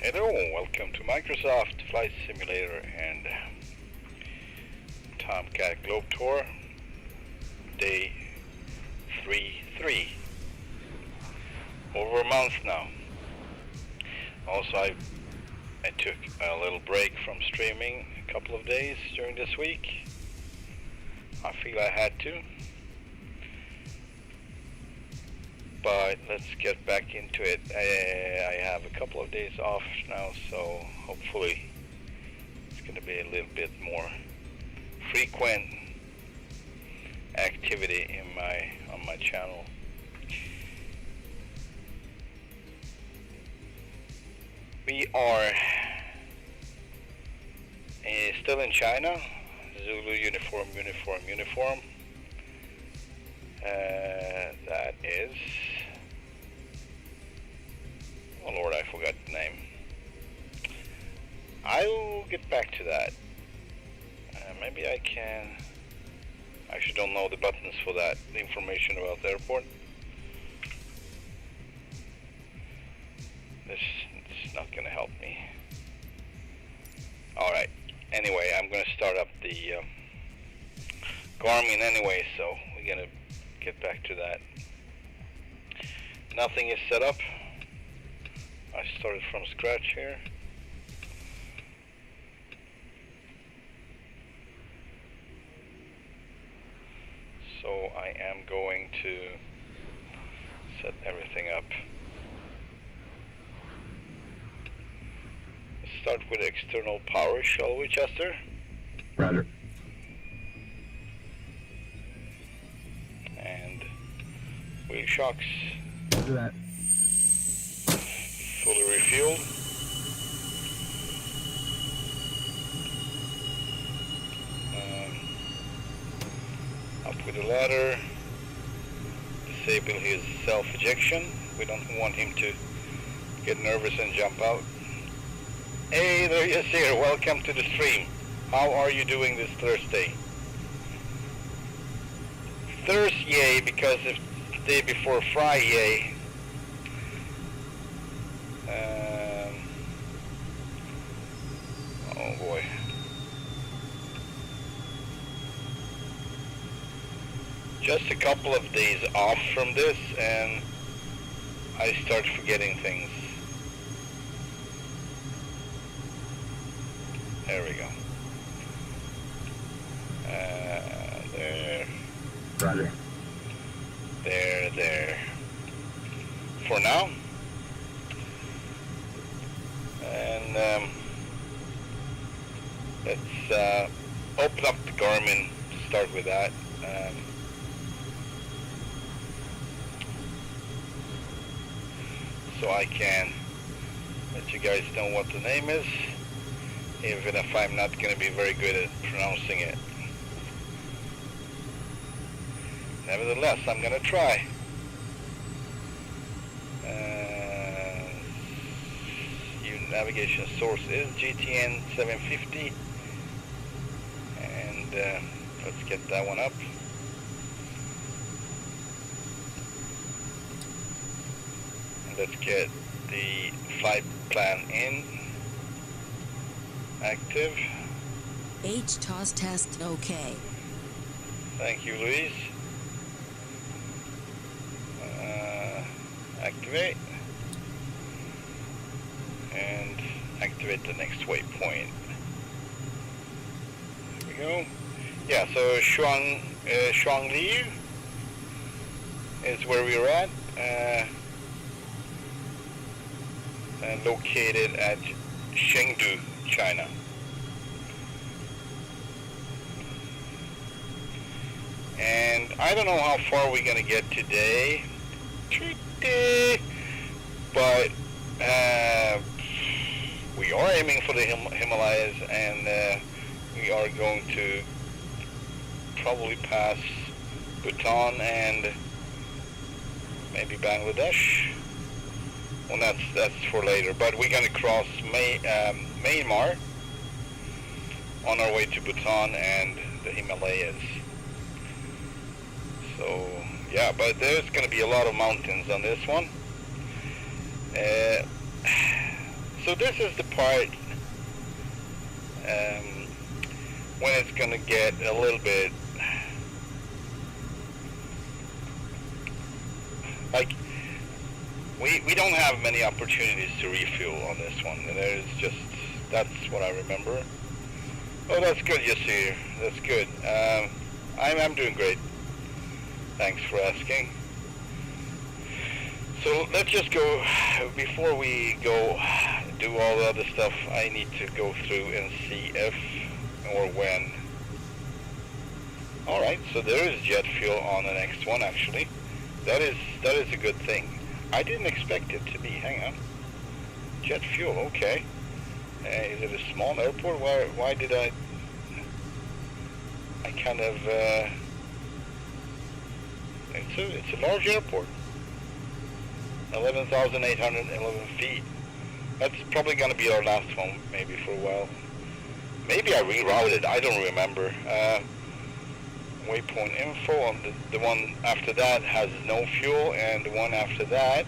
Hello, welcome to Microsoft Flight Simulator and Tomcat Globe Tour, day 3. Over a month now. Also, I took a little break from streaming a couple of days during this week. I feel I had to. But let's get back into it. I have a couple of days off now, so hopefully it's going to be a little bit more frequent activity on my channel. We are still in China. Zulu uniform. That is, oh Lord, I forgot the name. I'll get back to that. Maybe I can. I actually don't know the buttons for that, the information about the airport. This is not going to help me. Alright, anyway, I'm going to start up the Garmin anyway, so we're going to get back to that. Nothing is set up. I started from scratch here. So I am going to set everything up. Let's start with external power, shall we, Jester? Roger. And wheel shocks. Do that. Fully refueled. Up with the ladder. Disable his self-ejection. We don't want him to get nervous and jump out. Hey, there he is here. Welcome to the stream. How are you doing this Thursday? Thursday, because it's the day before Friday. Oh boy. Just a couple of days off from this and I start forgetting things. There we go. There. Roger. There. For now. And let's open up the Garmin to start with that. So I can let you guys know what the name is, even if I'm not going to be very good at pronouncing it. Nevertheless, I'm going to try. Your navigation source is GTN 750, and let's get that one up. And let's get the flight plan in. Active. HTOS test OK. Thank you, Louise. Activate. And activate the next waypoint. There we go. Yeah, so Shuangli is where we're at. Located at Chengdu, China. And I don't know how far we're gonna get today, but we are aiming for the Himalayas, and we are going to probably pass Bhutan and maybe Bangladesh. Well, that's for later, but we're going to cross Myanmar on our way to Bhutan and the Himalayas. So yeah, but there's going to be a lot of mountains on this one. So this is the part when it's gonna get a little bit like we don't have many opportunities to refuel on this one. There's just, that's what I remember. Oh, that's good, Jester. That's good. I'm doing great. Thanks for asking. So let's just go, before we go do all the other stuff, I need to go through and see if or when. Alright, so there is jet fuel on the next one actually. That is a good thing. I didn't expect it to be, hang on. Jet fuel, okay. Is it a small airport? Why did I kind of, it's a large airport. 11,811 feet. That's probably going to be our last one, maybe for a while. Maybe I rerouted, I don't remember. Waypoint info on the one after that has no fuel, and the one after that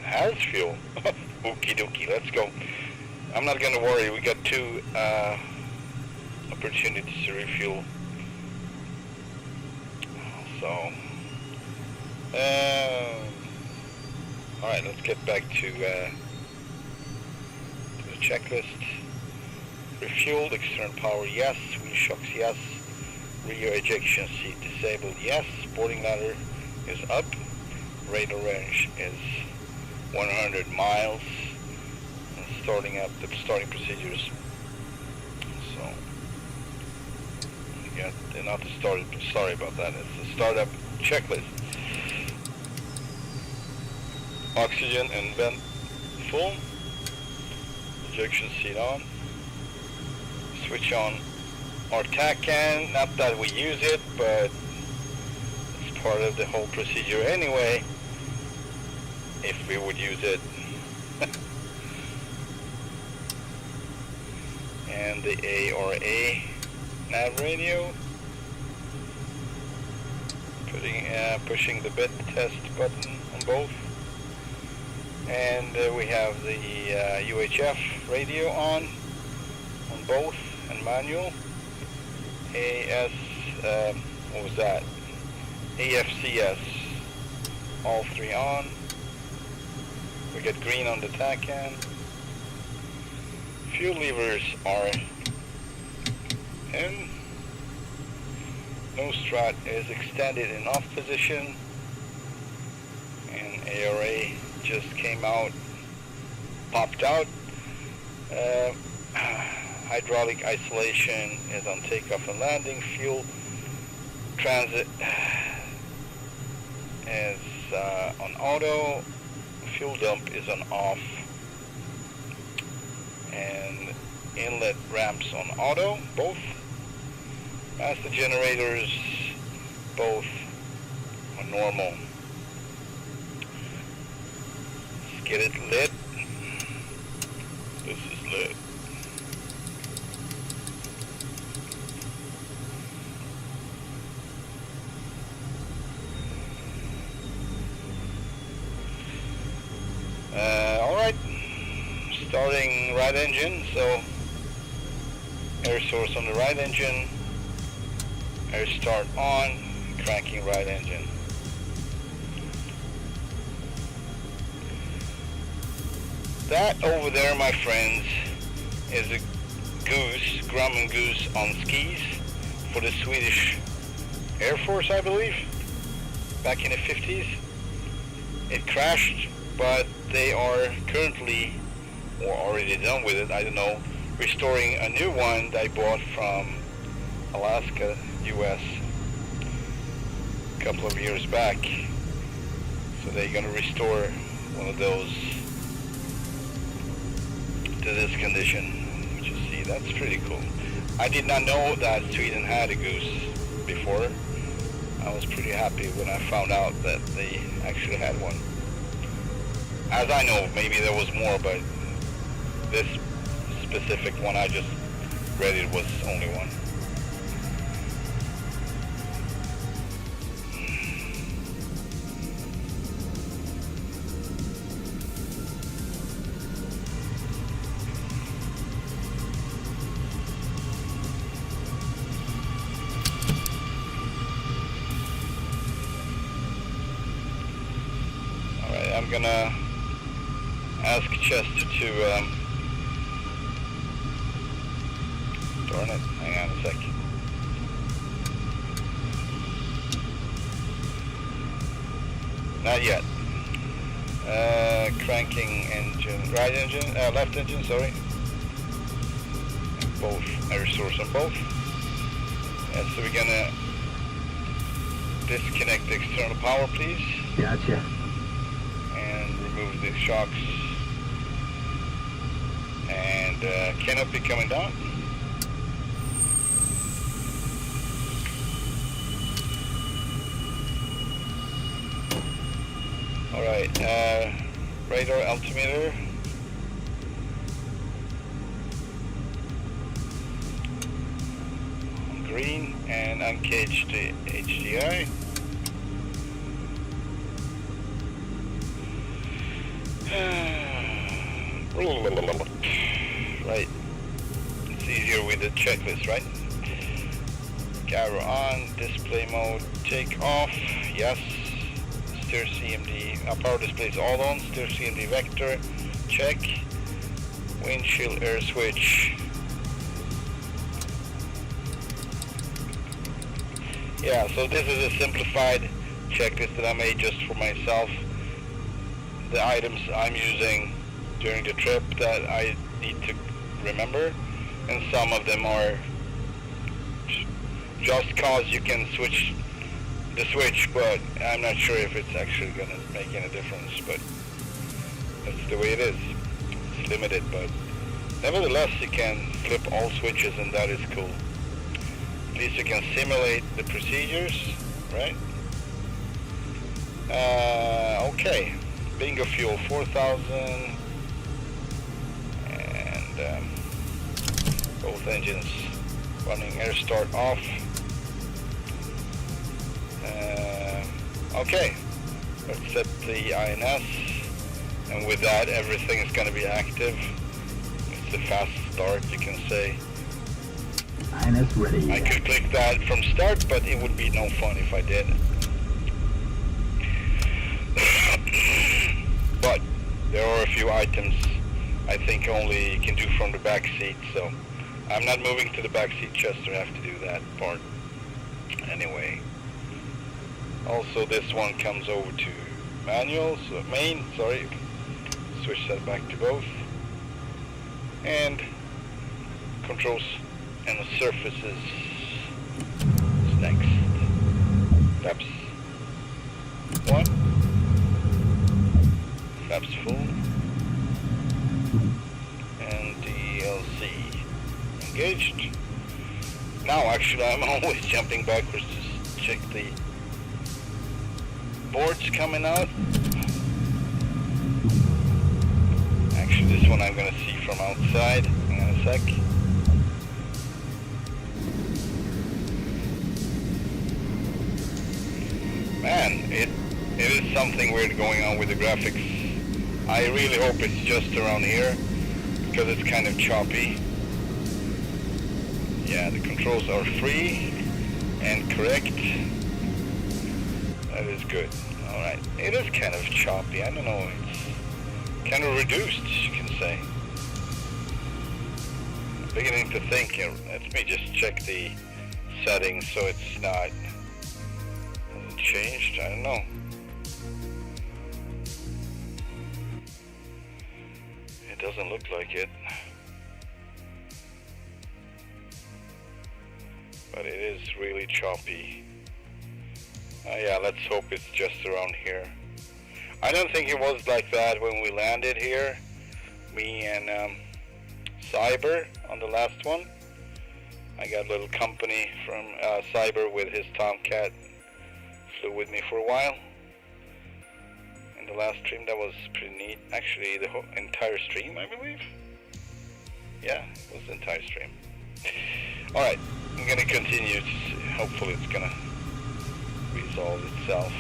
has fuel. Okie dokie, let's go. I'm not going to worry, we got 2 opportunities to refuel. So, alright, let's get back to the checklist. Refueled, external power, yes. Wheel shocks, yes. Rear ejection seat disabled, yes. Boarding ladder is up. Radar range is 100 miles. And starting up the starting procedures. So, yeah, not the start. Sorry about that. It's the startup checklist. Oxygen and vent full. Ejection seat on. Switch on our TACAN, not that we use it, but it's part of the whole procedure anyway, if we would use it. And the ARA nav radio, pushing the bit test button on both, and we have the UHF radio on both, and manual. What was that? AFCS, all 3 on. We get green on the TACAN. Fuel levers are in. Nose strat is extended in off position, and ARA just came out, popped out. Hydraulic isolation is on takeoff and landing. Fuel transit is on auto. Fuel dump is on off. And inlet ramps on auto, both. Master generators, both on normal. Let's get it lit. This is lit. Alright, starting right engine, so air source on the right engine, air start on, cranking right engine. That over there, my friends, is a goose, Grumman goose on skis for the Swedish Air Force, I believe, back in the 50s. It crashed, but they are currently, or already done with it, I don't know, restoring a new one that I bought from Alaska, US, a couple of years back. So they're going to restore one of those to this condition, which you see, that's pretty cool. I did not know that Sweden had a goose before. I was pretty happy when I found out that they actually had one. As I know, maybe there was more, but this specific one I just read it was only one. Alright, I'm gonna ask Chester to, darn it, hang on a sec. Not yet. Cranking engine, right engine, left engine, sorry. Both, air source on both. And so we're gonna disconnect the external power, please. Gotcha. And remove the shocks. And canopy coming down. Alright, radar altimeter. Green, and uncage the HDI. Right, it's easier with the checklist, right? Gyro on, display mode, take off, yes. Steer CMD, power display is all on, steer CMD vector, check. Windshield air switch. Yeah, so this is a simplified checklist that I made just for myself. The items I'm using during the trip that I need to remember, and some of them are just cause you can switch the switch, but I'm not sure if it's actually going to make any difference, but that's the way it is. It's limited, but nevertheless you can flip all switches, and that is cool. At least you can simulate the procedures, right? Okay, bingo fuel 4000, and both engines running, air start off. Okay, let's set the INS, and with that everything is going to be active. It's a fast start, you can say. INS ready. I could click that from start, but it would be no fun if I did. But there are a few items I think only you can do from the back seat, so I'm not moving to the back seat, Chester have to do that part anyway. Also, this one comes over to manual, so main, sorry, switch that back to both, and controls and the surfaces is next. Flaps 1, flaps full, and DLC engaged. Now actually I'm always jumping backwards to check the boards coming out. Actually this one I'm gonna see from outside. Hang on a sec. Man, it is something weird going on with the graphics. I really hope it's just around here, because it's kind of choppy. Yeah, the controls are free and correct. That is good. Alright, it is kind of choppy, I don't know, it's kind of reduced, you can say. I'm beginning to think, let me just check the settings so it's not changed, I don't know. It doesn't look like it. But it is really choppy. Yeah, let's hope it's just around here. I don't think it was like that when we landed here. Me and Cyber on the last one. I got a little company from Cyber with his Tomcat. Flew with me for a while. In the last stream, that was pretty neat. Actually, the whole entire stream, I believe. Yeah, it was the entire stream. Alright, I'm gonna continue. Hopefully it's gonna resolve itself.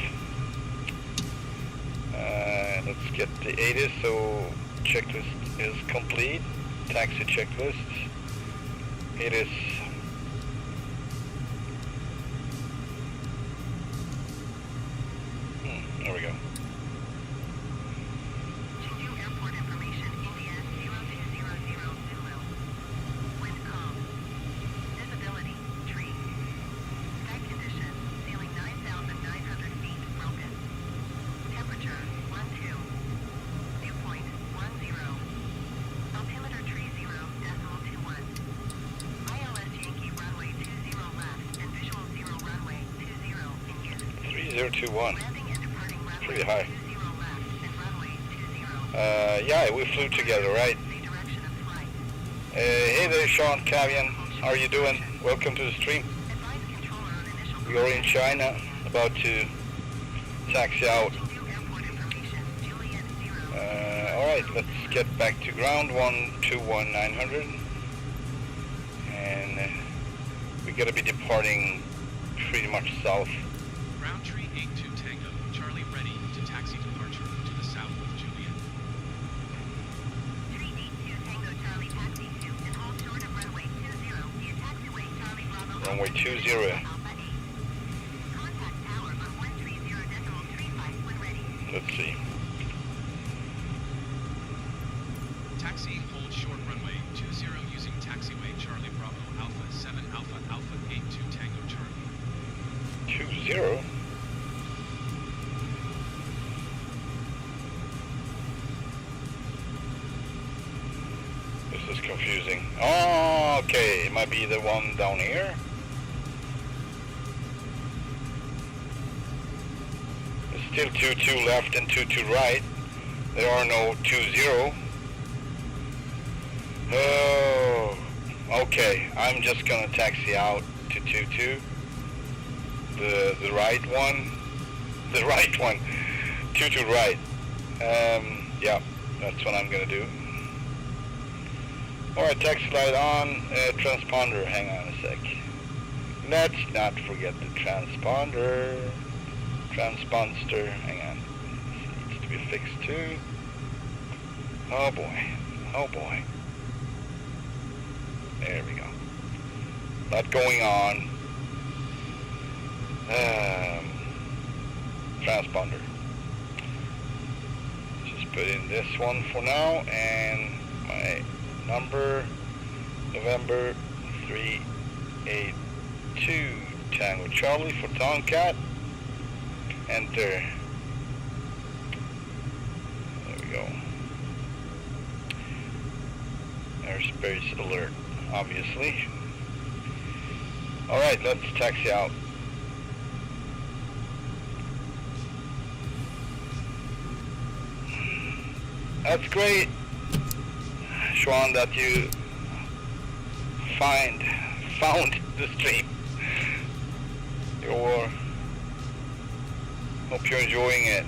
Let's get the ATIS, so checklist is complete. Taxi checklist. ATIS. There we go. 021. Pretty high. Yeah, we flew together, right? Hey there, Sean Cavian. How are you doing? Welcome to the stream. We are in China, about to taxi out. Alright, let's get back to ground, 121900. And we gotta be departing pretty much south. Roundtree 82 Tango, Charlie ready to taxi departure to the south of Juliet. 382 Tango, Charlie taxi to and hold short of runway 20 via taxiway Charlie Bravo. Runway 20. Contact tower on 130.35 when ready. Let's see. Taxi, hold short runway 20 using taxiway Charlie Bravo Alpha 7 Alpha Alpha 82 Tango Charlie. 20. This is confusing. Oh, okay. It might be the one down here. There's still 22 left and 22 right. There are no 20. Oh, okay. I'm just gonna taxi out to 22. The right one. The right one. 22 right. Yeah, that's what I'm gonna do. Alright, taxi light on. Transponder. Hang on a sec. Let's not forget the transponder. Transponder. Hang on. This needs to be fixed too. Oh boy. Oh boy. There we go. Lot going on. Transponder. Just put in this one for now, and my number, November 382 Tango Charlie for Tomcat. Enter. There we go. Airspace alert, obviously. Alright, let's taxi out. That's great, Schwan, that you found the stream. Hope you're enjoying it.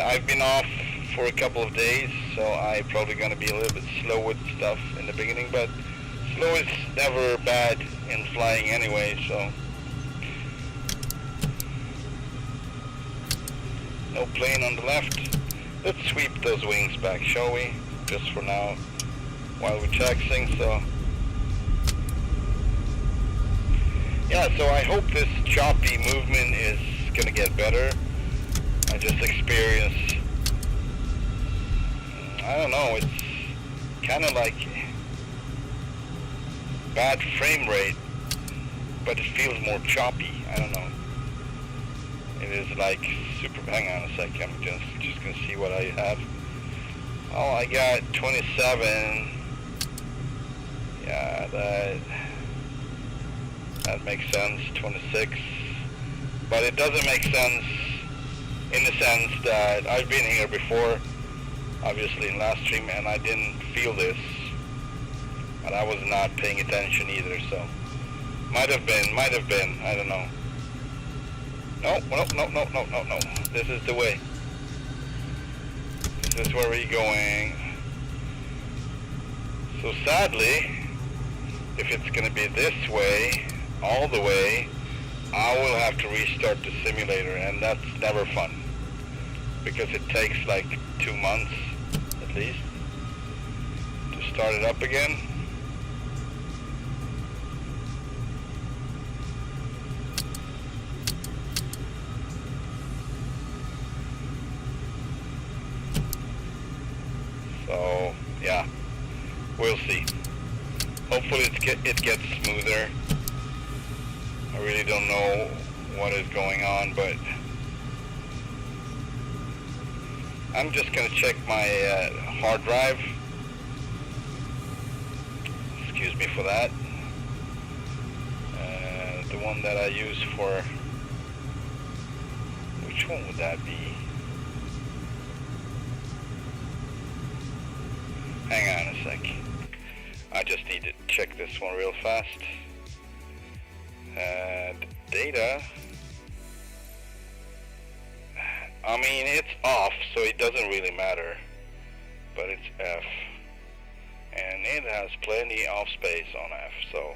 I've been off for a couple of days, so I'm probably going to be a little bit slow with stuff in the beginning, but slow is never bad in flying anyway, so. No plane on the left. Let's sweep those wings back, shall we? Just for now, while we're taxiing, so. Yeah, so I hope this choppy movement is gonna get better. I just experienced, I don't know, it's kind of like bad frame rate, but it feels more choppy. I don't know. It is like super, hang on a second, I'm just gonna see what I have. Oh, I got 27. Yeah, that makes sense, 26. But it doesn't make sense in the sense that I've been here before, obviously in last stream, and I didn't feel this. And I was not paying attention either, so. Might have been, I don't know. No. This is the way. This is where we're going. So sadly, if it's going to be this way, all the way, I will have to restart the simulator, and that's never fun. Because it takes like 2 months, at least, to start it up again. So, yeah, we'll see. Hopefully it gets smoother. I really don't know what is going on, but I'm just going to check my hard drive. Excuse me for that. The one that I use for Which one would that be? Hang on a sec. I just need to check this one real fast. Data. I mean, it's off, so it doesn't really matter. But it's F. And it has plenty of space on F, so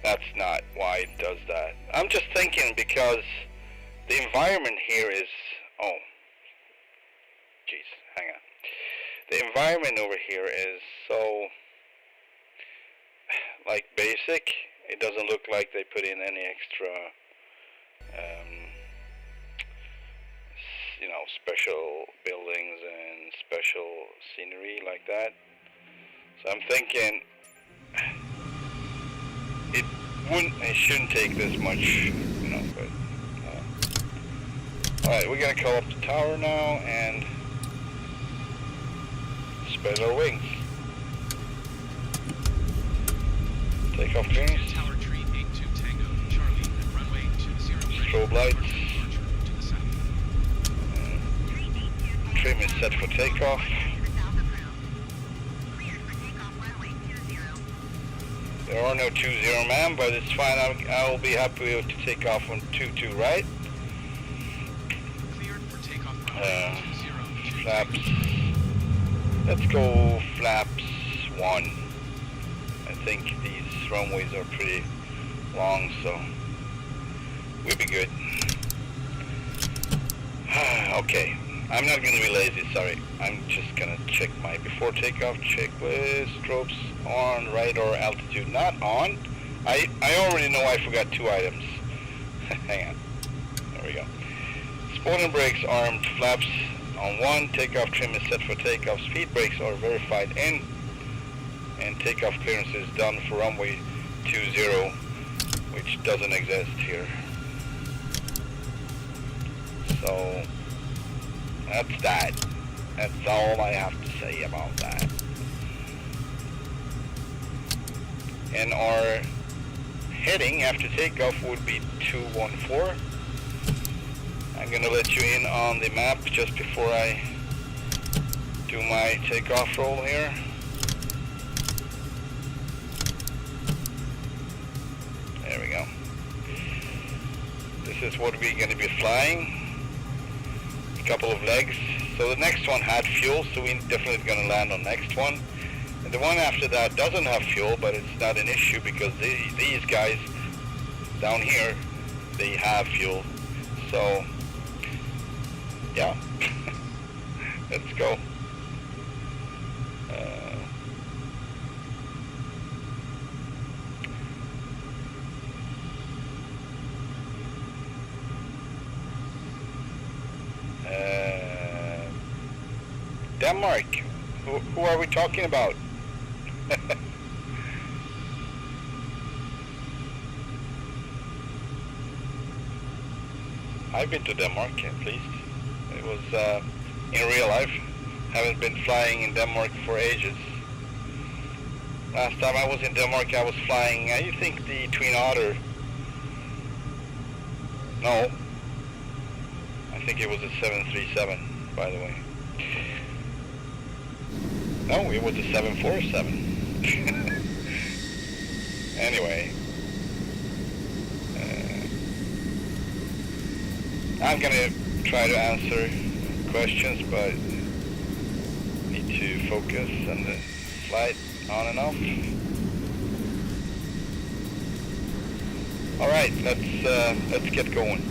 that's not why it does that. I'm just thinking because the environment here is... Oh. Jeez, hang on. The environment over here is so... like basic. It doesn't look like they put in any extra you know, special buildings and special scenery like that. So I'm thinking it shouldn't take this much, you know, but alright, we're gonna call up the tower now and spread our wings. Take off clearance. Tower tree 82 Tango, Charlie, and runway 20. Strobe lights. To the south. Trim is set for takeoff. There are no 20, ma'am, but it's fine. I'll be happy to take off on 22, right? Cleared for takeoff runway 20. Flaps. Let's go flaps 1. I think these runways are pretty long, so we'll be good. Okay, I'm not going to be lazy, sorry. I'm just going to check my before takeoff checklist. Strobes on, radar altitude not on. I already know I forgot 2 items. Hang on. There we go. Sport and brakes armed, flaps on 1. Takeoff trim is set for takeoff. Speed brakes are verified in. And takeoff clearance is done for runway 20, which doesn't exist here. So that's that. That's all I have to say about that. And our heading after takeoff would be 214. I'm gonna let you in on the map just before I do my takeoff roll here. There we go. This is what we're going to be flying. A couple of legs. So the next one had fuel, so we're definitely going to land on next one. And the one after that doesn't have fuel, but it's not an issue because these guys down here, they have fuel. So, yeah. Let's go. Denmark. Who are we talking about? I've been to Denmark, at least. It was in real life. Haven't been flying in Denmark for ages. Last time I was in Denmark, I was flying, I think, the Twin Otter. No. I think it was a 737, by the way. No, it was a 747. Anyway. I'm gonna try to answer questions, but need to focus on the flight on and off. Alright, let's get going.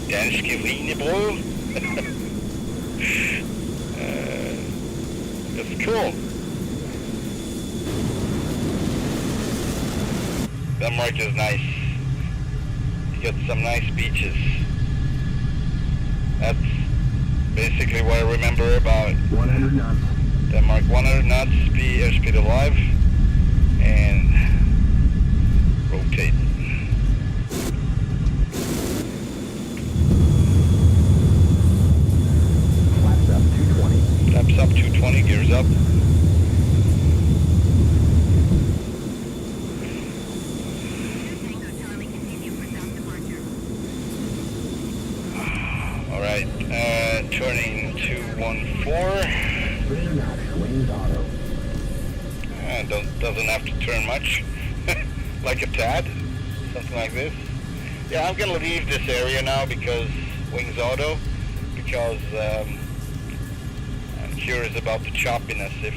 Danske wienerbrød. It's cool. Denmark is nice. You get some nice beaches. That's basically what I remember about 100 knots. Denmark. 100 knots, airspeed alive, and rotate. gears up, 220, gears up. Tango Charlie, continue for south departure. Alright, turning 214. Rear notch, wings auto. Doesn't have to turn much, like a tad, something like this. Yeah, I'm gonna leave this area now because wings auto, because I'm curious about the choppiness, if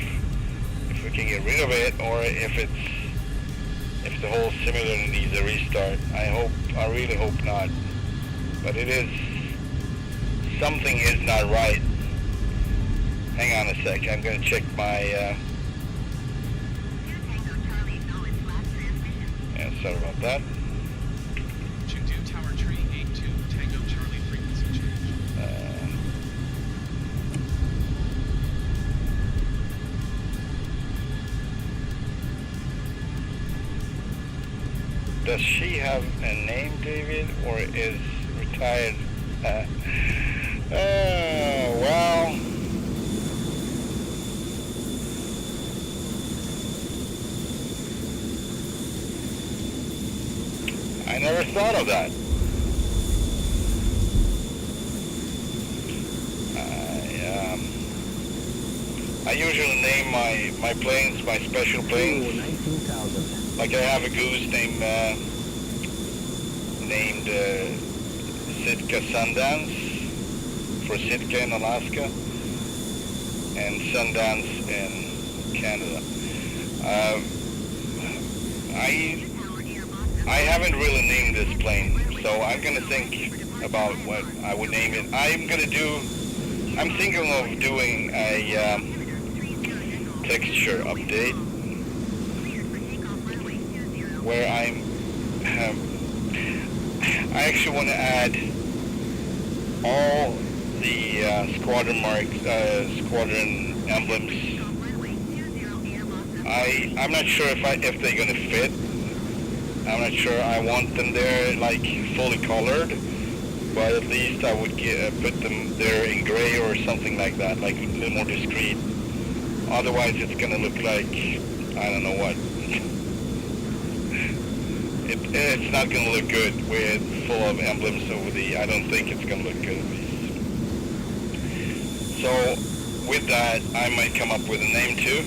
we can get rid of it, or if the whole simulator needs a restart. I really hope not, but something is not right. Hang on a sec, I'm gonna check my Tango Charlie, acknowledge last transmission. yeah, sorry about that. Chengdu Tower Tree 82 Tango Charlie frequency change. Does she have a name, David, or is retired? Well, I never thought of that. I usually name my planes, my special planes. Ooh, 19,000. Like I have a goose named Sitka Sundance, for Sitka in Alaska, and Sundance in Canada. I haven't really named this plane, so I'm gonna think about what I would name it. I'm thinking of doing a texture update where I actually want to add all the squadron squadron emblems. I'm not sure if they're gonna fit. I'm not sure I want them there like fully colored, but at least I would put them there in gray or something like that, like a little more discreet. Otherwise it's gonna look like, I don't know what. It's not gonna look good with full of emblems over I don't think it's gonna look good at least. So with that, I might come up with a name too.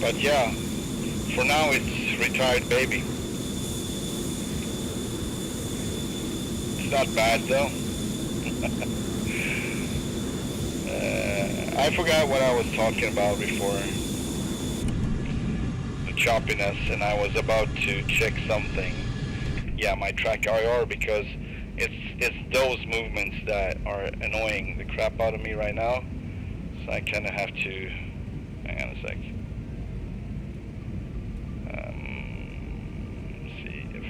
But yeah, for now it's retired baby. It's not bad though. I forgot what I was talking about before. The choppiness, and I was about to check something. Yeah, my track IR, because it's those movements that are annoying the crap out of me right now. So I kind of have to, hang on a sec. See if,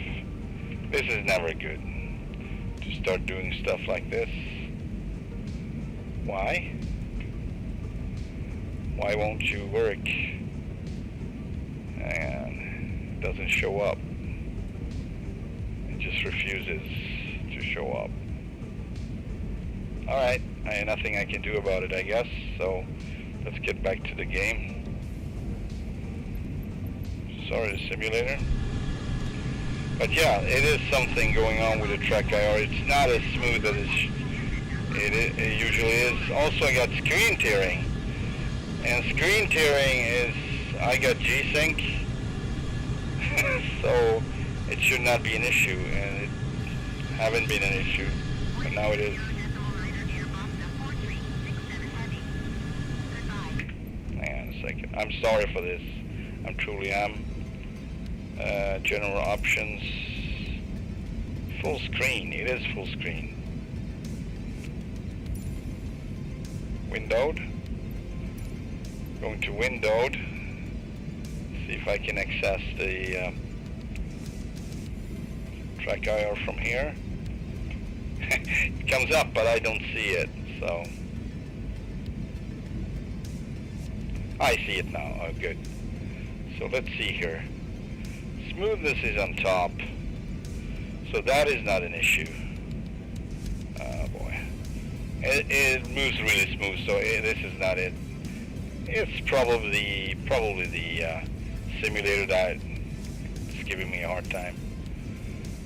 this is never good to start doing stuff like this. Why? Why won't you work? And it doesn't show up. It just refuses to show up. Alright, nothing I can do about it, I guess. So let's get back to the game. Sorry, the simulator. But yeah, it is something going on with the track IR. It's not as smooth as it usually is. Also, I got screen tearing. And screen tearing is, I got G-Sync, so it should not be an issue, and it haven't been an issue, but now it is. Hang on a second. I'm sorry for this. I truly am. General options. Full screen. It is full screen. Windowed. Going to windowed. See if I can access the track IR from here. It comes up, but I don't see it, so. I see it now. Oh, good. So let's see here. Smoothness is on top, so that is not an issue. Oh boy. It moves really smooth, so this is not it. It's probably the simulator that is giving me a hard time.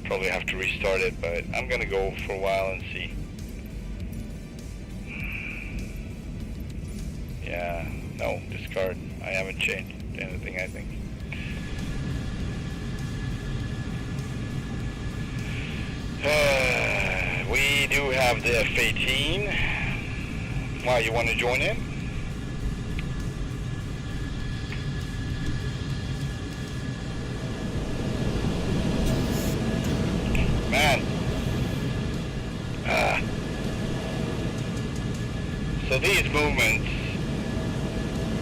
Probably have to restart it, but I'm gonna go for a while and see. Yeah, no, discard. I haven't changed anything, I think. We do have the F-18. Wow, you want to join in? Man. So these movements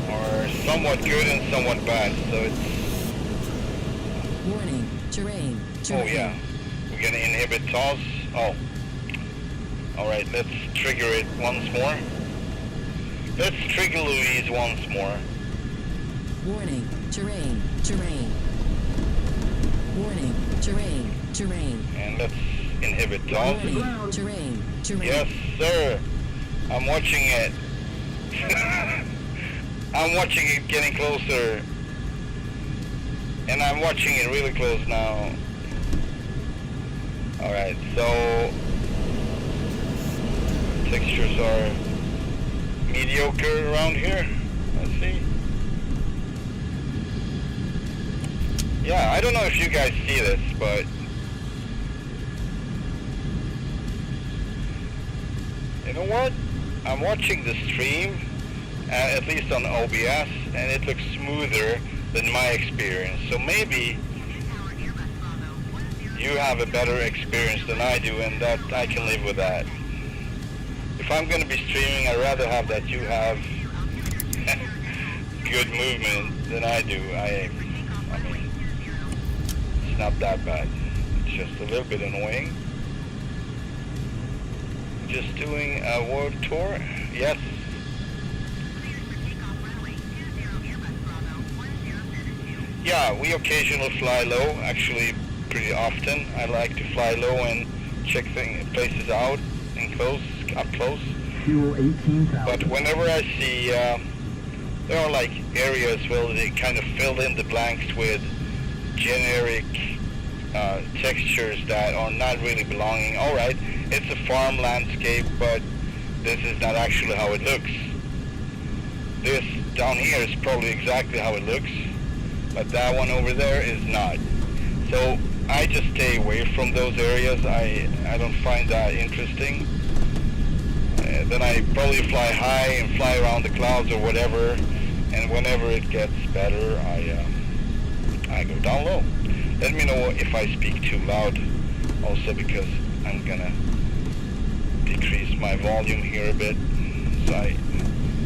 are somewhat good and somewhat bad, so it's... Warning, terrain. Oh yeah, we're gonna inhibit toss. Oh. Alright, let's trigger it once more. Let's trigger Louise once more. Warning, terrain. Warning, terrain. And let's inhibit toss. Warning, terrain. Yes, sir. I'm watching it. I'm watching it getting closer. And I'm watching it really close now. Alright, so textures are mediocre around here. Let's see. Yeah, I don't know if you guys see this, but you know what? I'm watching the stream, at least on OBS, and it looks smoother than my experience. So maybe you have a better experience than I do, and that I can live with that. If I'm going to be streaming, I'd rather have that you have good movement than I do. I mean, it's not that bad. It's just a little bit annoying. Just doing a world tour? Yes. Yeah, we occasionally fly low, actually pretty often. I like to fly low and check places out and up close. Fuel 18,000. But whenever I see, there are like areas where they kind of fill in the blanks with generic textures that are not really belonging. Alright, it's a farm landscape, but this is not actually how it looks. This down here is probably exactly how it looks, but that one over there is not. So I just stay away from those areas. I don't find that interesting. Then I probably fly high and fly around the clouds or whatever, and whenever it gets better, I go down low. Let me know if I speak too loud, also because I'm gonna decrease my volume here a bit, so I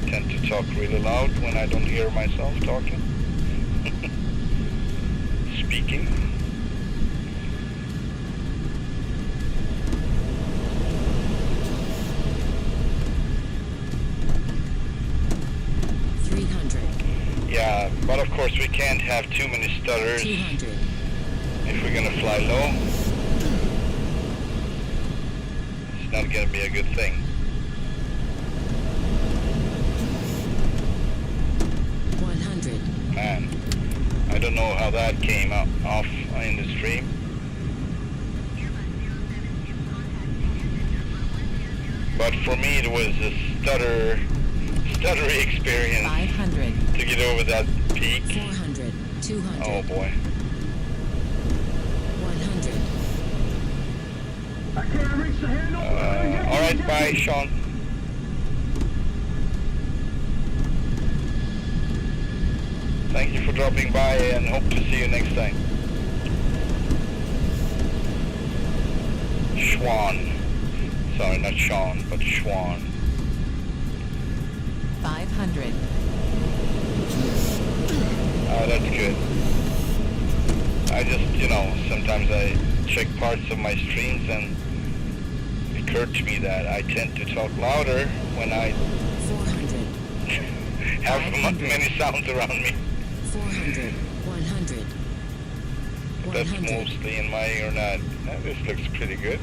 tend to talk really loud when I don't hear myself talking. Speaking. Yeah, but of course we can't have too many stutters 200. if we're gonna fly low. It's not gonna be a good thing. 100. Man, I don't know how that came off in the stream. But for me it was a stuttery experience 500. to get over that peak. 400. 200. Oh boy. 100. I can't reach the handle. Alright, bye Sean. Thank you for dropping by and hope to see you next time. Schwan. Sorry, not Sean, but Schwan. 500. Oh, that's good. I just, sometimes I check parts of my streams and it occurred to me that I tend to talk louder when I 400. have many sounds around me. 400. 100. But that's 100. mostly in my ear, not. This looks pretty good.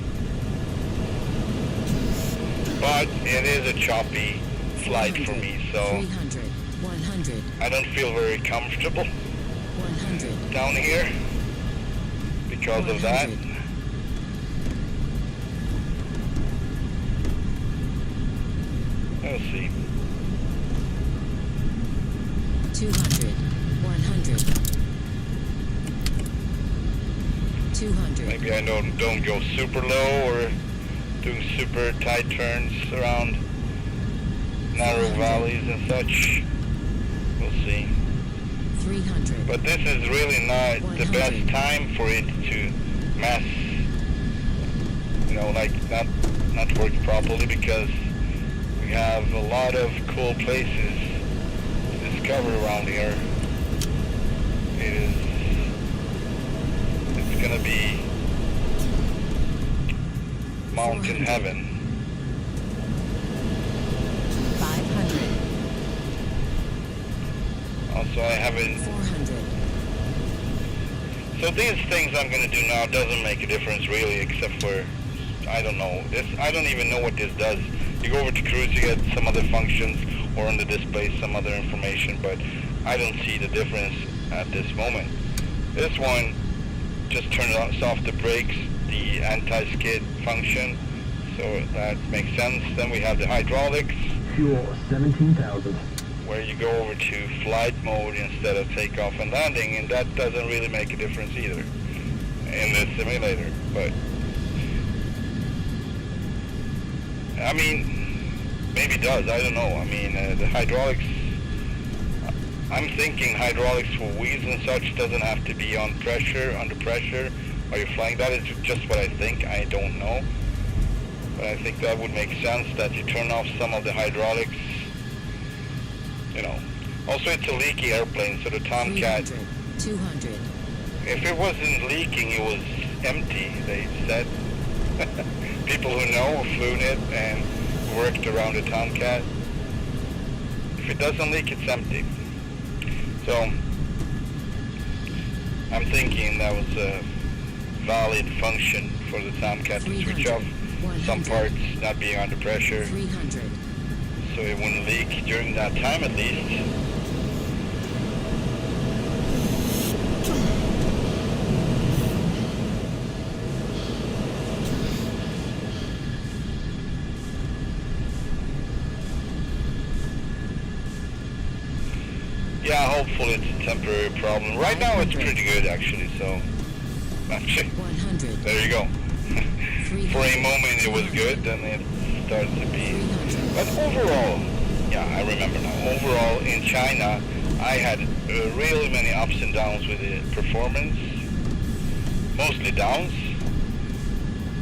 but it is a choppy flight for me, so 300, 100, I don't feel very comfortable 100, down here because of that. 100. We'll see. 200, 100, 200, Maybe I don't go super low or doing super tight turns around narrow valleys and such. We'll see. 300, But this is really not the 100. best time for it to mess, you know, like not work properly, because we have a lot of cool places to discover around here. It's gonna be mountain 400. heaven. 500, Also, I haven't. 400, So these things I'm gonna do now doesn't make a difference really, except for, I don't know. I don't even know what this does. You go over to cruise, you get some other functions, or on the display some other information, but I don't see the difference at this moment. This one just turns off the brakes, the anti-skid function, so that makes sense. Then we have the hydraulics, Fuel 17,000. where you go over to flight mode instead of takeoff and landing, and that doesn't really make a difference either in the simulator. But I mean, maybe it does, I don't know. I mean, the hydraulics, I'm thinking hydraulics for wheels and such doesn't have to be on pressure, under pressure while you're flying. That is just what I think, I don't know. But I think that would make sense, that you turn off some of the hydraulics, you know. Also, it's a leaky airplane, so the Tomcat, 300, 200, if it wasn't leaking, it was empty, they said. People who know, flew it and worked around the Tomcat. If it doesn't leak, it's empty. So, I'm thinking that was a valid function for the Tomcat to switch 300, off some 100, parts not being under pressure, 300, so it wouldn't leak during that time at least. Yeah, hopefully it's a temporary problem. Right now it's pretty good actually, so actually, 100, there you go. 300, For a moment it was good, then it started to be. 300, But overall, yeah, I remember now. Overall, in China, I had really many ups and downs with the performance. Mostly downs.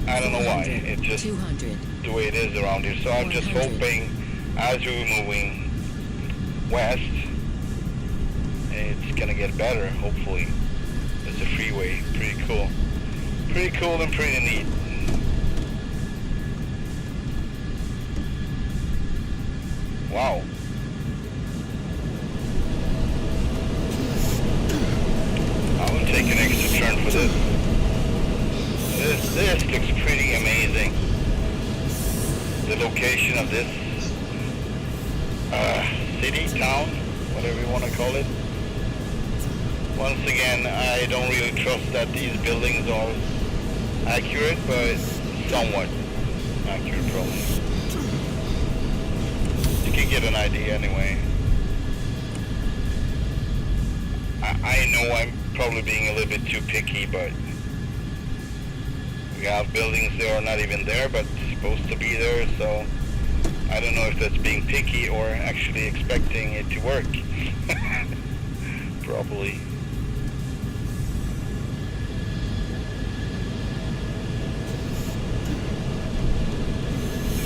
I don't know why. It's just 200, the way it is around here. So I'm just 100. hoping, as we're moving west, it's gonna get better, hopefully. There's a freeway. Pretty cool. Pretty cool and pretty neat. Wow. I will take an extra turn for this. This looks pretty amazing. The location of this city, town, whatever you want to call it. Once again, I don't really trust that these buildings are accurate, but somewhat accurate probably. You can get an idea anyway. I know I'm probably being a little bit too picky, but we have buildings that are not even there, but supposed to be there, so I don't know if that's being picky or actually expecting it to work. Probably.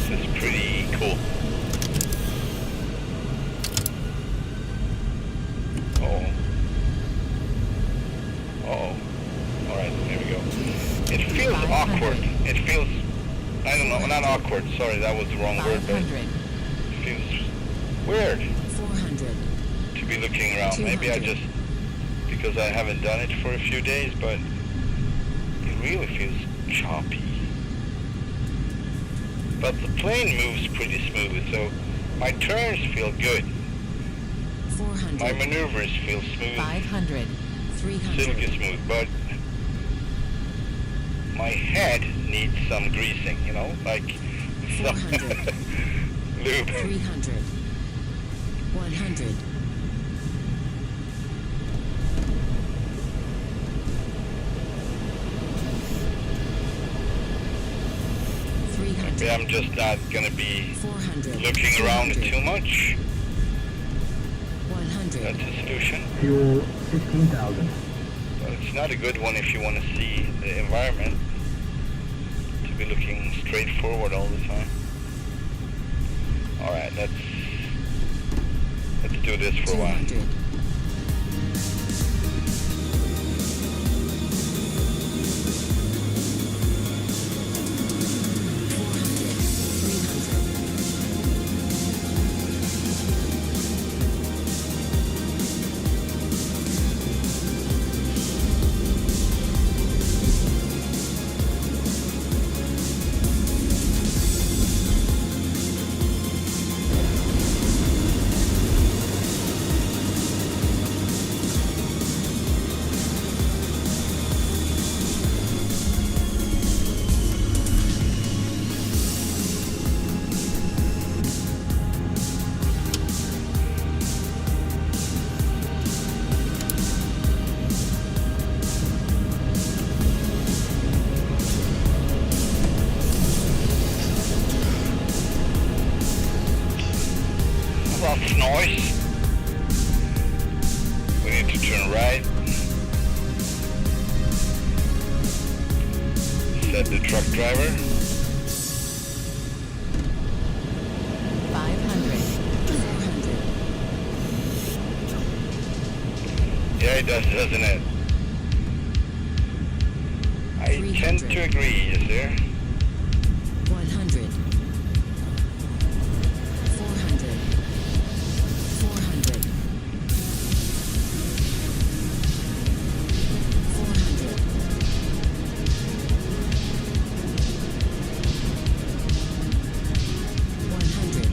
This is pretty cool. Alright, there we go. It feels awkward. It feels, I don't know, not awkward, sorry, that was the wrong word, but 500, it feels weird 400, to be looking around. Maybe I 200. just, because I haven't done it for a few days, but it really feels choppy. but the plane moves pretty smooth, so my turns feel good. 400. My maneuvers feel smooth, 500. 300. silky smooth, but my head needs some greasing, you know, like some 400. lube. 300. 100. Maybe I'm just not gonna be 400. looking around 200. too much. 100. That's a solution, Fuel 16,000. but it's not a good one if you want to see the environment, to be looking straight forward all the time. Alright, let's do this for a while. 200. Lots of noise. We need to turn right. Said the truck driver. 500. 400. Yeah, it does, doesn't it? I tend to agree, is there? 100. 400. 400. 400. 100.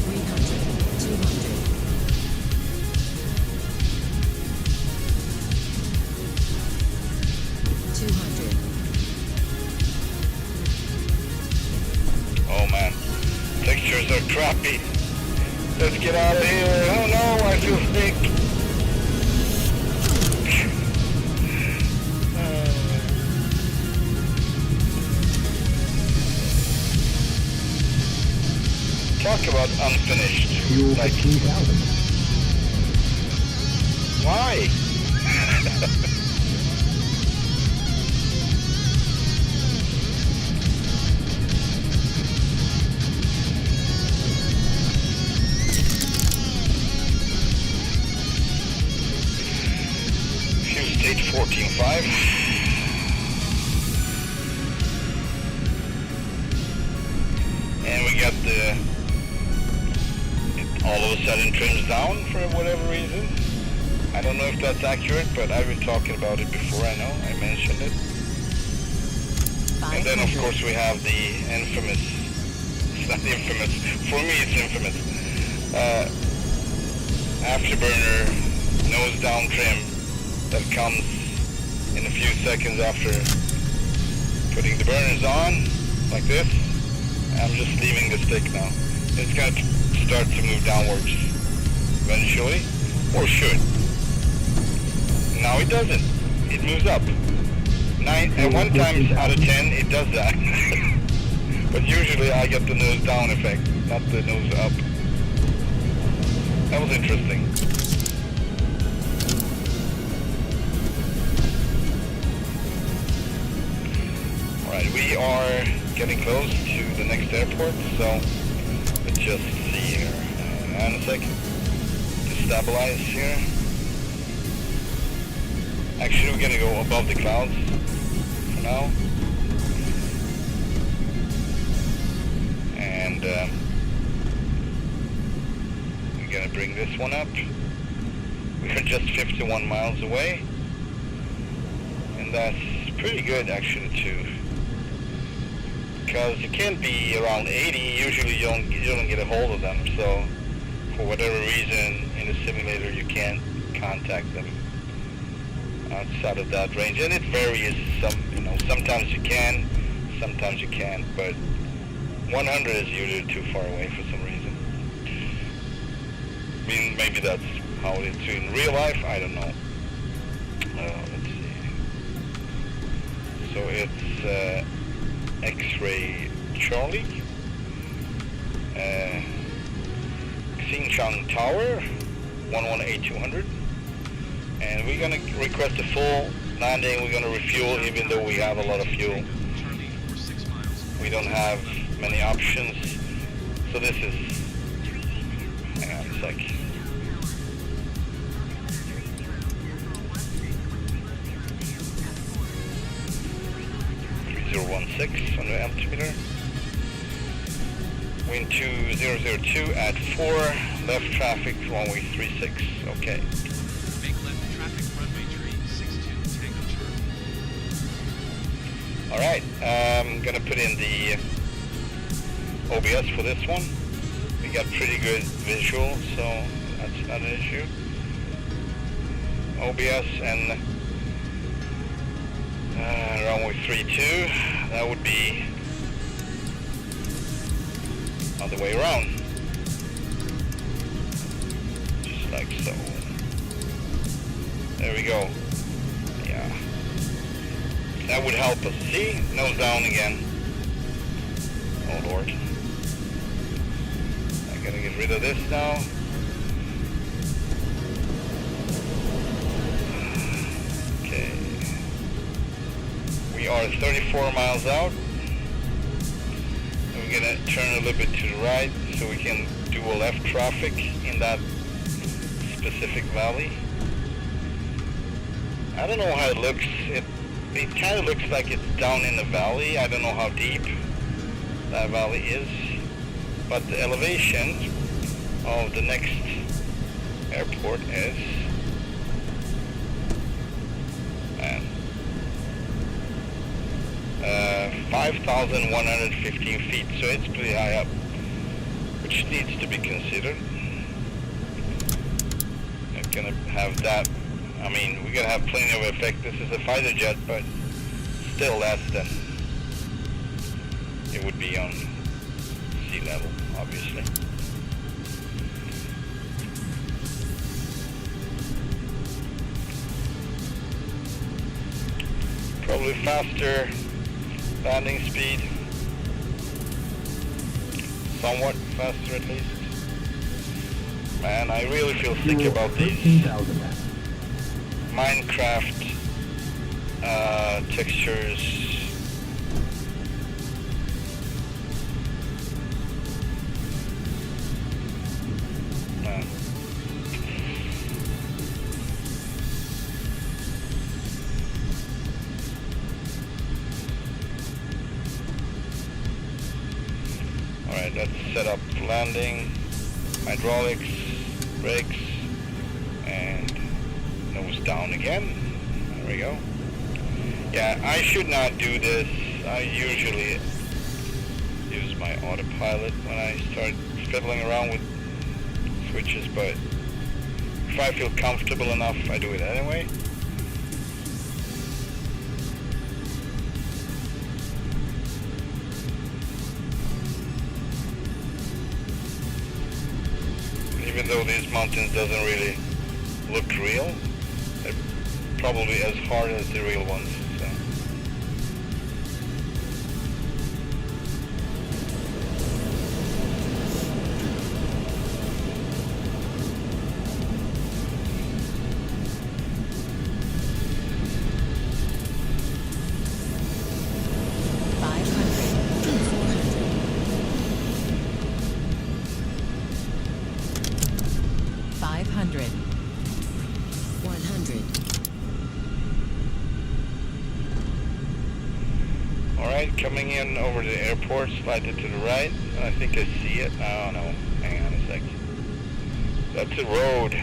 300. 200. 200. Oh man, textures are crappy. Let's get out of here. Oh no, I feel sick. Talk about unfinished. Fuel Like, 15,000. why? Fuel state 14.5. And we got the, it all of a sudden trims down for whatever reason. I don't know if that's accurate, but I've been talking about it before, I know, I mentioned it. And then of 500. course we have the infamous, it's not infamous, for me it's infamous, afterburner nose down trim that comes in a few seconds after putting the burners on, like this. I'm just leaving the stick now. It's going to start to move downwards eventually, or should. Now it doesn't. It moves up. 1 times out of 10 it does that. But usually I get the nose down effect, not the nose up. That was interesting. Alright, we are getting close to the next airport, so let's just see here. And a second. To stabilize here. Actually, we're gonna go above the clouds for now. And we're gonna bring this one up. We're just 51 miles away. And that's pretty good actually to because you can't be around 80. Usually you don't get a hold of them. So for whatever reason in the simulator you can't contact them outside of that range, and it varies. Sometimes you can, sometimes you can't, but 100 is usually too far away for some reason. I mean, maybe that's how it is in real life, I don't know. Let's see. So it's X-ray Charlie, Xinjiang Tower, 11800, and we're gonna request a full landing. We're gonna refuel, even though we have a lot of fuel. Charlie for 6 miles. We don't have many options. So this is, hang on a sec. 3016 on the altimeter. Wind 2002 at 4, left traffic, runway 36, okay. Make left traffic runway tree 62 Tango Charlie. Alright, I'm gonna put in the OBS for this one. We got pretty good visual, so that's not an issue. OBS and runway 32, that would be other way around, just like so. There we go. Yeah, that would help us. See, nose down again. Oh Lord, I gotta get rid of this now. Okay, we are 34 miles out. We're gonna turn a little bit to the right so we can do a left traffic in that specific valley. I don't know how it looks. It kind of looks like it's down in the valley. I don't know how deep that valley is, but the elevation of the next airport is 5,115 feet, so it's pretty high up, which needs to be considered. Not gonna have that. I mean, we're gonna have plenty of effect. This is a fighter jet, but still less than it would be on sea level, obviously. Probably faster landing speed, somewhat faster at least. Man, I really feel sick about these Minecraft textures. Man. Alright, let's set up landing, hydraulics, brakes, and nose down again. There we go. Yeah, I should not do this. I usually use my autopilot when I start fiddling around with switches, but if I feel comfortable enough, I do it anyway. Even though these mountains doesn't really look real, they're probably as hard as the real ones. So. Coming in over the airport, slide it to the right. I think I see it. Oh no, hang on a sec. That's a road.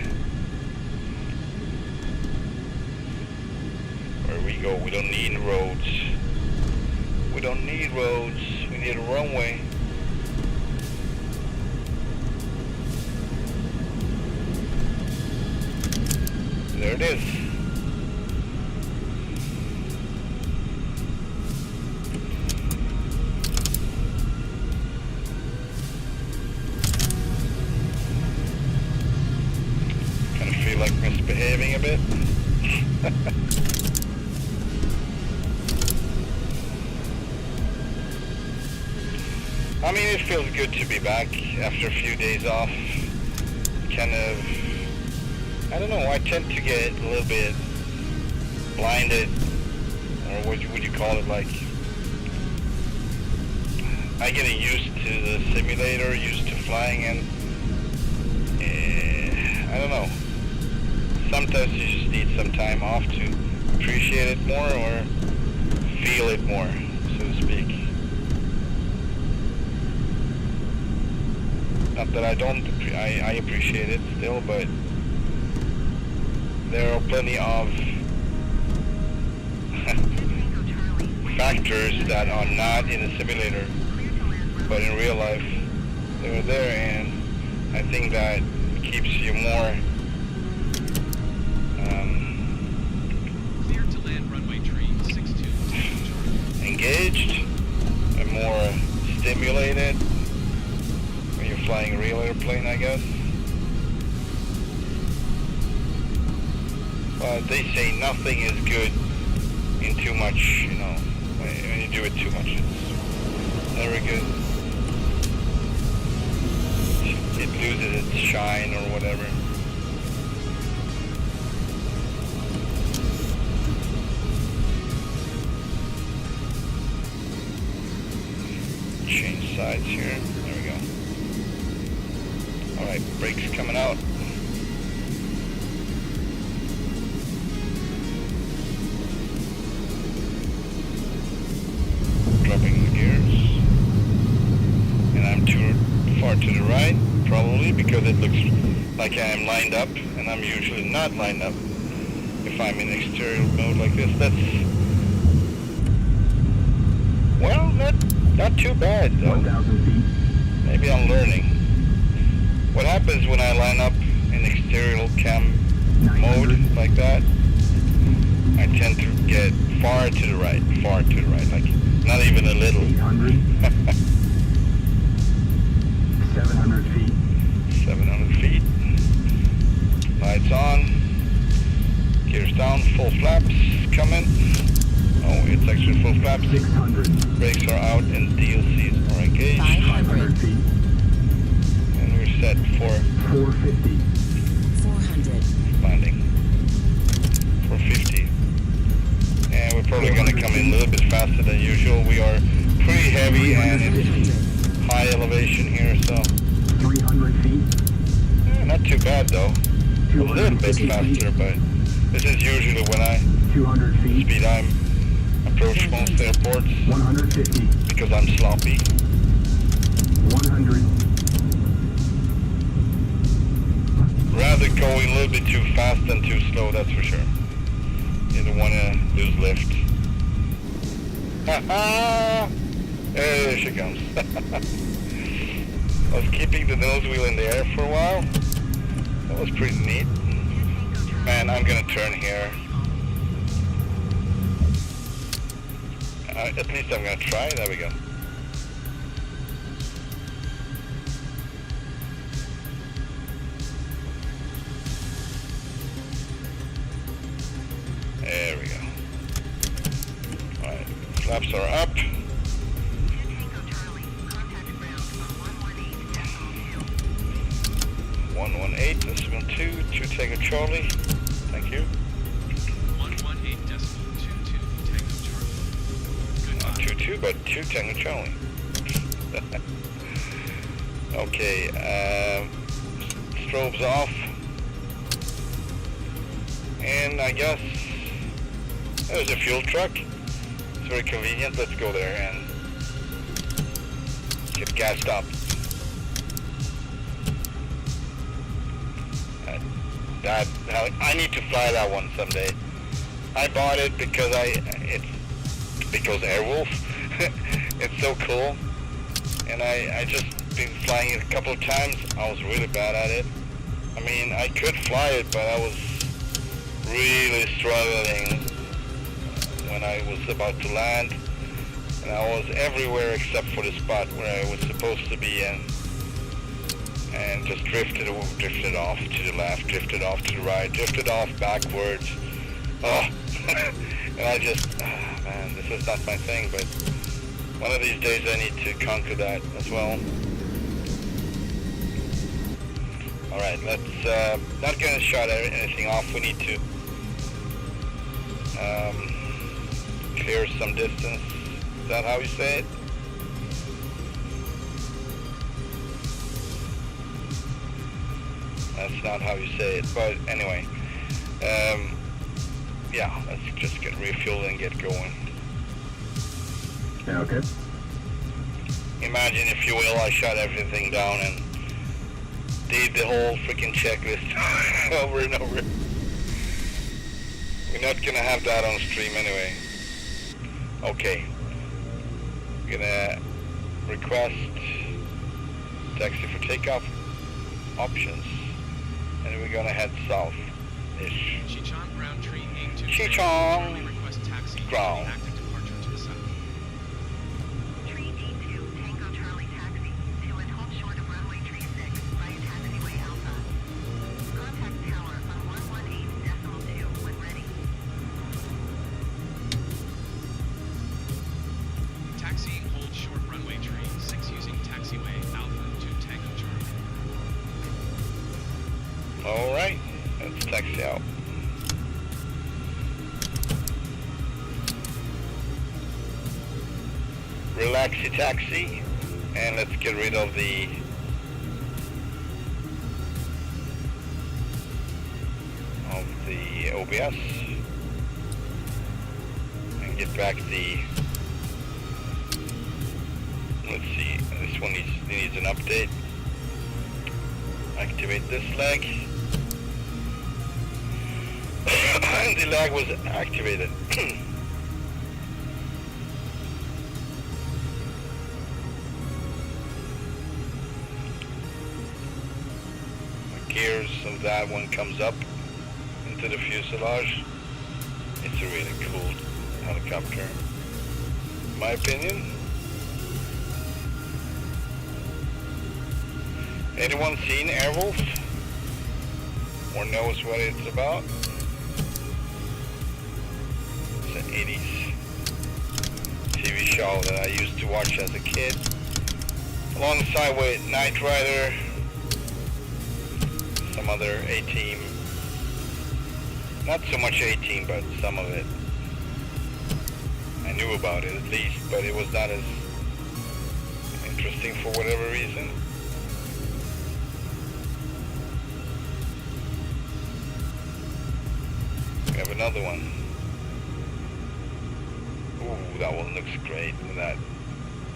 Where we go, we don't need roads. We don't need roads. We need a runway. There it is. Kind of feel like misbehaving a bit. I mean, it feels good to be back after a few days off. Kind of, I don't know, I tend to get a little bit blinded, or what would you call it, like, I get used to the simulator, used to flying, and I don't know, sometimes you just need some time off to appreciate it more, or feel it more, so to speak. Not that I don't, I appreciate it still, but there are plenty of factors that are not in the simulator, but in real life they're there, and I think that keeps you more Clear to land runway tree 62 engaged and more stimulated when you're flying a real airplane, I guess. But they say nothing is good in too much, you know, when you do it too much, it's never good. It loses its shine or whatever. Change sides here, there we go. Alright, brakes coming out. Dropping the gears, and I'm too far to the right, probably because it looks like I am lined up, and I'm usually not lined up if I'm in exterior mode like this. That's, well, not too bad though. 1,000 feet. Maybe I'm learning. What happens when I line up in exterior cam mode like that? I tend to get far to the right, like not even a little. 800. 700 feet. 700 feet. Lights on. Gears down. Full flaps coming. Oh, it's actually full flaps. 600. Brakes are out and DLCs are engaged. 500 feet. And we're set for 450. 400. landing. 450. And we're probably going to come in a little bit faster than usual. We are pretty heavy and it's high elevation here, so 300 feet. not too bad though. A little bit faster, but this is usually when I 200 feet. speed I'm approach most airports 150. because I'm sloppy. 100. Rather going a little bit too fast than too slow, that's for sure. You don't want to lose lift. There she comes. I was keeping the nose wheel in the air for a while. That was pretty neat. Man, I'm gonna turn here. At least I'm gonna try. There we go. There we go. Alright, flaps are up. 118 decimal 2, 2 Tango Charlie. Thank you. 118 decimal 22 Tango Charlie. Not Goodbye. 22, but 2 Tango Charlie. Okay, strobes off. And I guess there's a fuel truck. It's very convenient. Let's go there and get gassed up. I need to fly that one someday. I bought it because because Airwolf. It's so cool. and I just been flying it a couple of times. I was really bad at it. I mean, I could fly it, but I was really struggling when I was about to land, and I was everywhere except for the spot where I was supposed to be in, and just drifted off to the left, drifted off to the right, drifted off backwards. Oh, and I just, man, this is not my thing, but one of these days I need to conquer that as well. Alright, let's, not gonna shut anything off. We need to clear some distance. Is that how you say it? That's not how you say it, but anyway. Yeah, let's just get refueled and get going. Yeah, okay. Imagine, if you will, I shut everything down and did the whole freaking checklist over and over. We're not gonna have that on stream anyway. Okay. We're gonna request taxi for takeoff options, and we're gonna head south-ish. Chichon ground tree 82. Chichon Charlie request taxi. ground. Active departure to the south. Tree D2, Tango Charlie taxi to and hold short of runway tree 6 via taxiway Alpha. Contact tower on 118.2 when ready. Taxi hold short runway tree 6 using taxiway Alpha to Tango Charlie. Alright, let's taxi out. Relaxy taxi, and let's get rid of the OBS and get back the, let's see, this one needs an update. Activate this leg. And the lag was activated. The gears of that one comes up into the fuselage. It's a really cool helicopter, in my opinion. Anyone seen Airwolf? Or knows what it's about? It's an 80s TV show that I used to watch as a kid, alongside with Knight Rider, some other A-Team. Not so much A-Team, but some of it. I knew about it at least, but it was not as interesting for whatever reason. We have another one. Ooh, that one looks great with that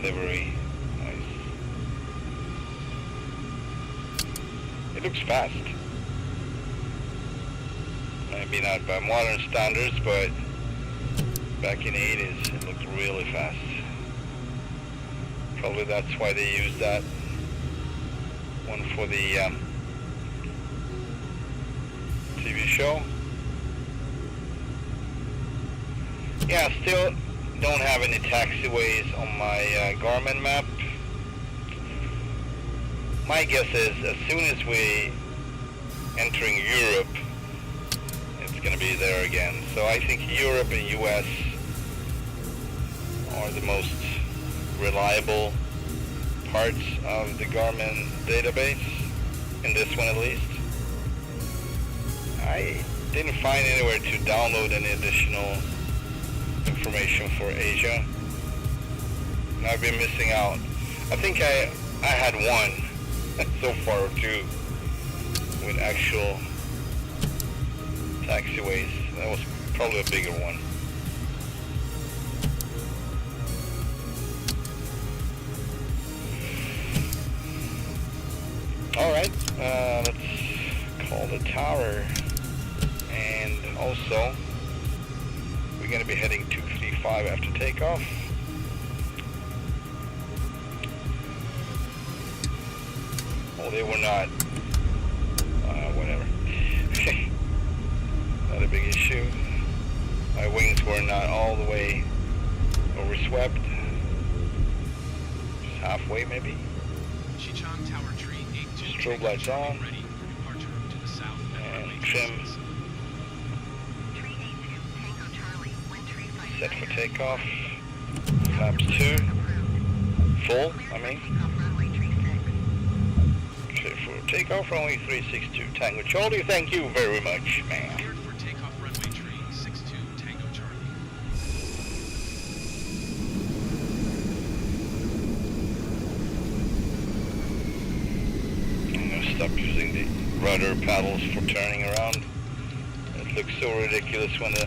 livery. Nice. It looks fast. Maybe not by modern standards, but back in the 80s, it looked really fast. Probably that's why they used that one for the TV show. Yeah, still don't have any taxiways on my Garmin map. My guess is as soon as we entering Europe, it's going to be there again. So I think Europe and US are the most reliable parts of the Garmin database, in this one at least. I didn't find anywhere to download any additional information for Asia, and I've been missing out. I think I had one so far, or two, with actual taxiways. That was probably a bigger one. Alright, let's call the tower, and also we're going to be heading 235 after takeoff. Well, they were not. Whatever. Not a big issue. My wings were not all the way overswept. Just halfway, maybe. Shichang Tower Tree 82. Strobe lights on. Ready for departure to the south. And trim. Set for takeoff. Flaps 2. Full, I mean. Okay, for takeoff runway 362 Tango Charlie. Thank you very much, ma'am. Cleared for takeoff runway tree 62 Tango Charlie. I'm gonna stop using the rudder paddles for turning around. It looks so ridiculous when the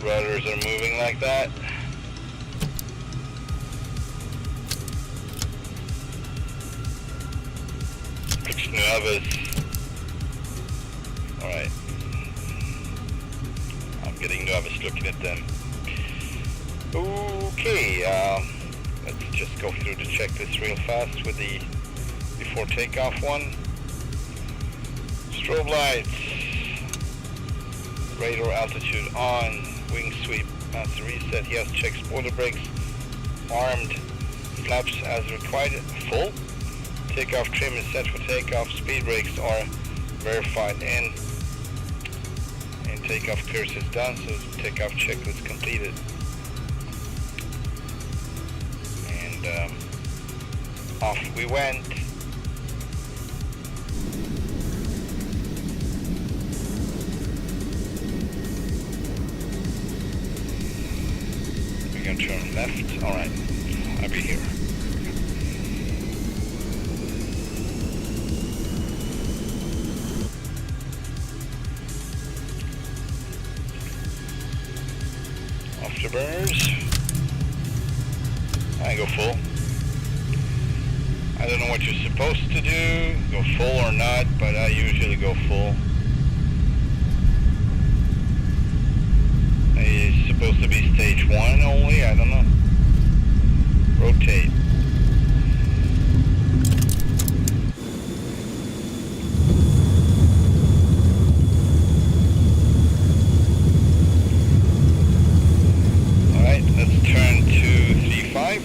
rudders are moving like that. Looks nervous. Alright. I'm getting nervous looking at them. Okay, let's just go through the checklist real fast with the before takeoff one. Strobe lights. Radar altitude on. Wing sweep, master reset, yes, check spoiler brakes, armed, flaps as required, full, takeoff trim is set for takeoff, speed brakes are verified and takeoff clearance is done, so takeoff checklist completed. And off we went. Turn left. Alright, I'll be here. Afterburners. I go full. I don't know what you're supposed to do, go full or not, but I usually go full. It's supposed to be stage 1 only, I don't know. Rotate. Alright, let's turn to 35.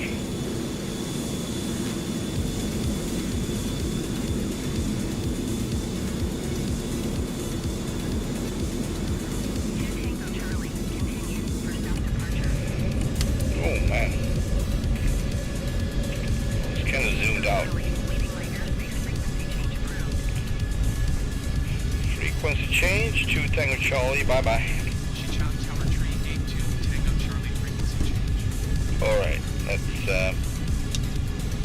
Change to Tango Charlie, bye bye. Shichang Tower Tree 82 Tango Charlie frequency change. Alright, let's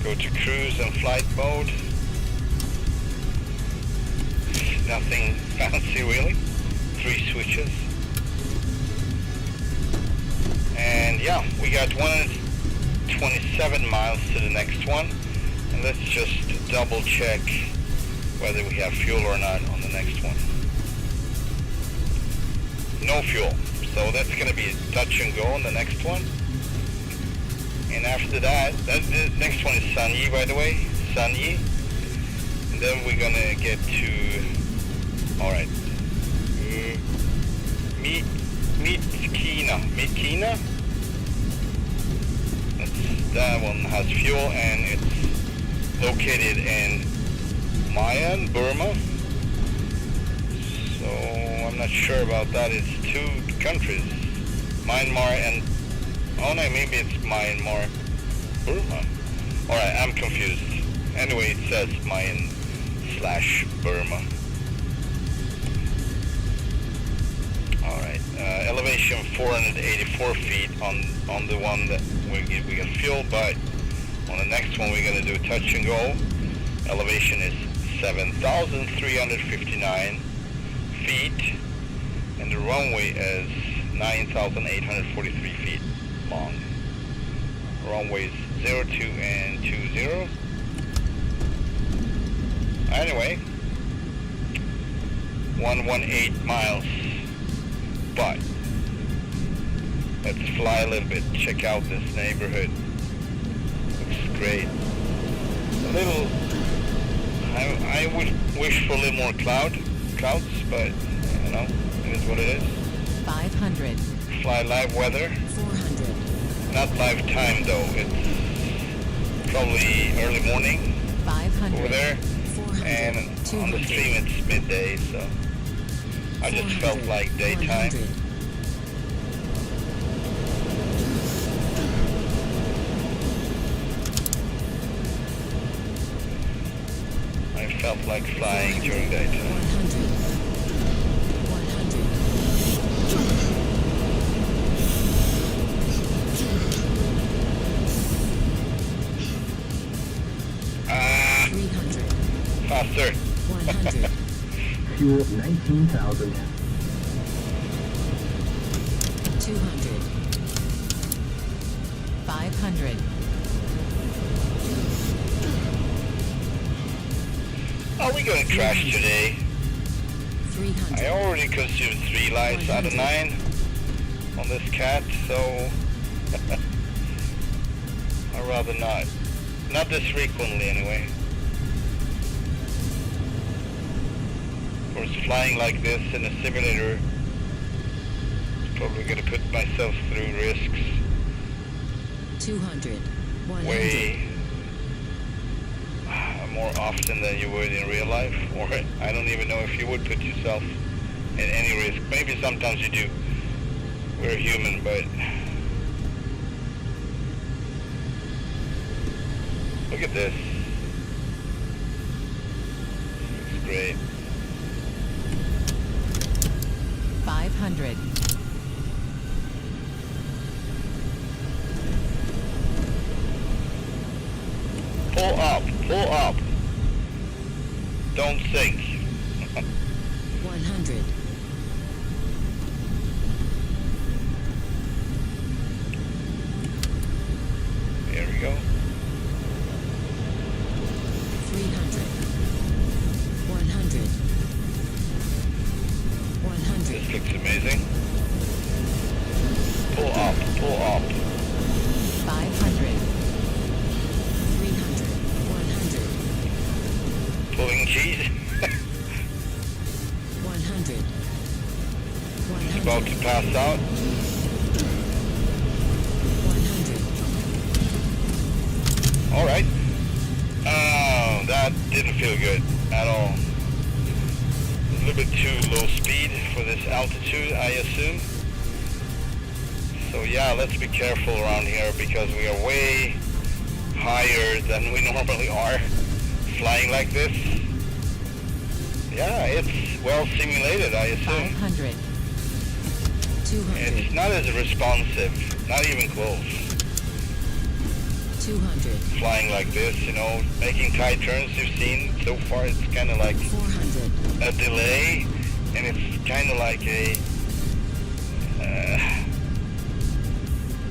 go to cruise and flight mode. Nothing fancy really. 3 switches. And yeah, we got 127 miles to the next one. And let's just double check whether we have fuel or not on the next one. No fuel, so that's going to be a touch and go on the next one. And after that, the next one is Sanyi, by the way, Sanyi. And then we're going to get to, alright, Meetkina. That one has fuel and it's located in Mayan, Burma. So I'm not sure about that. It's 2 countries, Myanmar and, oh no, maybe it's Myanmar, Burma. Alright, I'm confused. Anyway, it says Mayan/Burma. Alright, elevation 484 feet on the one that we get fuel, but on the next one we're going to do touch and go. Elevation is 7,359 feet, and the runway is 9,843 feet long. Runways 02 and 20. Anyway, 118 miles, but let's fly a little bit, check out this neighborhood. Looks great. A little I would wish for a little more clouds, but you know, it is what it is. 500. Fly live weather. 400. Not live time though. It's probably early morning 500. over there, 400. and on the 200. stream it's midday, so I just felt 400. like daytime. 100. I felt like flying during daytime. 100. 100. Ah, 300. faster. 100. Fuel 19,000. 200. 500. Are we gonna crash today? 300. I already consumed 3 lives out of 9 on this cat, so I'd rather not. Not this frequently anyway. Of course, flying like this in a simulator is probably going to put myself through risks 200. 100. way more often than you would in real life. Or I don't even know if you would put yourself in any risk. Maybe sometimes you do. We're human, but look at this. Looks great. 500. Pull up, pull up. Don't sink. 100. There we go. 300. 100. 100. This looks amazing. Pull up, pull up. 500. 300. 100. Pulling cheese. 100. 100. About to pass out. 100. Alright. Oh, that didn't feel good at all. A little bit too low speed for this altitude, I assume. So yeah, let's be careful around here because we are way higher than we normally are flying like this. Yeah, it's well simulated, I assume. 500. 200. It's not as responsive, not even close. 200. Flying like this, you know, making tight turns you've seen so far, it's kind of like 400. a delay, and it's kind of like a,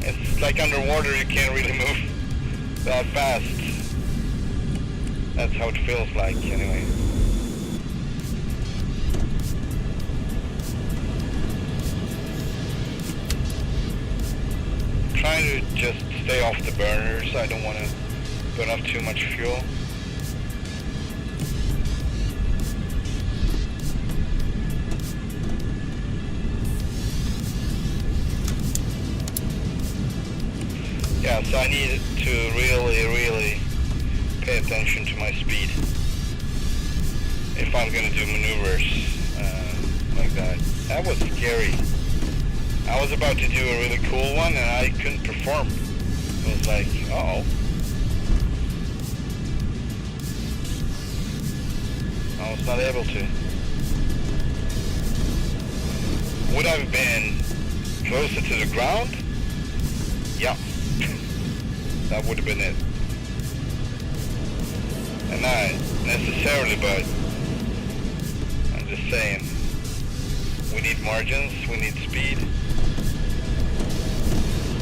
it's like underwater, you can't really move that fast. That's how it feels like, anyway. Trying to just stay off the burners. I don't want to burn off too much fuel. Yeah, so I need to really pay attention to my speed if I'm going to do maneuvers like that. That was scary. I was about to do a really cool one and I couldn't perform. It was like, uh-oh. I was not able to. Would I have been closer to the ground? Yeah. That would have been it. And not necessarily, but I'm just saying. We need margins, we need speed.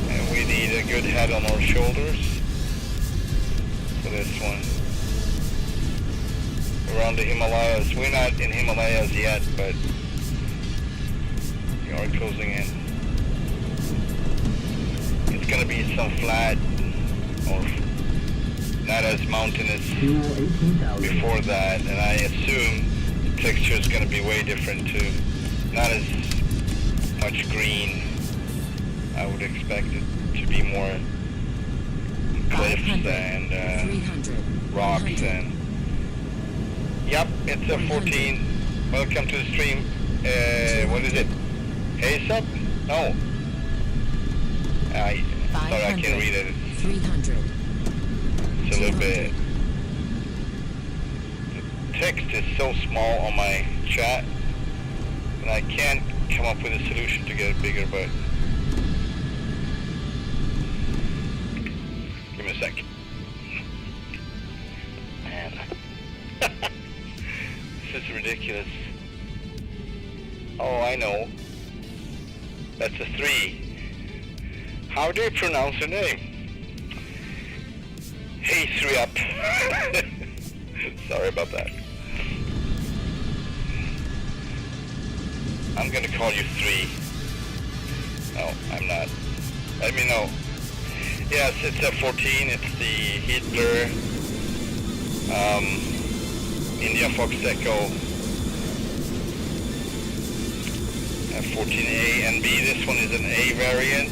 And we need a good head on our shoulders for this one. We're on the Himalayas. We're not in Himalayas yet, but we are closing in. It's going to be some flat or not as mountainous Fuel 18,000. before that, and I assume the texture is going to be way different too. Not as much green. I would expect it to be more cliffs 500, and 300, rocks 100. and. Yep, it's a 14. Welcome to the stream. What is it? Haze up? No. Sorry, I can't read it. 300. It's a little bit. The text is so small on my chat, and I can't come up with a solution to get it bigger, but give me a sec. Man. This is ridiculous. Oh, I know. That's a 3. How do you pronounce your name? Hey, 3 up. Sorry about that. I'm gonna call you 3. No, I'm not. Let me know. Yes, it's F14. It's the Heatblur IndiaFoxtEcho F-14A and B. This one is an A variant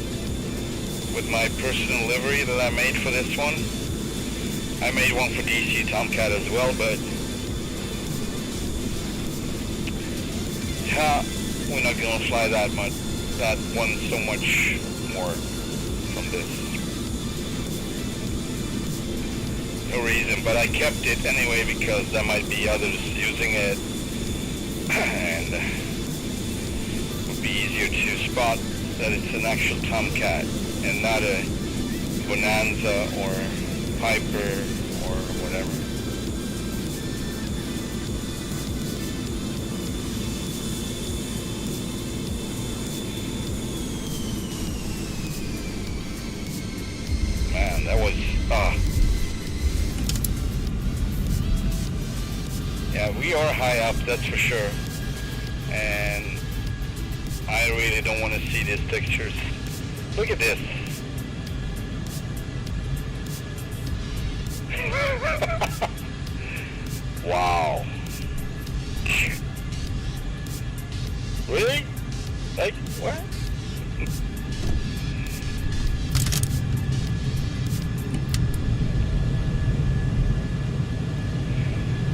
with my personal livery that I made for this one. I made one for DC Tomcat as well, but yeah, we're not gonna fly that one so much more from this. No reason, but I kept it anyway because there might be others using it, and it would be easier to spot that it's an actual Tomcat and not a Bonanza or Piper or whatever. Man, that was yeah, we are high up, that's for sure, and I really don't want to see these textures. Look at this. Wow. Really? Like, what?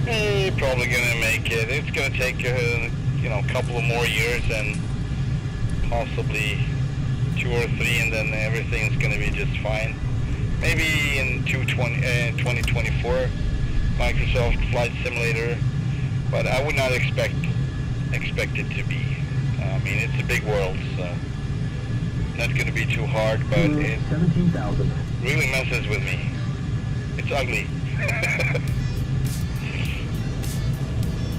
Hey, probably gonna make it. It's gonna take a couple of more years and possibly 2 or 3, and then everything's gonna be just fine. Maybe in 2024, Microsoft Flight Simulator, but I would not expect it to be. I mean, it's a big world, so not going to be too hard, but it 17,000. really messes with me. It's ugly.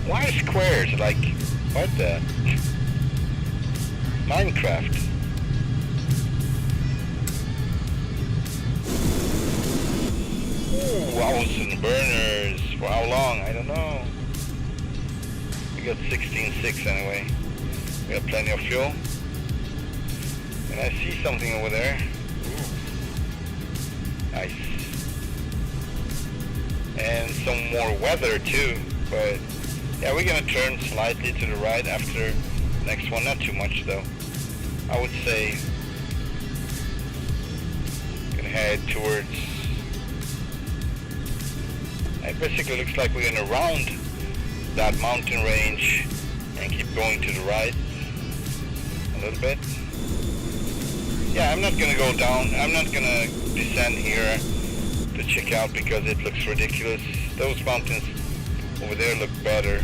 Why squares? Like, what the? Minecraft. Wows and burners. For how long? I don't know. We got 16.6 anyway. We have plenty of fuel. And I see something over there. Ooh. Nice. And some more weather too. But yeah, we're gonna turn slightly to the right after the next one. Not too much though. I would say gonna head towards. It basically looks like we're gonna round that mountain range and keep going to the right a little bit. Yeah, I'm not gonna go down. I'm not gonna descend here to check out because it looks ridiculous. Those mountains over there look better.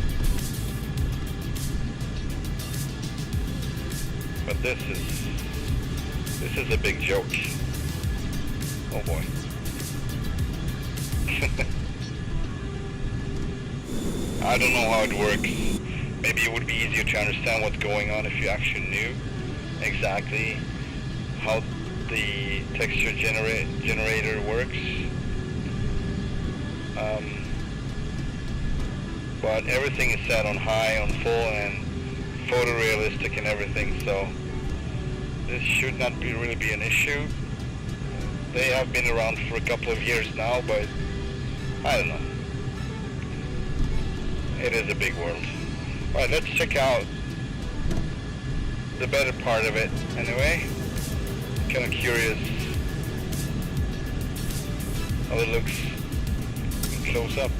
But this is a big joke. Oh boy. I don't know how it works. Maybe it would be easier to understand what's going on if you actually knew exactly how the texture generator works. But everything is set on high, on full, and photorealistic and everything, so this should not really be an issue. They have been around for a couple of years now, but I don't know. It is a big world. Alright, let's check out the better part of it anyway. Kind of curious how it looks close up.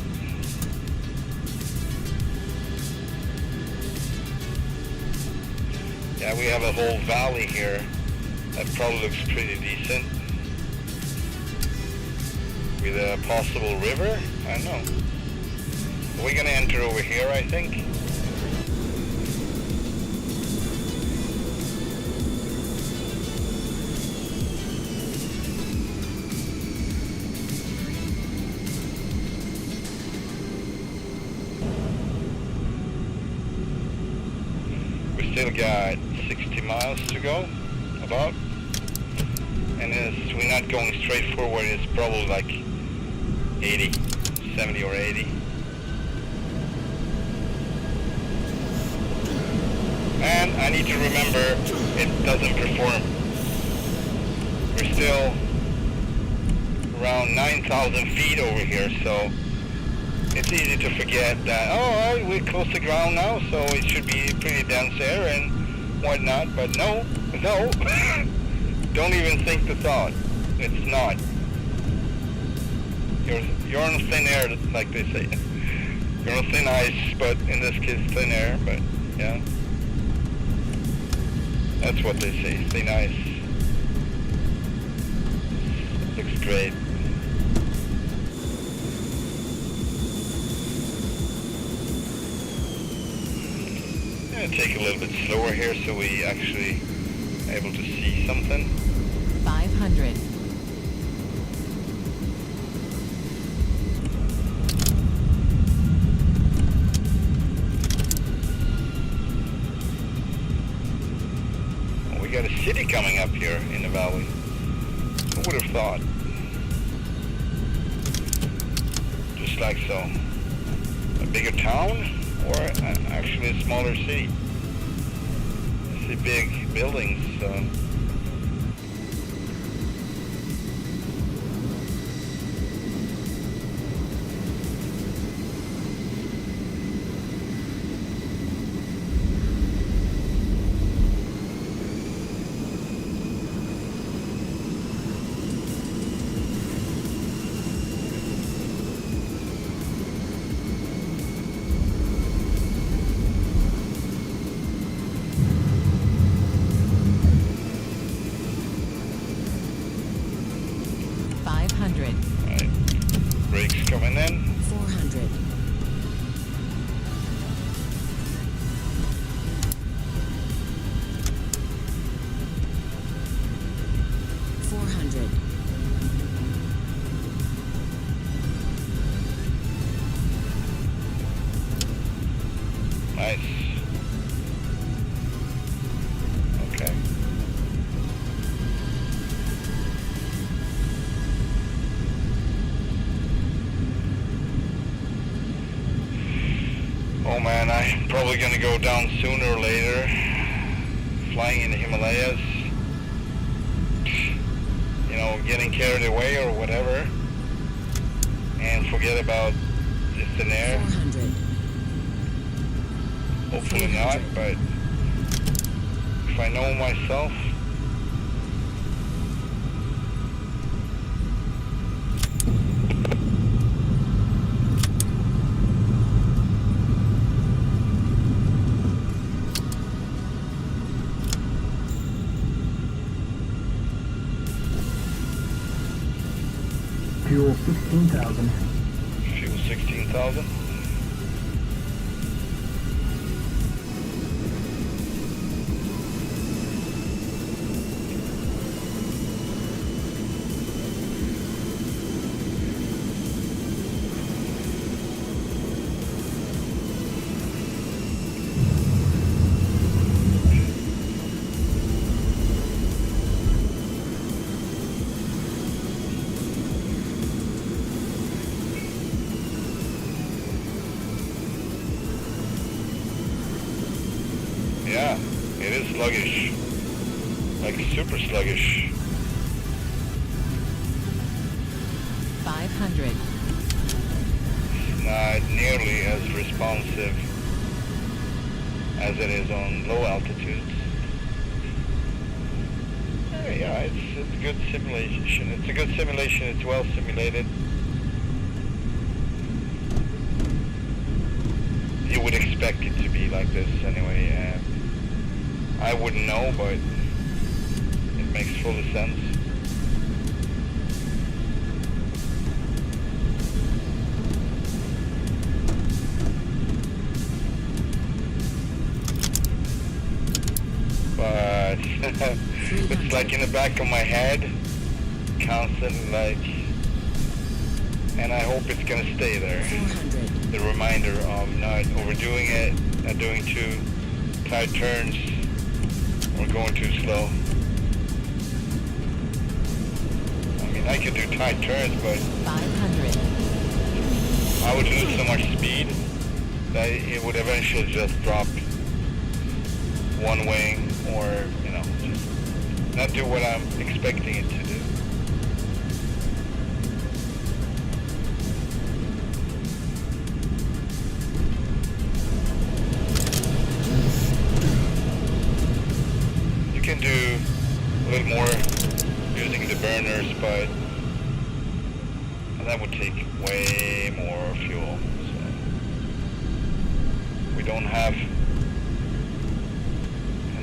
Yeah, we have a whole valley here that probably looks pretty decent. With a possible river? I don't know. We're gonna enter over here, I think. We still got 60 miles to go, about. And we're not going straight forward, it's probably like 80, 70 or 80. And I need to remember it doesn't perform. We're still around 9,000 feet over here, so it's easy to forget that, oh, we're close to ground now, so it should be pretty dense air and whatnot, but no, don't even think the thought. It's not. You're on thin air, like they say. You're on thin ice, but in this case, thin air, but yeah. That's what they say, thin ice. Looks great. I'm gonna take a little bit slower here so we actually able to see something. 500. We got a city coming up here in the valley. Who would have thought? Just like so. A bigger town or actually a smaller city? I see big buildings. Brakes coming in. 400. 400. Nice. Okay. Oh man, I'm probably gonna go down sooner or later. Flying in the Himalayas. You know, getting carried away or whatever. And forget about just in air. 400. Hopefully not, but if I know myself. Fuel 16,000. Fuel 16,000. Yeah, it is sluggish. Like super sluggish. 500. not nearly as responsive as it is on low altitudes. Yeah, it's a good simulation. It's a good simulation. It's well simulated. You would expect it to be like this anyway. I wouldn't know, but it makes full sense. But it's like in the back of my head, constantly like, and I hope it's gonna stay there. 400. The reminder of not overdoing it, not doing too tight turns, or going too slow. I mean, I could do tight turns, but 500. I would lose so much speed that it would eventually just drop one wing, or, you know, just not do what I'm expecting it to do. You can do a little more using the burners, but that would take way more fuel. So we don't have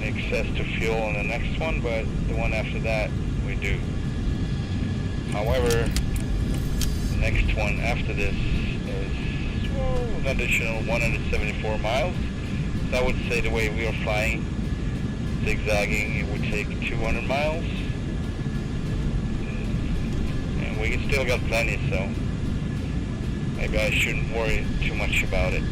access to fuel on the next one, but the one after that we do. However, the next one after this is an additional 174 miles. So I would say the way we are flying, zigzagging, it would take 200 miles. And we still got plenty, so maybe I shouldn't worry too much about it.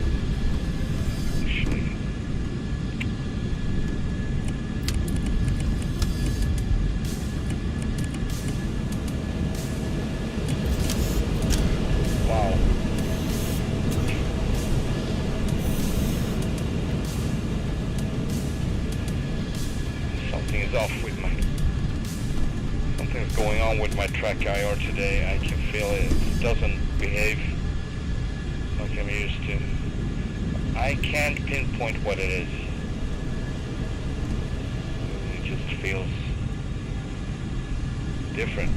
Something's going on with my track IR today. I can feel it. It doesn't behave like I'm used to. I can't pinpoint what it is. It just feels different.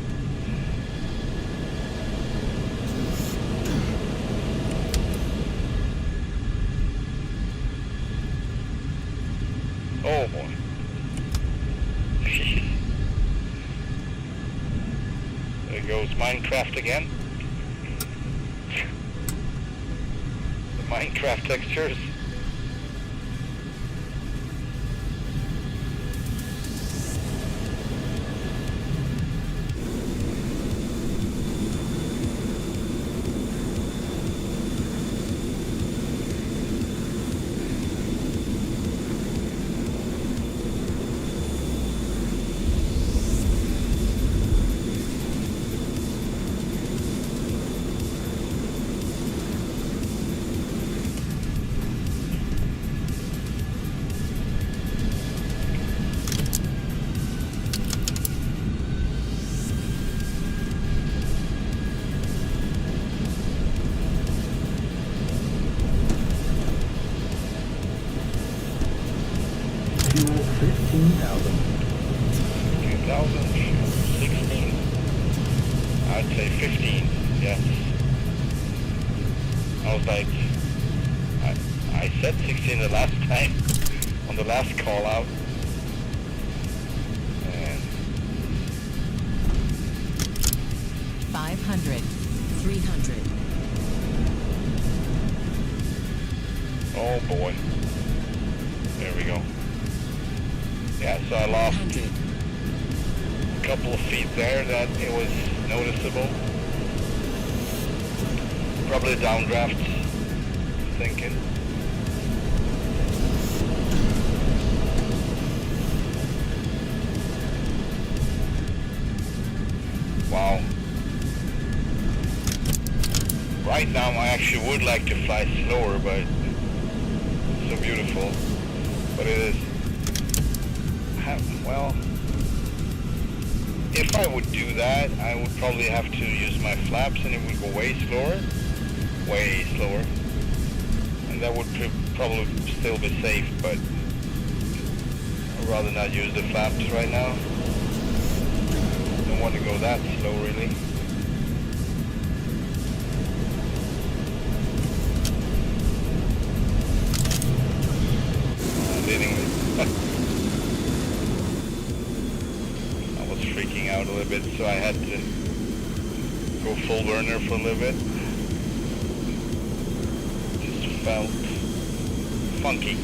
Oh boy. There goes Minecraft again. The Minecraft textures. Fuel 15,000. 16. I'd say 15, yes. I was like, I said 16 the last time, on the last call out. And 500. 300. oh boy. There we go. Yeah, so I lost 100. a couple of feet there that it was noticeable. Probably downdraft, thinking. Wow. Right now I actually would like to fly slower, but it's so beautiful. But it is, well, if I would do that, I would probably have to use my flaps and it would go way slower. way slower. And that would probably still be safe, but I'd rather not use the flaps right now. Don't want to go that slow, really. I was freaking out a little bit, so I had to go full burner for a little bit. Just felt funky.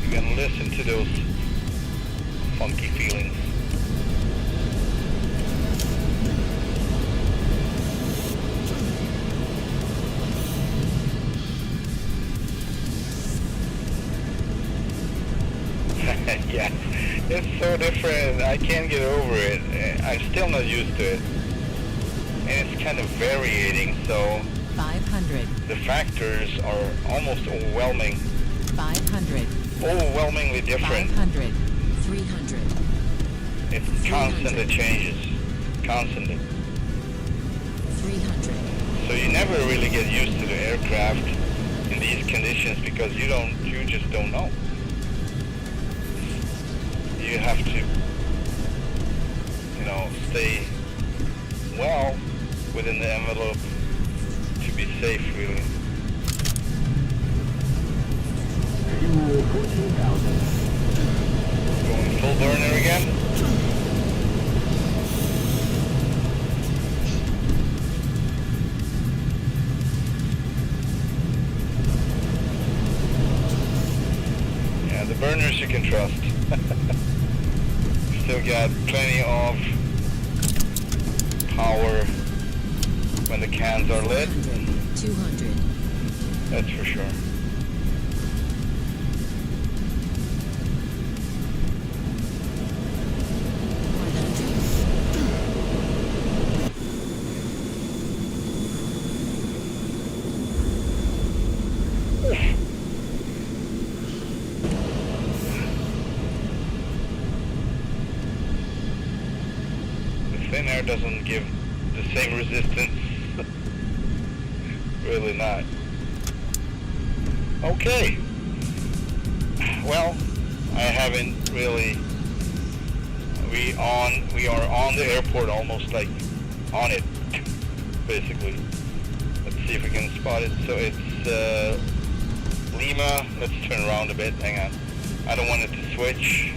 You're gonna listen to those funky feelings. Yeah, it's so different. I can't get over it. I'm still not used to it. And it's kind of variating, so 500. the factors are almost overwhelming. 500. Overwhelmingly different. 500. 300. It's constant, it changes. Constantly. 300. So you never really get used to the aircraft in these conditions because you just don't know. You have to, stay well within the envelope to be safe, really. Fuel 14,000. Going full burner again. Yeah, the burners you can trust. Still got plenty of power when the cans are lit. 200. That's for sure. Thin air doesn't give the same resistance. Really not. Okay. Well, I haven't really. We are on the airport, almost like on it, basically. Let's see if we can spot it. So it's Lima. Let's turn around a bit. Hang on. I don't want it to switch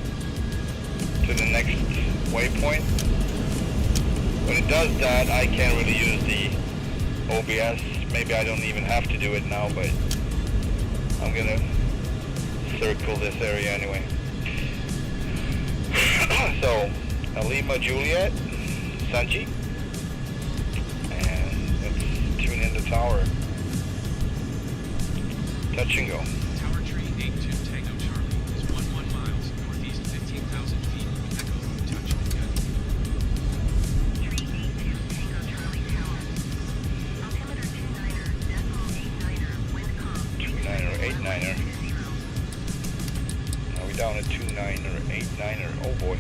to the next waypoint. When it does that, I can't really use the OBS. Maybe I don't even have to do it now, but I'm gonna circle this area anyway. So, Lima Juliet, Sanji, and let's tune in the tower. Touch and go. Tower tree 82 Tango Charlie is 11 miles northeast 15,000 feet. Echo touch and go. 382 Tango Charlie Tower. Altimeter 29er, decimal 89er, wind calm. 29er, 89er. Now we down at 29er, 89er. Oh boy.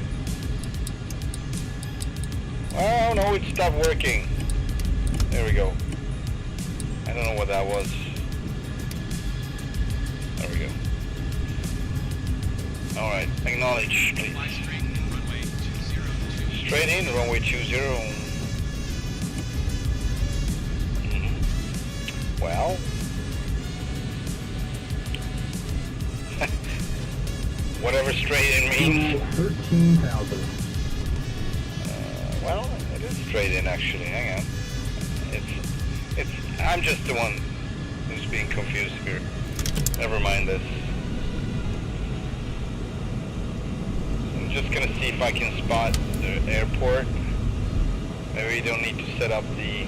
Oh no, it stopped working. There we go. I don't know what that was. There we go. Alright, acknowledge, please. Fly straight in runway 202. Straight in, runway 20. Well. Whatever straight in means. Fuel 13,000. Well, it is straight in actually. Hang on. I'm just the one who's being confused here. Never mind this. I'm just gonna see if I can spot the airport. Maybe you don't need to set up the...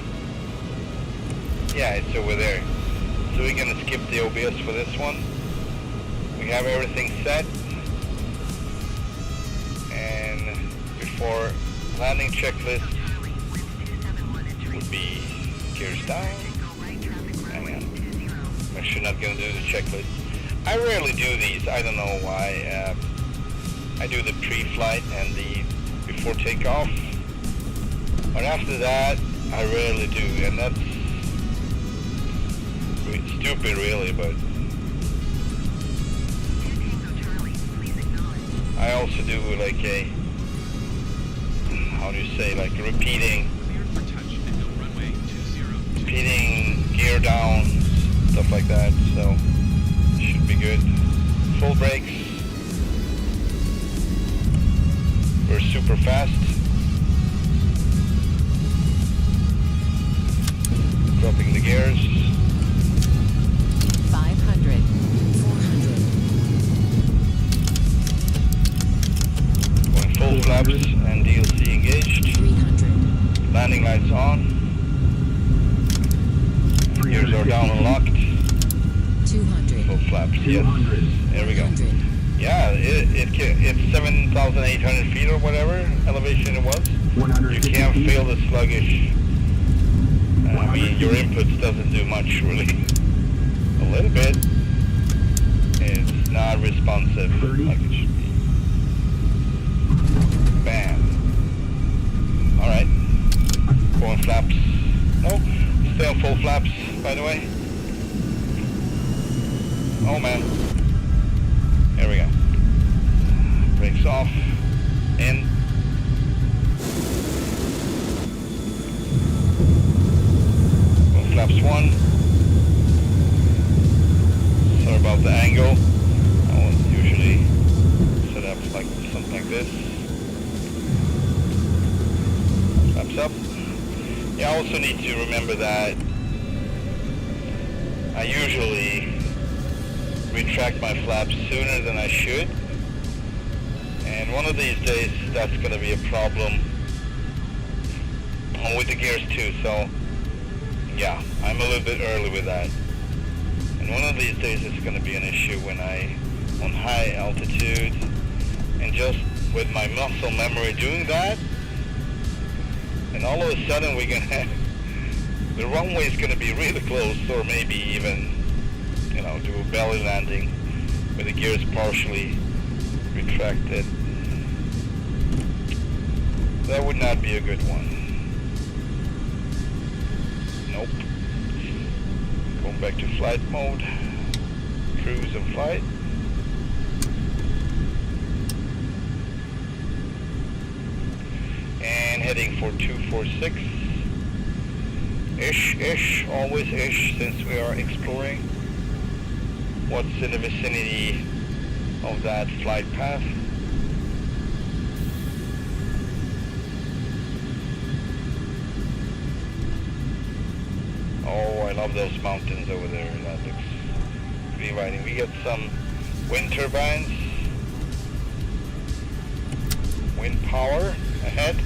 Yeah, it's over there. So we're gonna skip the OBS for this one. We have everything set. And before landing checklist would be gears down. Hang on. I'm actually not going to do the checklist. I rarely do these. I don't know why. I do the pre-flight and the before takeoff. But after that, I rarely do, and that's stupid really, but I also do like a, how do you say, like repeating gear down, stuff like that, so should be good. Full brakes. We're super fast. Dropping the gears. 500, 400, Going full flaps and DLC engaged. 300, Landing lights on. Gears are down and locked. 200, Full flaps, yes. There we go. 100, Yeah, it's 7,800 feet or whatever elevation it was. You can't feel the sluggish. I mean, your inputs doesn't do much really. A little bit. It's not responsive like it should be. Bam. Alright. Going flaps. Nope. Stay on full flaps, by the way. Oh man. Here we go. Brakes off. In. Full flaps 1. Sorry about the angle. I will usually set up like something like this. Flaps up. Yeah, I also need to remember that I usually retract my flaps sooner than I should, and one of these days that's going to be a problem with the gears too, so yeah, I'm a little bit early with that, and one of these days it's going to be an issue when on high altitude, and just with my muscle memory doing that, and all of a sudden we're going to have, the runway is going to be really close, or maybe even, you know, do a belly landing with the gears partially retracted. That would not be a good one. Nope. Going back to flight mode. Cruise and flight. And heading for 246. Ish, always ish, since we are exploring what's in the vicinity of that flight path. Oh, I love those mountains over there. That looks inviting. We got some wind turbines, wind power ahead.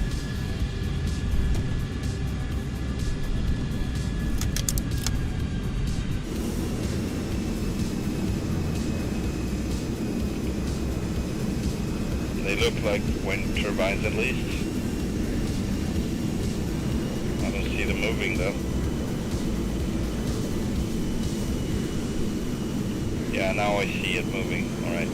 They look like wind turbines at least. I don't see them moving though. Yeah, now I see it moving. Alright.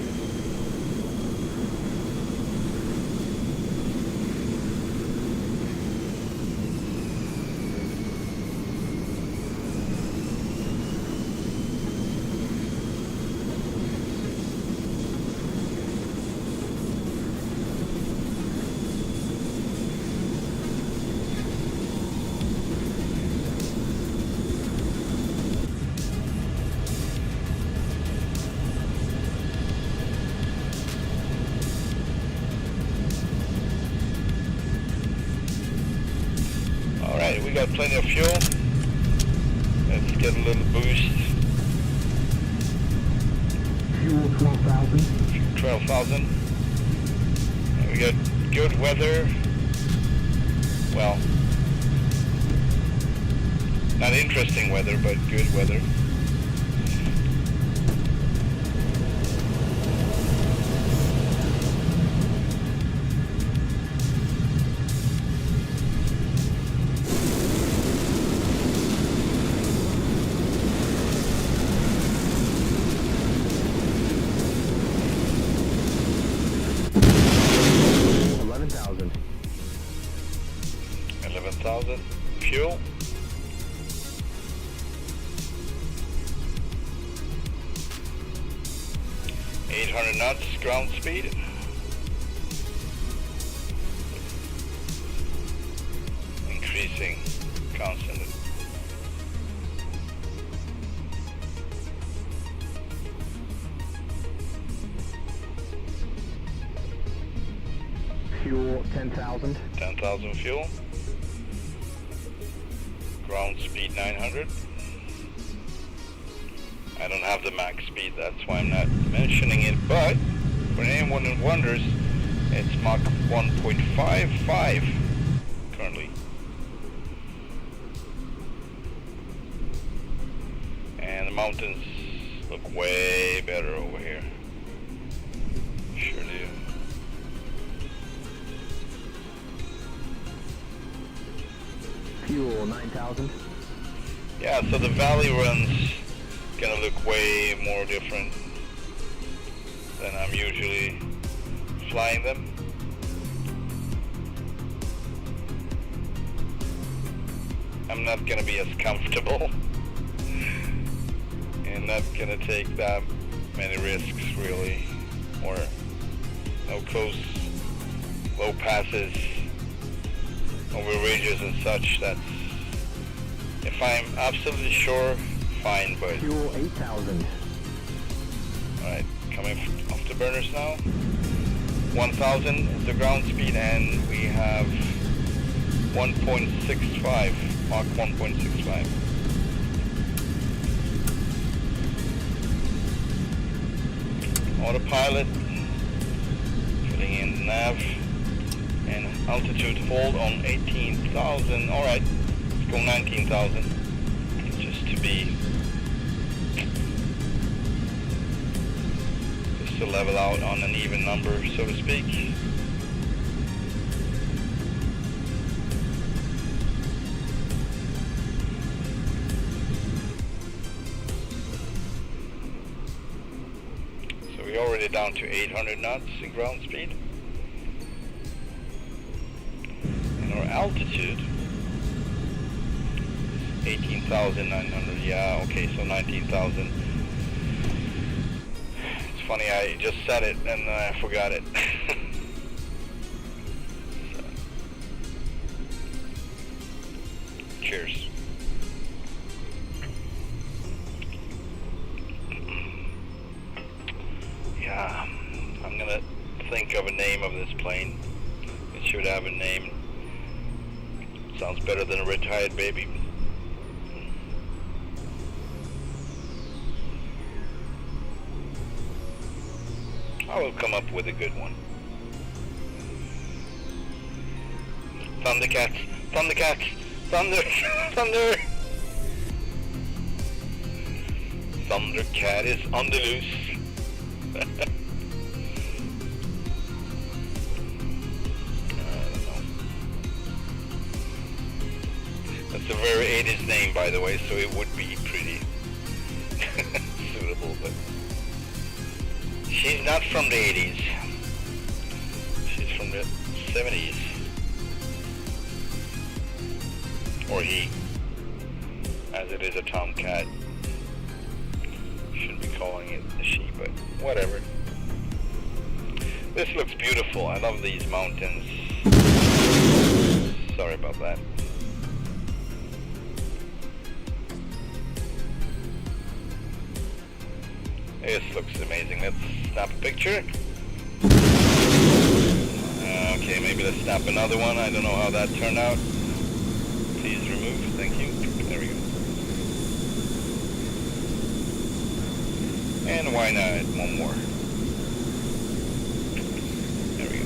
Alright, we got plenty of fuel. Let's get a little boost. Fuel 12,000. 12,000. And we got good weather. Well, not interesting weather, but good weather. $11,000. 10,000 fuel. .800 knots ground speed. Increasing constantly. Fuel 10,000. 10,000 fuel. Ground speed 900. I don't have the max speed, that's why I'm not mentioning it, but for anyone who wonders, it's Mach 1.55 currently. And the mountains look way better over here. Sure do. Fuel 9,000. Yeah, so the valley runs gonna look way more different than I'm usually flying them. I'm not gonna be as comfortable and not gonna take that many risks really, or no close low passes over ridges and such. That's, if I'm absolutely sure, fine, but Fuel 8,000. alright, coming off the burners now. 1,000 is the ground speed, and we have 1.65, Mach 1.65. Autopilot, putting in the nav, and altitude hold on 18,000. Alright, let's go 19,000, just to be, just to level out on an even number, so to speak. So we're already down to 800 knots in ground speed. And our altitude is 18,900. Yeah, okay, so 19,000. It's funny, I just said it and I forgot it. So. Cheers. Yeah, I'm gonna think of a name of this plane. It should have a name. Sounds better than a retired baby. I will come up with a good one. Thundercats, Thundercats, Thunder, Thunder. Thundercat is on the loose. I don't know. That's a very 80s name, by the way, so it would be pretty suitable, but she's not from the 80s. She's from the 70s. Or he, as it is a Tomcat. Shouldn't be calling it a she, but whatever. This looks beautiful. I love these mountains. Sorry about that. This looks amazing. Let's snap a picture. Okay, maybe let's snap another one. I don't know how that turned out. Please remove. Thank you. There we go. And why not one more? There we go.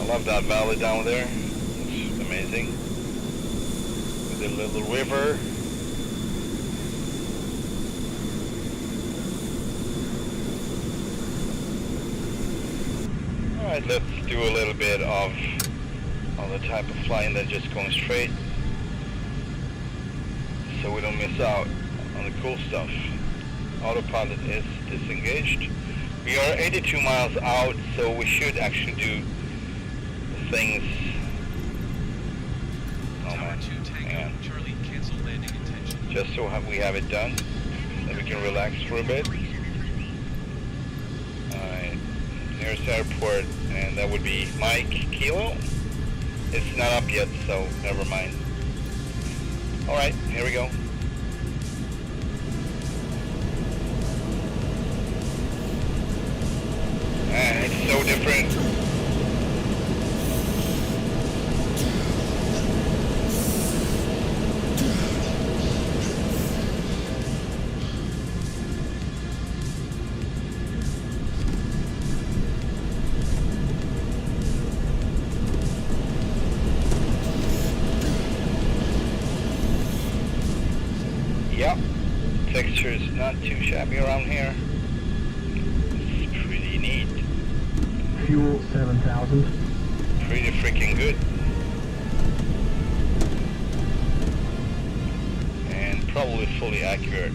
I love that valley down there. It's amazing. With the little river. Alright, let's do a little bit of the type of flying that's just going straight, so we don't miss out on the cool stuff. autopilot is disengaged. We are 82 miles out, so we should actually do things. Oh Tower man, 2 Tango, Charlie, cancel landing intention. just so we have it done, so we can relax for a bit. Alright, nearest airport, and that would be Mike Kilo. It's not up yet, so never mind. Alright, here we go. It's so different. Yep, texture is not too shabby around here. It's pretty neat. Fuel 7,000. Pretty freaking good. And probably fully accurate.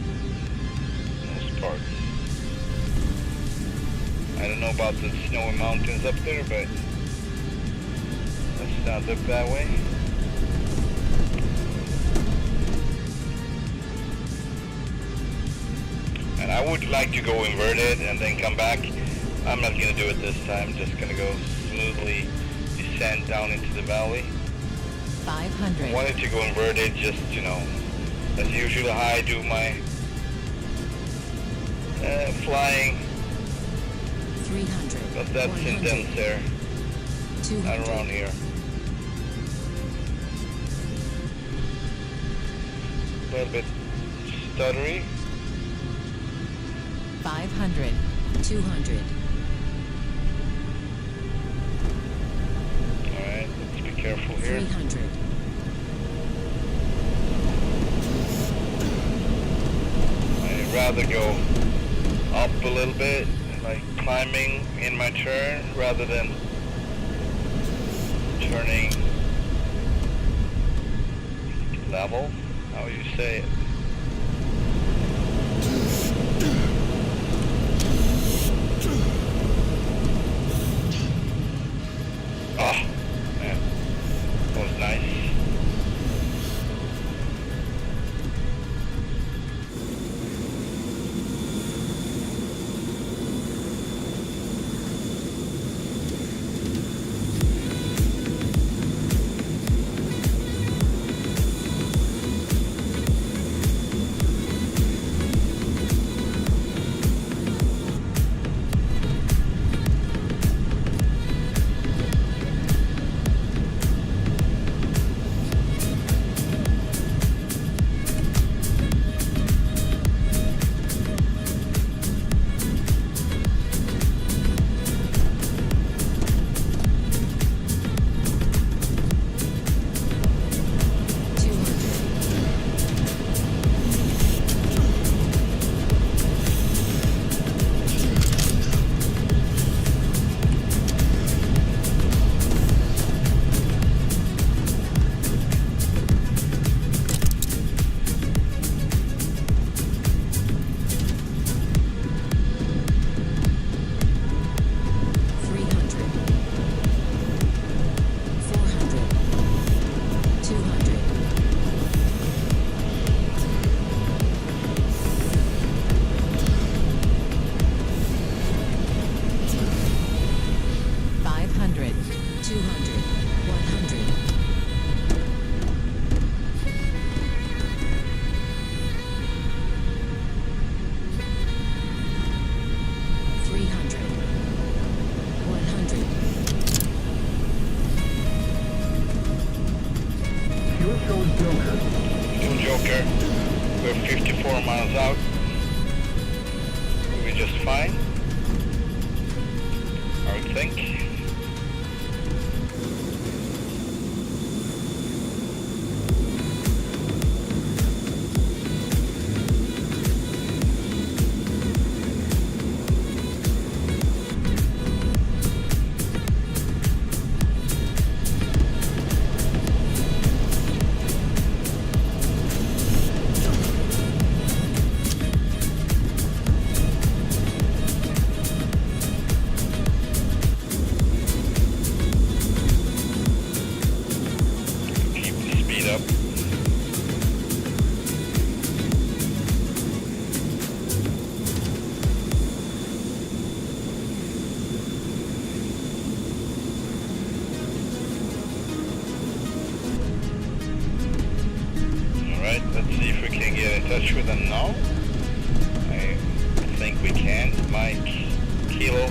Most parts. I don't know about the snowy mountains up there, but let's not look that way. And I would like to go inverted and then come back. I'm not going to do it this time. Just going to go smoothly descend down into the valley. 500. I wanted to go inverted, just, you know, as usual, how I do my flying. 300. But that's 100, intense there, 200. not around here. A little bit stuttery. 500. 200. Alright, let's be careful here. 300. I'd rather go up a little bit, like climbing in my turn, rather than turning level. How would you say it? Oh, man, that was nice. Joker. We're 54 miles out. We'll be just fine, I would think. touch with them now. I think we can. Mike Kilo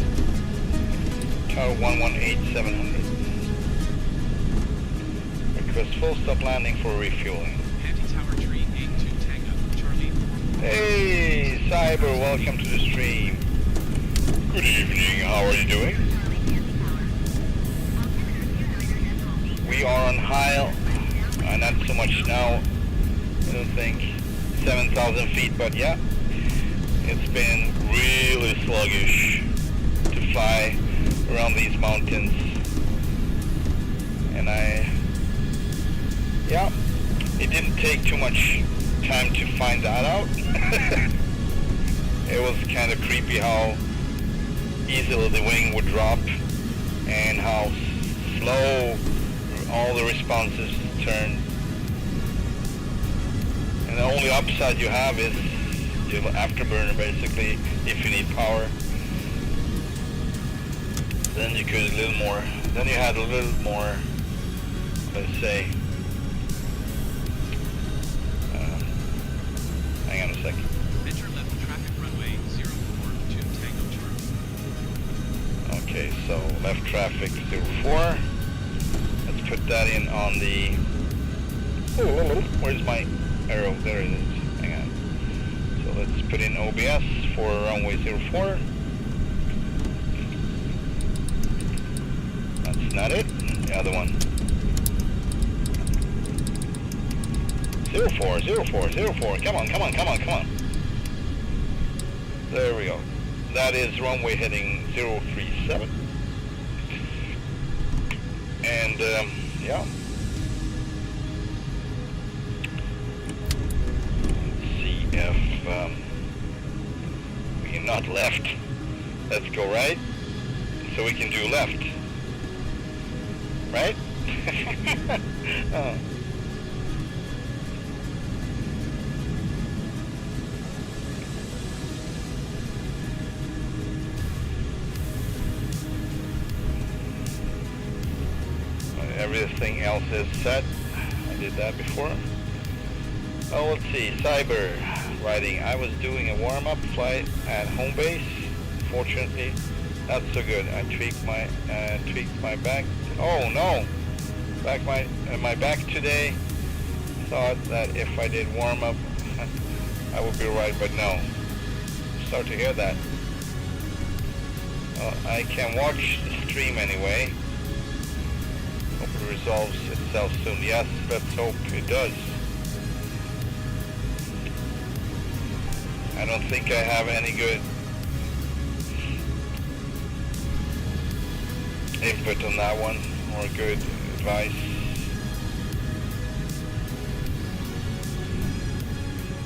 Tower 118700. Request full stop landing for refueling. Anti-tower tree 82 Tango, Charlie. Hey Cyber, welcome to the stream. Good evening, how are you doing? We are on high, not so much now, I don't think, 7,000 feet, but yeah, it's been really sluggish to fly around these mountains, and yeah, it didn't take too much time to find that out. It was kind of creepy how easily the wing would drop and how slow all the responses turn. And the only upside you have is the afterburner, basically, if you need power. Then you could a little more, then you had a little more, let's say, hang on a second. Enter left traffic runway 042 Tango Charlie. Okay, so left traffic 04. Let's put that in on the, oh, where's my arrow? There it is. Hang on. So let's put in OBS for runway 04. That's not it. The other one. 04, 04, 04. Come on, come on, come on, come on. There we go. That is runway heading 037. And, yeah. Let's see if we can not left. Let's go right. So we can do left. Right? Oh. Everything else is set. I did that before. Oh, let's see. Cyber riding. I was doing a warm-up flight at home base. Fortunately, not so good. I tweaked my back. Oh no! My back today. Thought that if I did warm-up, I would be right, but no. Start to hear that. I can watch the stream anyway. Hope it resolves itself soon. Yes, let's hope it does. I don't think I have any good input on that one, or good advice.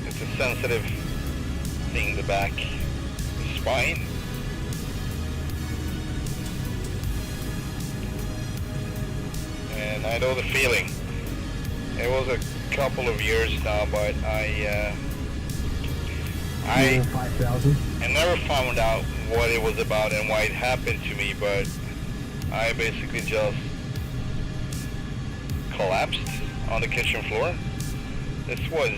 It's a sensitive thing, the back, the spine. And I know the feeling. It was a couple of years now, but I 5,000. never found out what it was about and why it happened to me, but I basically just collapsed on the kitchen floor. This was,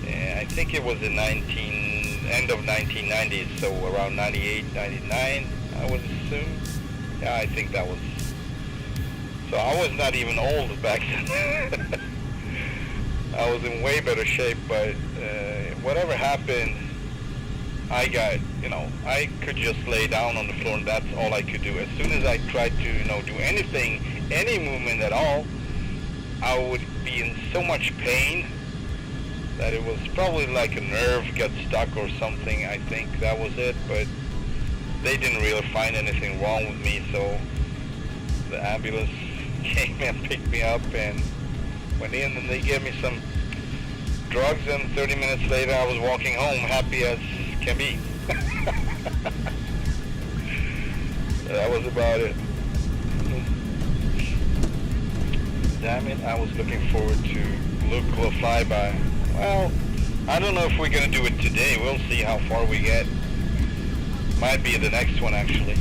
I think it was the end of 1990s, so around 98, 99, I would assume. Yeah, I think that was. So I was not even old back then. I was in way better shape, but whatever happened, I got, I could just lay down on the floor and that's all I could do. As soon as I tried to, do anything, any movement at all, I would be in so much pain that it was probably like a nerve got stuck or something. I think that was it, but they didn't really find anything wrong with me, so the ambulance came and picked me up and went in, and they gave me some drugs, and 30 minutes later I was walking home happy as can be. That was about it. Damn it, I was looking forward to local flyby. Well, I don't know if we're going to do it today. We'll see how far we get. Might be the next one, actually.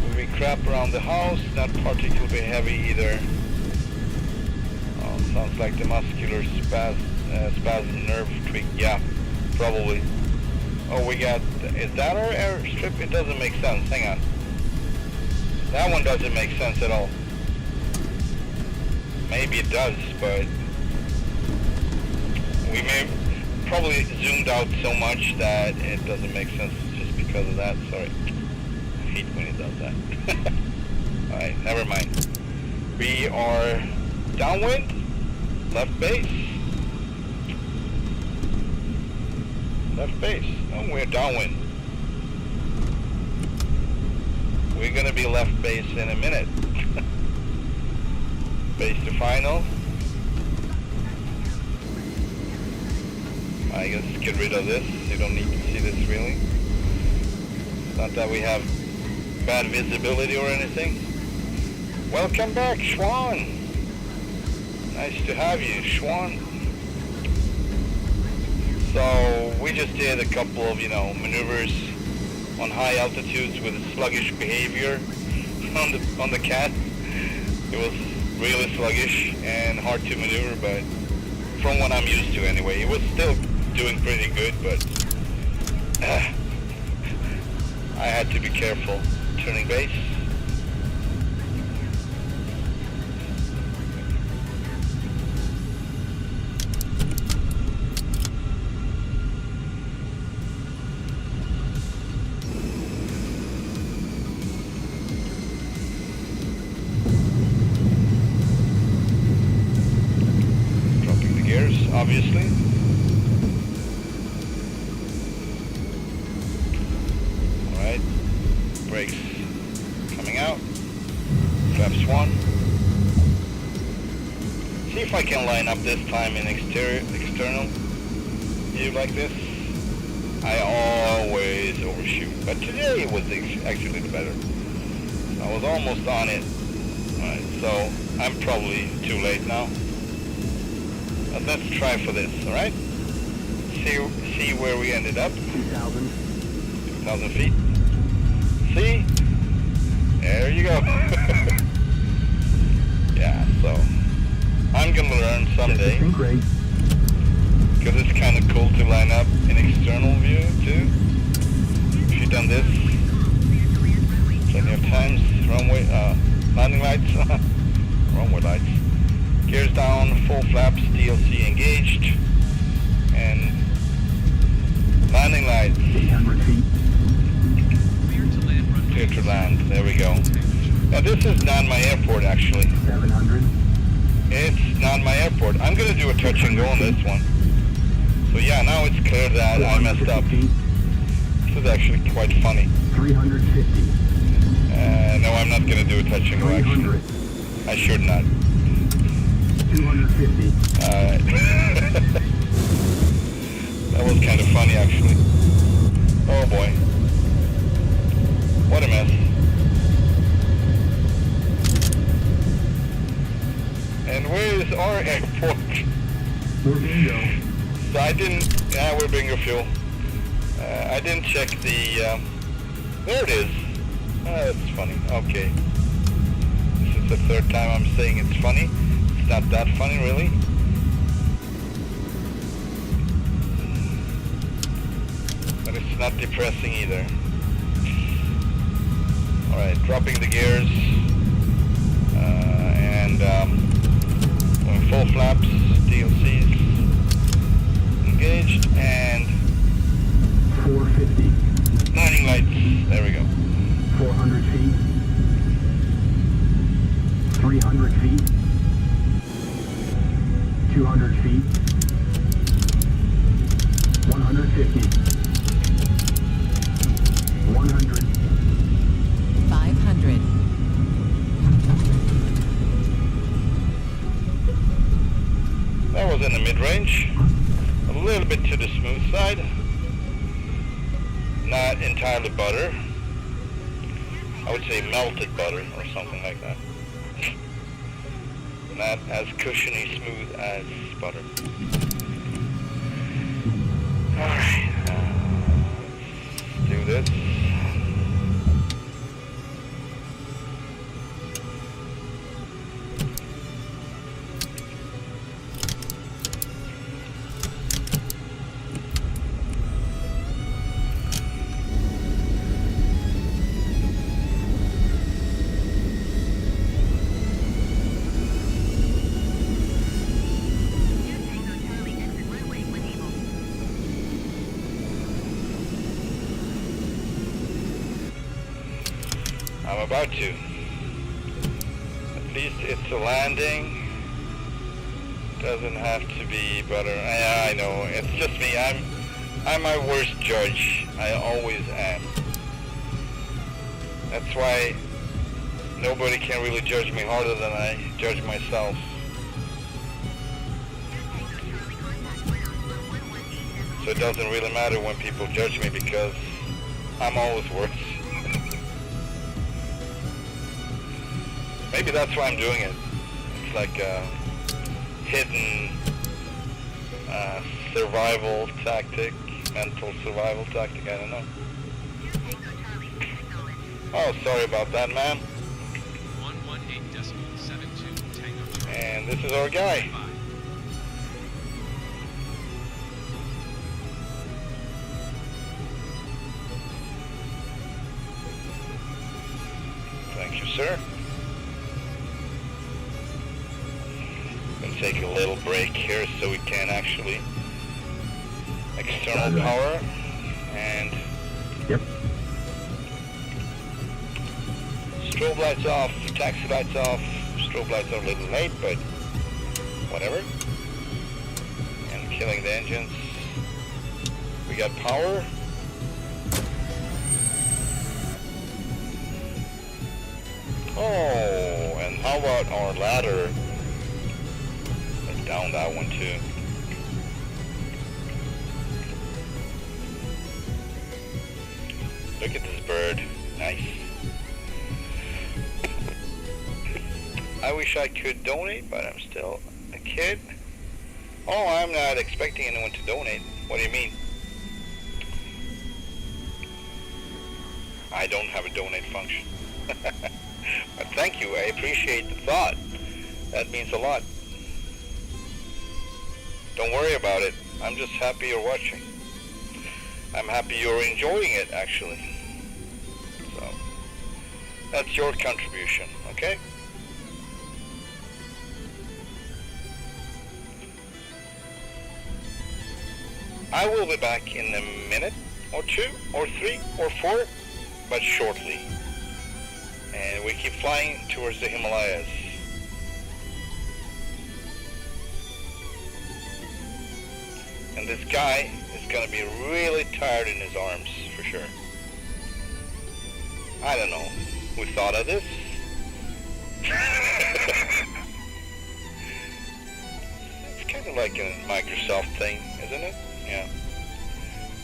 Moving crap around the house, not particularly heavy either. Oh, sounds like the muscular spasm nerve tweak. Yeah, probably. Oh, we got, is that our airstrip? It doesn't make sense. Hang on. That one doesn't make sense at all. Maybe it does, but we may probably zoomed out so much that it doesn't make sense just because of that. Sorry. I hate when it does that. Alright, never mind. We are downwind, left base. Left base. Oh, we're downwind. We're gonna be left base in a minute. Base to final. I guess get rid of this. You don't need to see this really. Not that we have bad visibility or anything. Welcome back, Schwan. Nice to have you, Schwan. So we just did a couple of, maneuvers on high altitudes with sluggish behavior on the cat. It was really sluggish and hard to maneuver, but from what I'm used to anyway, it was still doing pretty good, but I had to be careful. Turning base. Dropping the gears, obviously. Alright, brakes coming out, flaps 1. See if I can line up this time in external view like this. I always overshoot, but today was actually the better. I was almost on it. Alright, so I'm probably too late now. But let's try for this, alright? See where we ended up. 2,000 feet. See? There you go. Yeah, so I'm gonna learn someday. Because it's kind of cool to line up in external view too. If you've done this plenty of times, runway, landing lights, runway lights. Gears down, full flaps, DLC engaged, and landing lights. 800 feet. Clear to land, there we go. Now this is not my airport actually. 700. It's not my airport. I'm gonna do a touch and go on this one. So yeah, now it's clear that I messed up. This is actually quite funny. 350. No, I'm not gonna do a touch and go actually. I should not. 250. That was kind of funny actually. Oh boy. What a mess. And where is our airport? We're bingo. So I didn't, we're bingo fuel. I didn't check the, there it is. That's funny, okay. This is the third time I'm saying it's funny. It's not that funny really. But it's not depressing either. Alright, dropping the gears. And going full flaps, DLCs. Engaged and 450. landing lights. There we go. 400 feet. 300 feet. 200 feet. 150. 100. 500. That was in the mid-range. A little bit to the smooth side. Not entirely butter. I would say melted butter or something like that. Not as cushiony smooth as butter. Alright, let's do this. I'm about to. At least it's a landing. Doesn't have to be better. Yeah, I know. It's just me. I'm my worst judge. I always am. That's why nobody can really judge me harder than I judge myself. So it doesn't really matter when people judge me because I'm always worse. Maybe that's why I'm doing it. It's like a hidden survival tactic, mental survival tactic, I don't know. Oh, sorry about that, ma'am. 118.72 Tango Charlie. And this is our guy. Thank you, sir. Gonna take a little break here so we can actually external power and Yep. strobe lights off, taxi lights off. Strobe lights are a little late, but whatever. And killing the engines. We got power. Oh, and how about our ladder? Let's down that one too. Look at this bird. Nice. I wish I could donate, but I'm still a kid. Oh, I'm not expecting anyone to donate. What do you mean? I don't have a donate function. But thank you. I appreciate the thought. That means a lot. Don't worry about it. I'm just happy you're watching. I'm happy you're enjoying it, actually. So, that's your contribution, okay? I will be back in a minute, or 2, or 3, or 4, but shortly. And we keep flying towards the Himalayas. And this guy is going to be really tired in his arms, for sure. I don't know who thought of this. It's kind of like a Microsoft thing, isn't it? Yeah.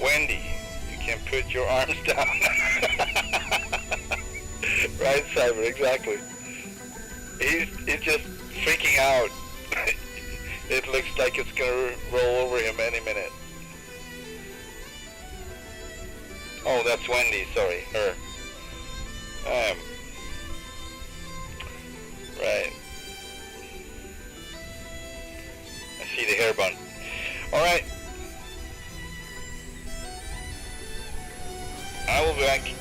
Wendy, you can put your arms down. Right, Cyber, exactly. He's just freaking out. It looks like it's gonna roll over him any minute. Oh, that's Wendy, sorry, her. Right. I see the hair bun. Alright. I will be back.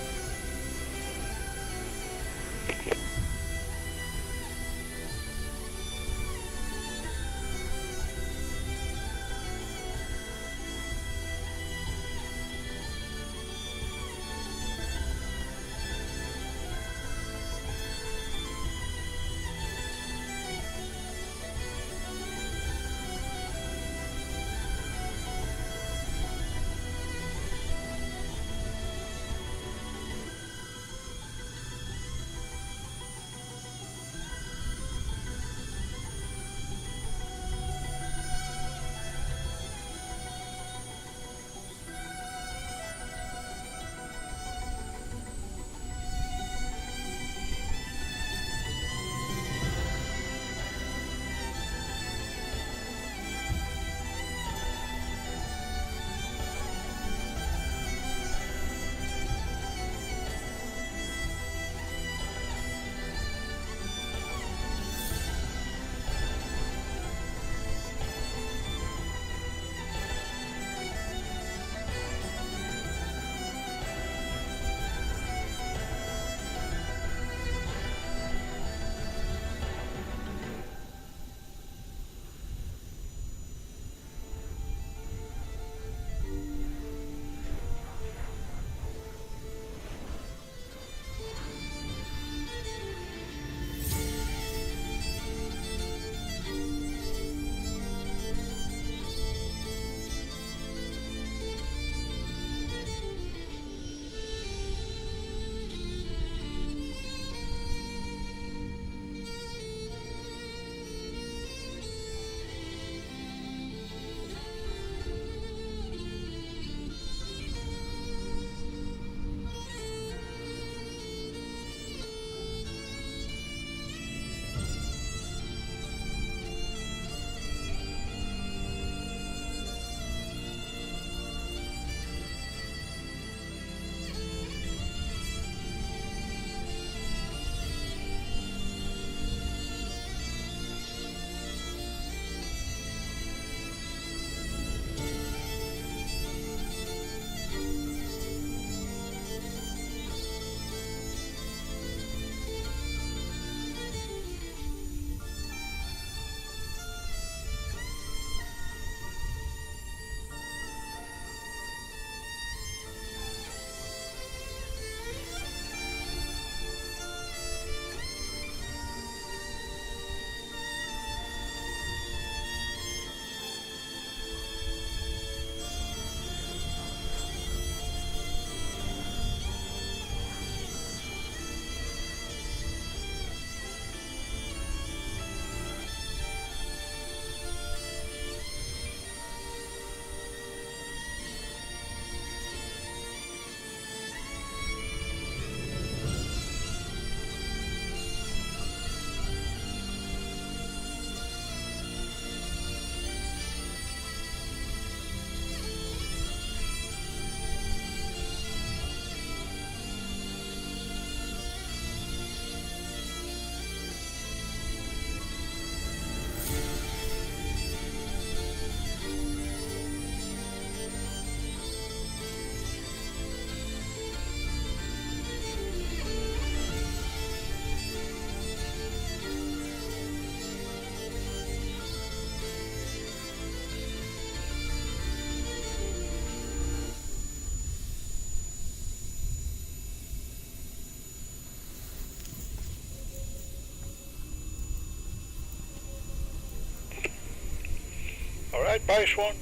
Alright, bye Sean.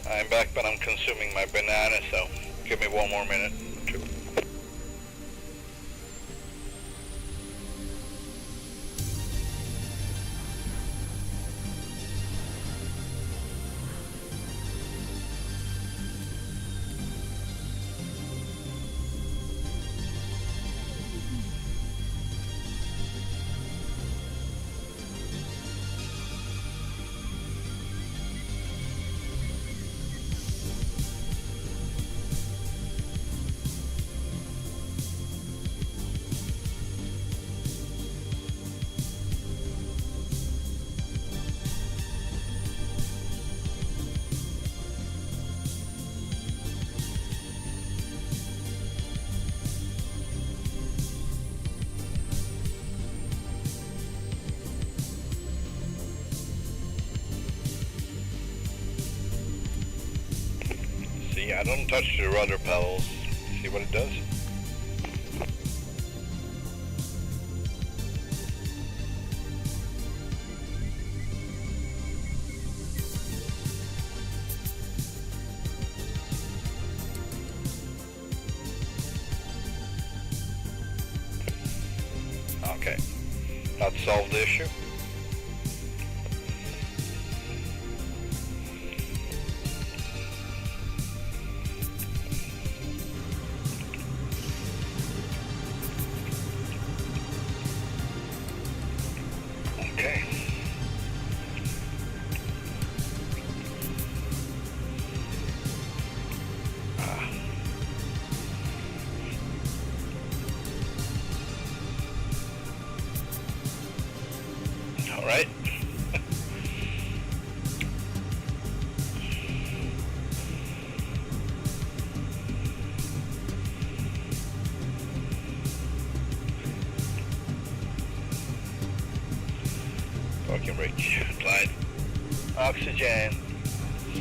I'm back, but I'm consuming my banana, so give me one more minute or two. See, I don't touch the rudder pedals. See what it does? Okay, that solved the issue. Okay. All right. Parking brake, glide. Oxygen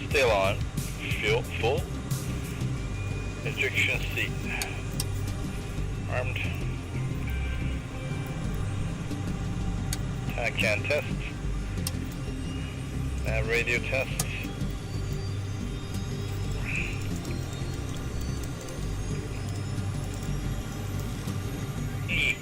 still on. Fuel full. Ejection seat armed. TACAN test. Nav radio test. E.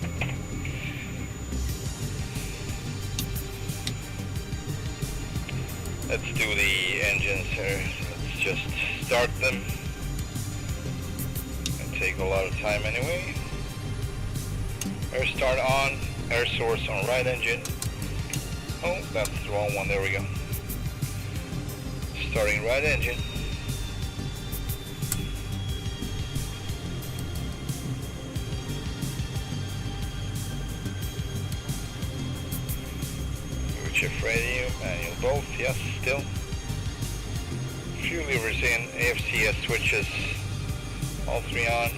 Let's do the engines here. Let's just start them. It'll take a lot of time anyway. Air start on, air source on right engine. Oh, that's the wrong one, there we go. Starting right engine. Shift radio, manual both, yes, still. Fuel levers in, AFCS switches, all three on.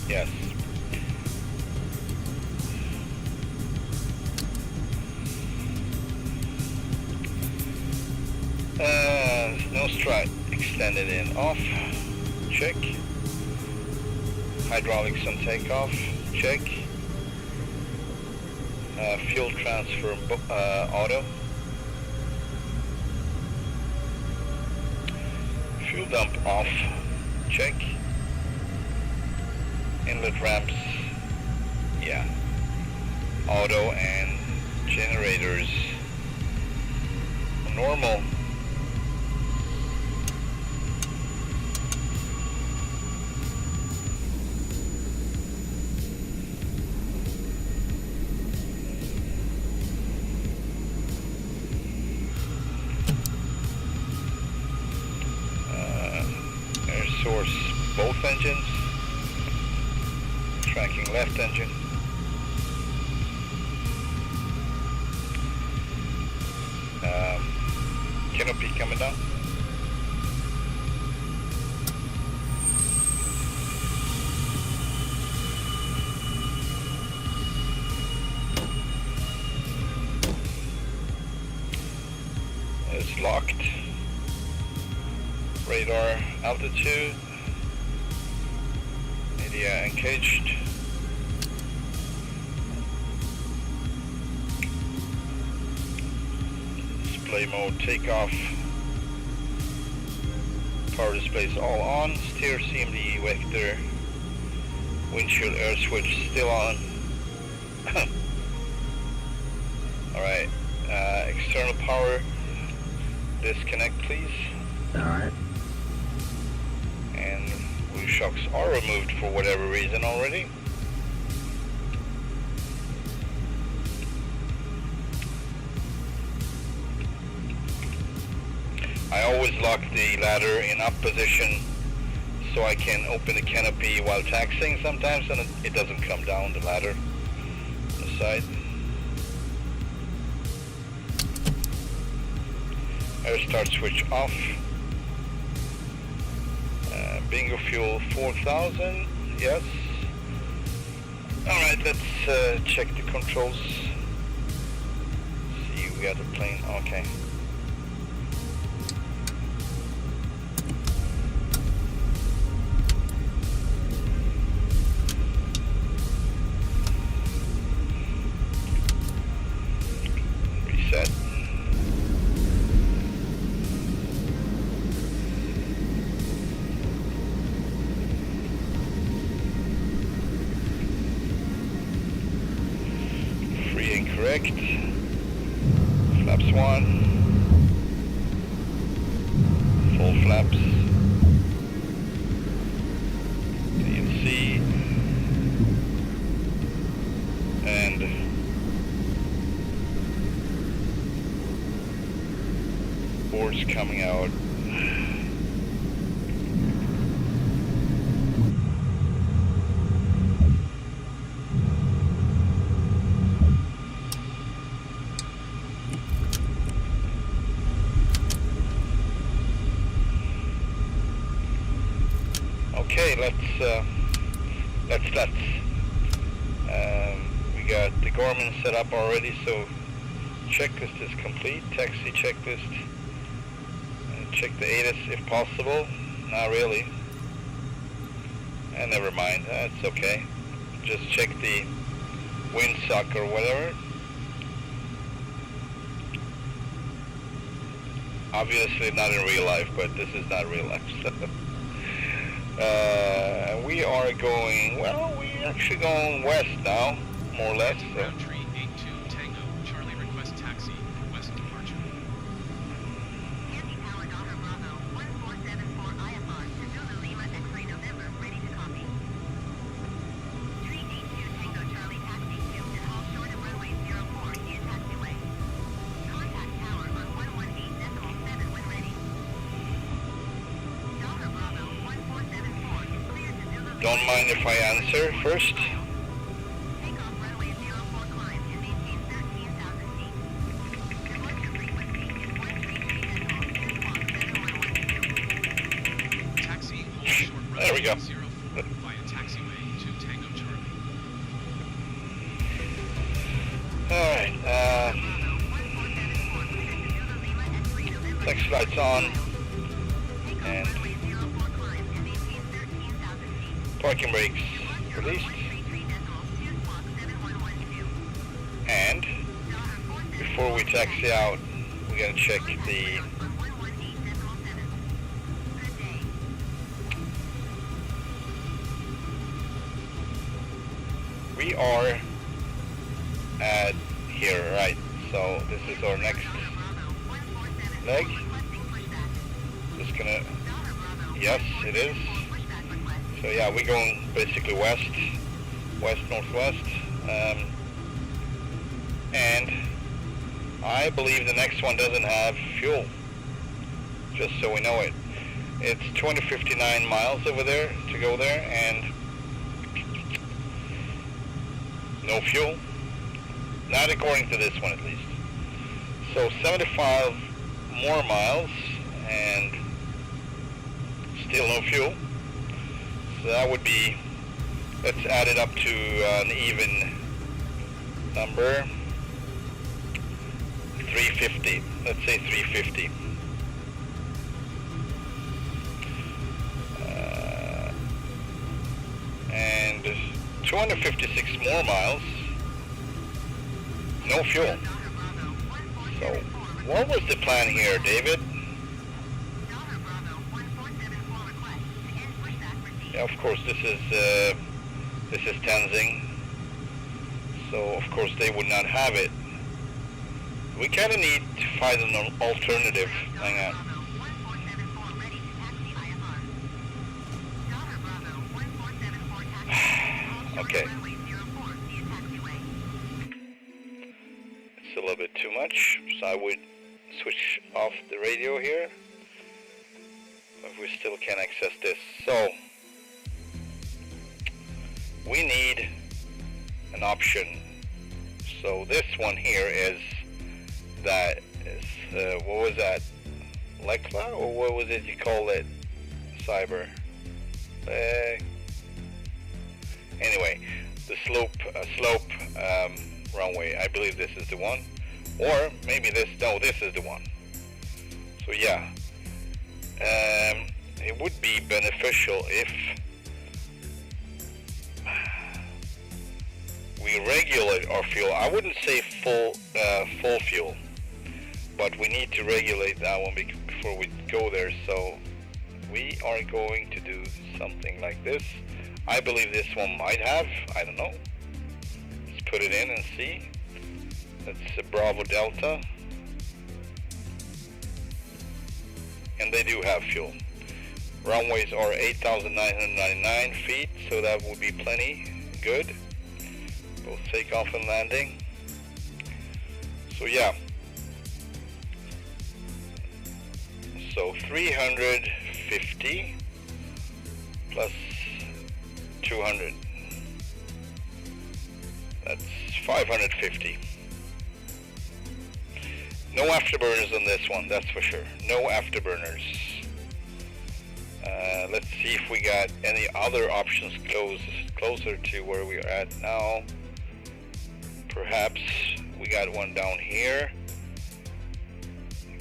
Yes. No strut extended in, off, check. Hydraulics on takeoff, check. Fuel transfer auto. Fuel dump off, check. Inlet ramps, yeah. Auto and generators, normal. Source both engines, tracking left engine, canopy coming down, it's locked. Radar altitude Yeah, engaged. Display mode, takeoff. Power displays all on. Steer CMD vector. Windshield air switch still on. Alright. External power. Disconnect, please. Alright. And wheel shocks are removed for whatever reason already. I always lock the ladder in up position so I can open the canopy while taxiing sometimes, and it doesn't come down the ladder on the side. Air start switch off. Bingo fuel 4000, yes. Alright, let's check the controls. See, we got the plane, okay. Reset. Correct. Flaps 1. Full flaps. DNC. And boards coming out. Okay, let's we got the Garmin set up already, so checklist is complete. Taxi checklist. Check the ATIS if possible. Not really. And never mind, that's okay. Just check the windsock or whatever. Obviously not in real life, but this is not real life. So. We are going, well, we're actually going west now, more or less. So. Roundtree 82 Tango, Charlie request taxi for west departure. Anti-power Daughter Bravo 1474 IFR to Zulu Lima X-ray November, ready to copy. 3D2 Tango Charlie taxi to and hold short of runway 04 via taxiway. Contact tower on 118.7 when ready. Daughter Bravo 1474 is cleared to Zulu Lima. Don't mind if I answer first. Take off runway 04 climb and maintain 13,000 feet. Departure frequency is 133 Taxi, hold short runway There we go. 04 via taxiway to Tango Charlie. Alright, taxi lights on. And parking brakes released. And before we taxi out, we gotta check the we are at here, right? So this is our next leg. Just gonna, yes, it is. So yeah, we're going basically west, northwest, and I believe the next one doesn't have fuel. Just so we know it. It's 259 miles over there to go there, and no fuel. Not according to this one, at least. So 75 more miles, and still no fuel. So that would be, let's add it up to an even number, 350. Let's say 350. And 256 more miles. No fuel. So, what was the plan here, David? Yeah, of course, this is Tenzing. So, of course, they would not have it. We kind of need to find an alternative. Hang on. Okay. It's a little bit too much, so I would switch off the radio here. But we still can access this. So, we need an option. So this one here is that is what was that? Lekla, or what was it you call it? Cyber. Anyway, the slope runway. I believe this is the one, or maybe this. No, this is the one. So yeah, it would be beneficial if we regulate our fuel. I wouldn't say full fuel, but we need to regulate that one before we go there. So we are going to do something like this. I believe this one might have, I don't know. Let's put it in and see. That's a Bravo Delta. And they do have fuel. Runways are 8,999 feet, so that would be plenty good. Both takeoff and landing. So yeah. So 350 plus 200. That's 550. No afterburners on this one, that's for sure. No afterburners. Let's see if we got any other options closer to where we are at now. Perhaps we got one down here.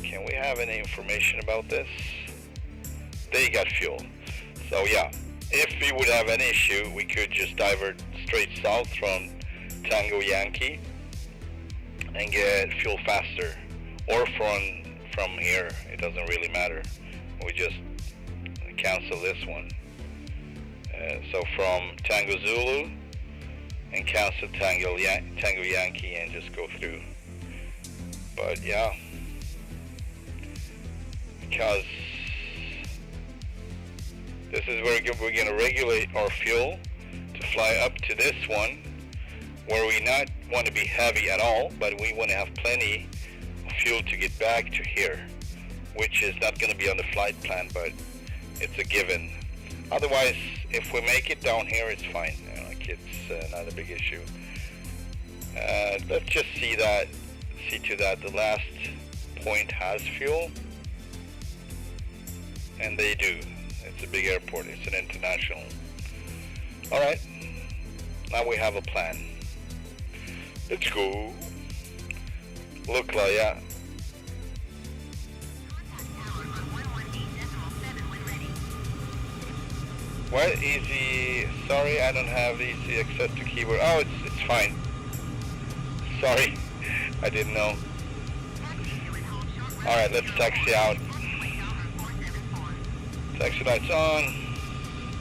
Can we have any information about this? They got fuel. So yeah, if we would have an issue, we could just divert straight south from Tango Yankee and get fuel faster, or from here. It doesn't really matter. We just cancel this one. So from Tango Zulu and cancel Tango Yankee and just go through. But yeah, because this is where we're going to regulate our fuel to fly up to this one, where we not want to be heavy at all, but we want to have plenty of fuel to get back to here, which is not going to be on the flight plan, but it's a given. Otherwise, if we make it down here, it's fine. You know, like it's not a big issue. Let's just see to that the last point has fuel, and they do. It's a big airport. It's an international. All right. Now we have a plan. Let's go. Look like yeah. What easy? Sorry, I don't have easy access to keyboard. Oh, it's fine. Sorry, I didn't know. All right, let's taxi out. Taxi lights on.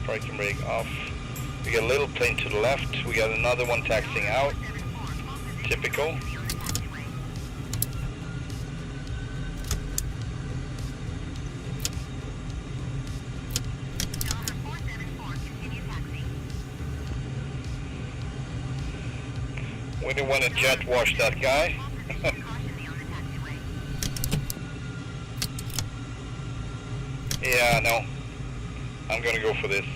Parking brake off. We got a little plane to the left. We got another one taxiing out. Typical. We didn't want to jet wash that guy. Yeah, no. I'm gonna go for this.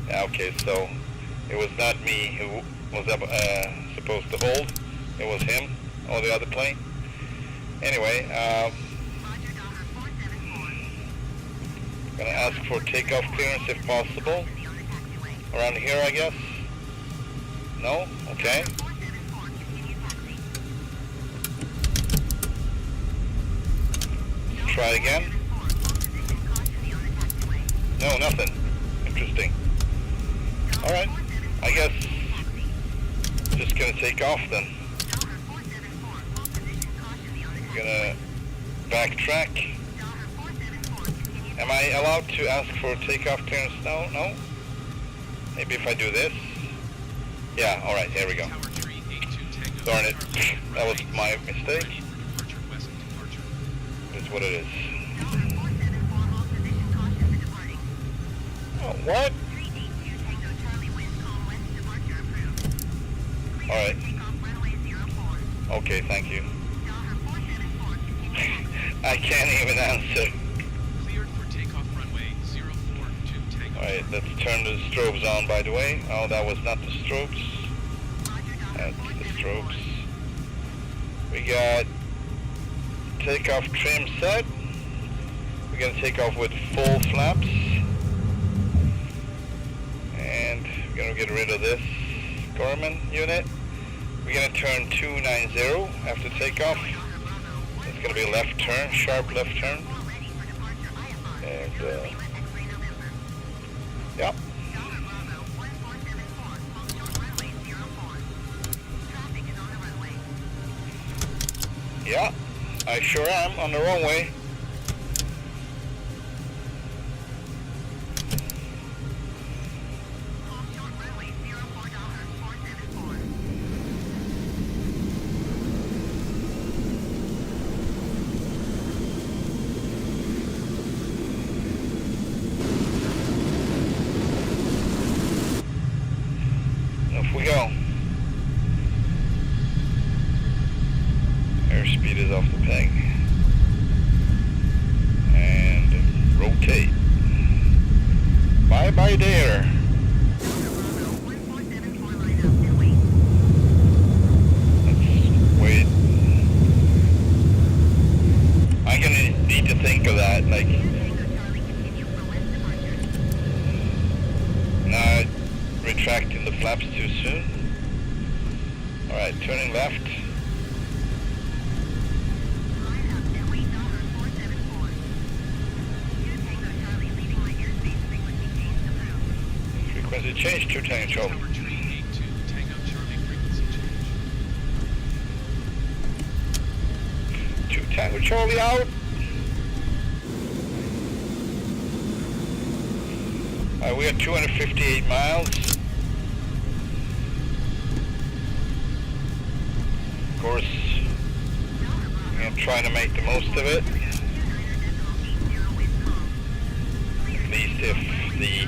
Yeah, okay, so it was not me who was supposed to hold. It was him or the other plane. Anyway, gonna ask for takeoff clearance if possible. Around here, I guess. No? Okay. Try again. No, nothing. Interesting. Alright, I guess just gonna take off then. Gonna backtrack. Am I allowed to ask for takeoff clearance now? No? Maybe if I do this? Yeah, alright, here we go. Darn it, that was my mistake. That's what it is. Oh, what? Alright. Okay, thank you. I can't even answer. Cleared for takeoff runway 042 Tango. Alright, let's turn the strobes on, by the way. Oh, that was not the strobes. That's the strobes. We got takeoff trim set. We're gonna take off with full flaps. And we're gonna get rid of this Garmin unit. We're gonna turn 290 after takeoff. It's gonna be a left turn, sharp left turn. And yeah. Yeah, I sure am on the runway. Off we go. Airspeed is off the peg. And rotate. Bye bye there. Let's wait. I'm gonna need to think of that, like not retracting the flaps too soon. Alright, turning left. Frequency change, 2 Tango Charlie. Tower tree 82 Tango Charlie frequency change. 2 Tango Charlie out. Alright, we are 258 miles. Of course, I'm gonna try to make the most of it. At least if the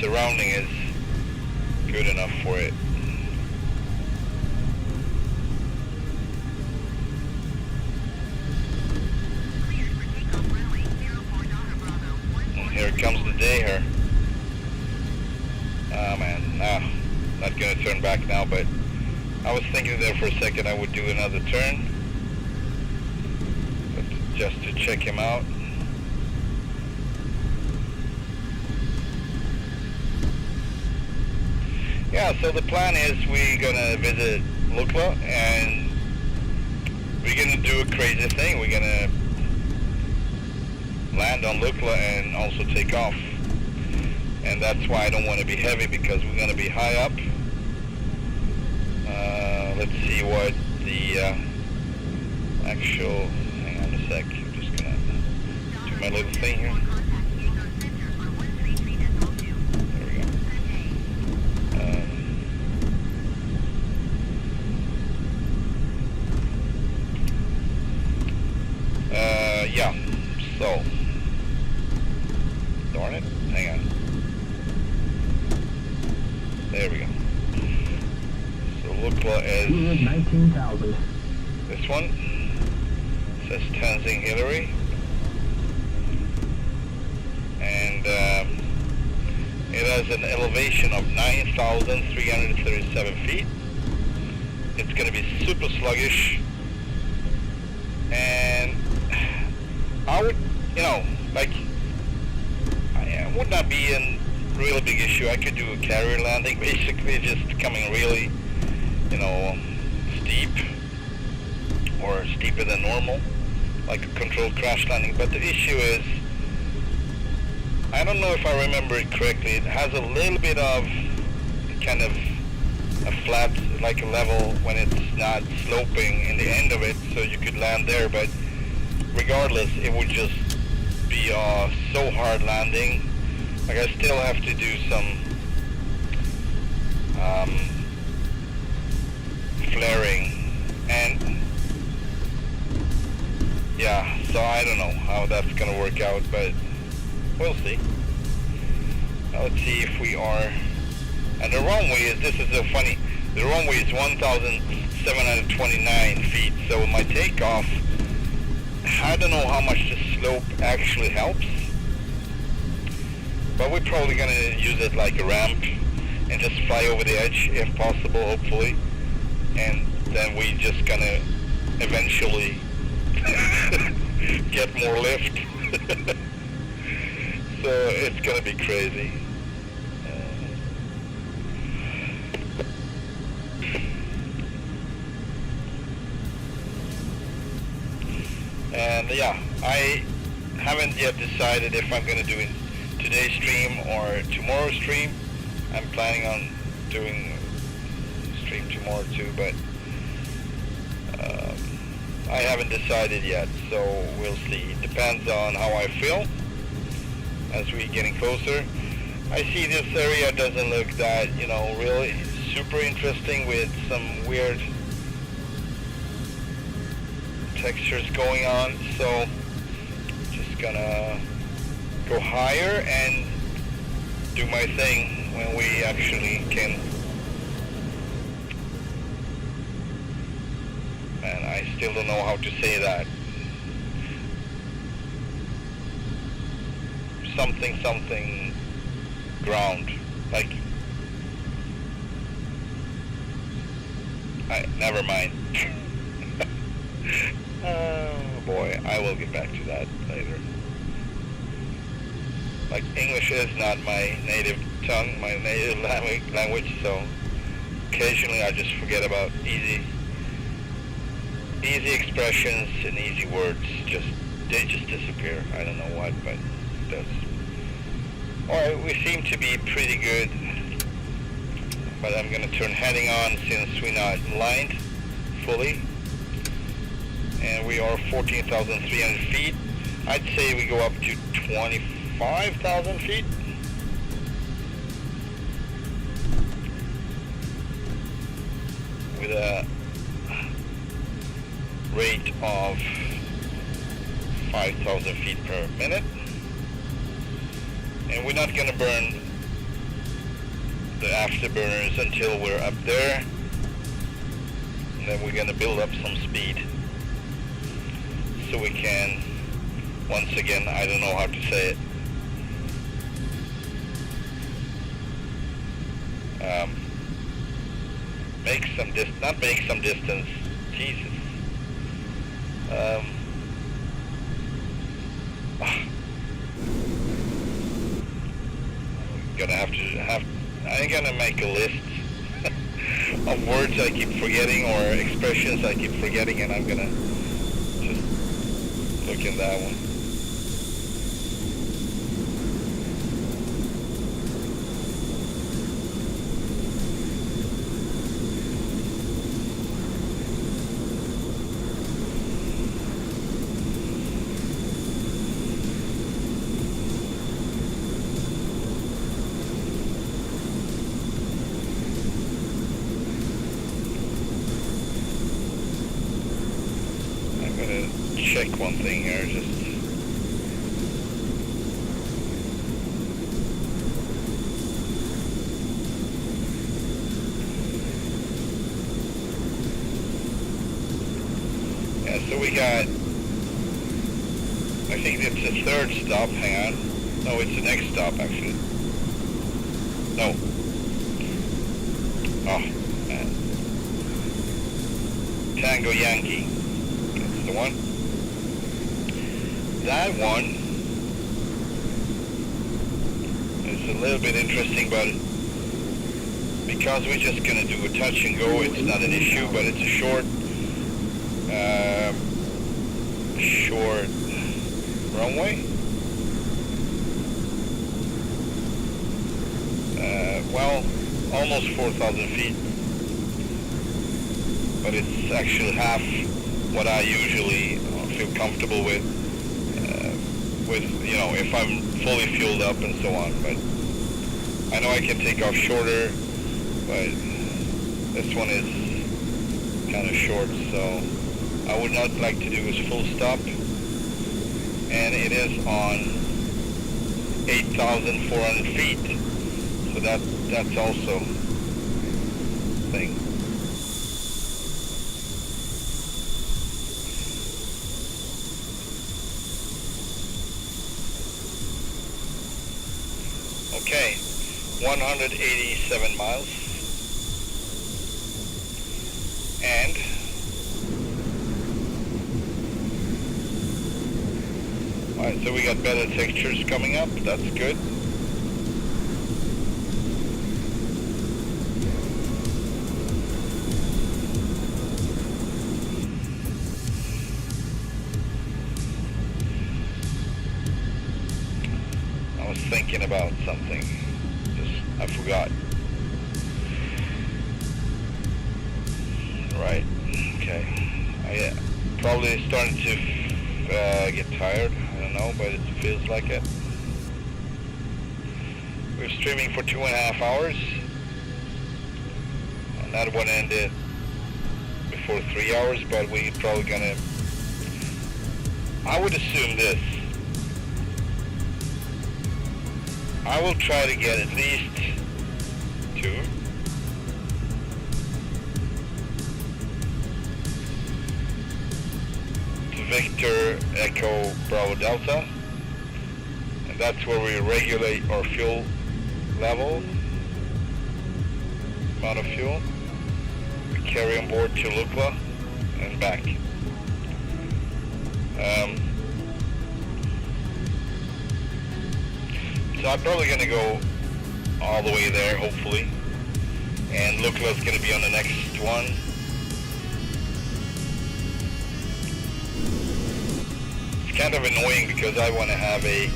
surrounding is good enough for it. And here comes the day here. Oh man, no, not gonna turn back now, but I was thinking there for a second I would do another turn, but just to check him out. Yeah, so the plan is we're gonna visit Lukla and we're gonna do a crazy thing. We're gonna land on Lukla and also take off. And that's why I don't want to be heavy, because we're going to be high up. Let's see what the actual, hang on a sec, I'm just going to do my little thing here. There we go. Yeah, so, darn it, hang on. There we go. So Lukla is 19,000. this one. It says Tenzing Hillary. And it has an elevation of 9,337 feet. It's going to be super sluggish. And I would, like, it would not be a really big issue. I could do a carrier landing, basically just coming really, steep or steeper than normal, like a controlled crash landing. But the issue is I don't know if I remember it correctly. It has a little bit of kind of a flat, like a level when it's not sloping in the end of it, so you could land there, but regardless, it would just be so hard landing. Like I still have to do some flaring, and yeah, so I don't know how that's gonna work out, but we'll see. Now let's see if we are. And the runway is, this is so funny, the runway is 1,729 feet, so my takeoff, I don't know how much the slope actually helps, but we're probably going to use it like a ramp and just fly over the edge if possible, hopefully, and then we're just going to eventually get more lift. So it's going to be crazy. And yeah, I haven't yet decided if I'm going to do it today's stream or tomorrow's stream. I'm planning on doing stream tomorrow too, but I haven't decided yet, so we'll see. It depends on how I feel as we're getting closer. I see this area doesn't look that, you know, really super interesting with some weird textures going on, so just gonna go higher and do my thing when we actually can. And I still don't know how to say that. Something ground, like, never mind. Oh boy, I will get back to that later. Like, English is not my native tongue, my native language, so occasionally I just forget about easy expressions and easy words. They just disappear. I don't know what, but it does. Alright, we seem to be pretty good, but I'm gonna turn heading on since we're not lined fully. And we are 14,300 feet. I'd say we go up to 25,000 feet. With a rate of 5,000 feet per minute. And we're not going to burn the afterburners until we're up there. And then we're going to build up some speed, so we can, once again, I don't know how to say it, not make some distance, Jesus. I'm gonna make a list of words I keep forgetting or expressions I keep forgetting, and I'm gonna just look in that one. Check one thing here, just yeah, so we got, I think it's the third stop. Hang on, no, it's the next stop actually. No, oh man, Tango Yankee, that's the one. That one is a little bit interesting, but because we're just going to do a touch and go, it's not an issue, but it's a short runway. well, almost 4,000 feet, but it's actually half what I usually feel comfortable with, you know, if I'm fully fueled up and so on. But I know I can take off shorter, but this one is kind of short, so I would not like to do is full stop, and it is on 8,400 feet, so that's also thing. Okay, 187 miles, and alright, so we got better textures coming up, that's good. I was thinking about something, I forgot. Right, okay. I probably starting to get tired. I don't know, but it feels like it. We're streaming for 2.5 hours, and that one ended before 3 hours, but we're probably gonna, I would assume this. I will try to get at least 2. Victor Echo Bravo Delta, and that's where we regulate our fuel level, amount of fuel we carry on board to Lukla and back. So I'm probably going to go all the way there, hopefully, and Lukla's going to be on the next one. Kind of annoying because I want to have a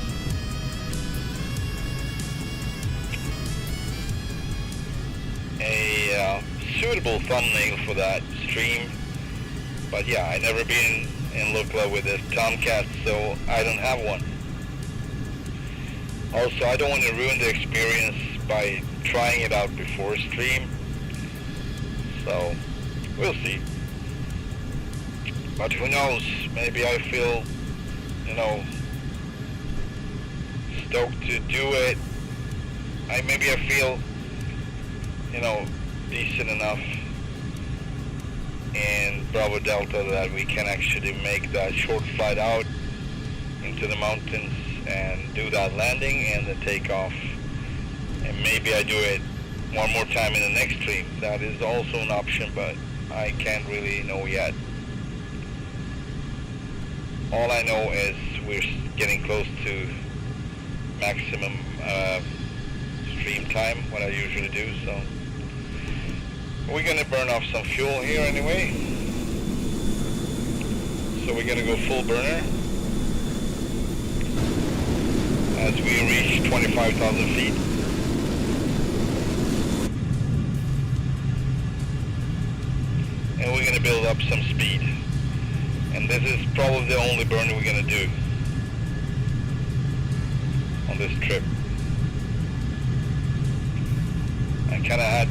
suitable thumbnail for that stream, but yeah, I never been in Lukla with a Tomcat, so I don't have one. Also, I don't want to ruin the experience by trying it out before stream, so we'll see. But who knows, maybe I feel, you know, stoked to do it. Maybe I feel, you know, decent enough in Bravo Delta that we can actually make that short flight out into the mountains and do that landing and then take off. And maybe I do it one more time in the next stream. That is also an option, but I can't really know yet. All I know is we're getting close to maximum stream time, what I usually do, so we're going to burn off some fuel here anyway. So we're going to go full burner as we reach 25,000 feet. And we're going to build up some speed. And this is probably the only burn we're going to do on this trip. I kind of had,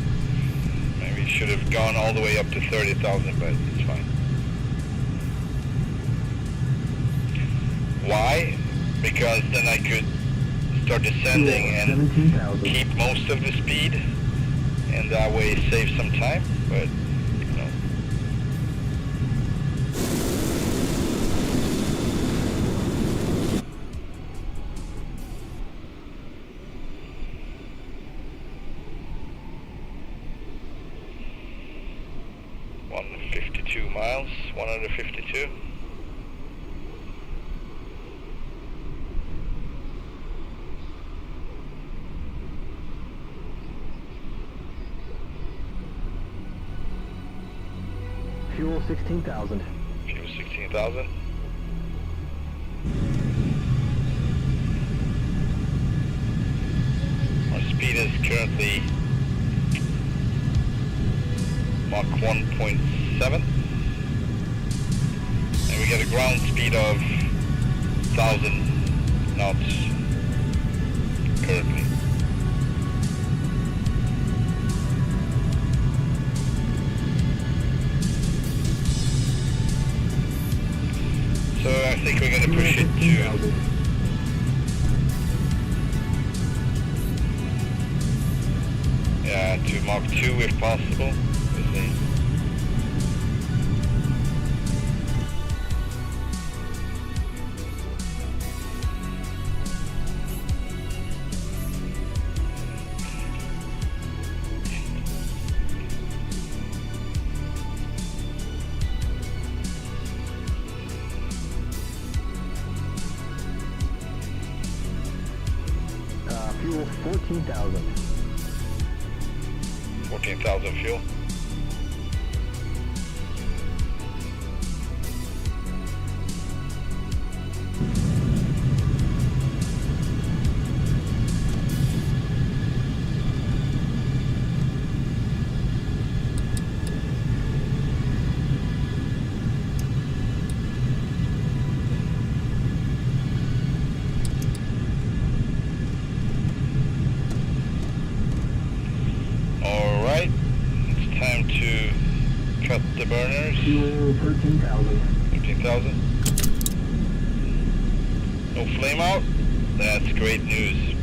maybe should have gone all the way up to 30,000, but it's fine. Why? Because then I could start descending and keep most of the speed, and that way save some time, but you know. Miles, 152. Fuel 16,000. Fuel 16,000. Our speed speed is currently Mach 1.7. And we get a ground speed of 1,000 knots currently. So I think we're going to push it to Mach 2 if possible. We'll see. Fuel 14,000. 14,000 fuel. Alright, it's time to cut the burners. Fuel 13,000. 13,000. No flame out? That's great news.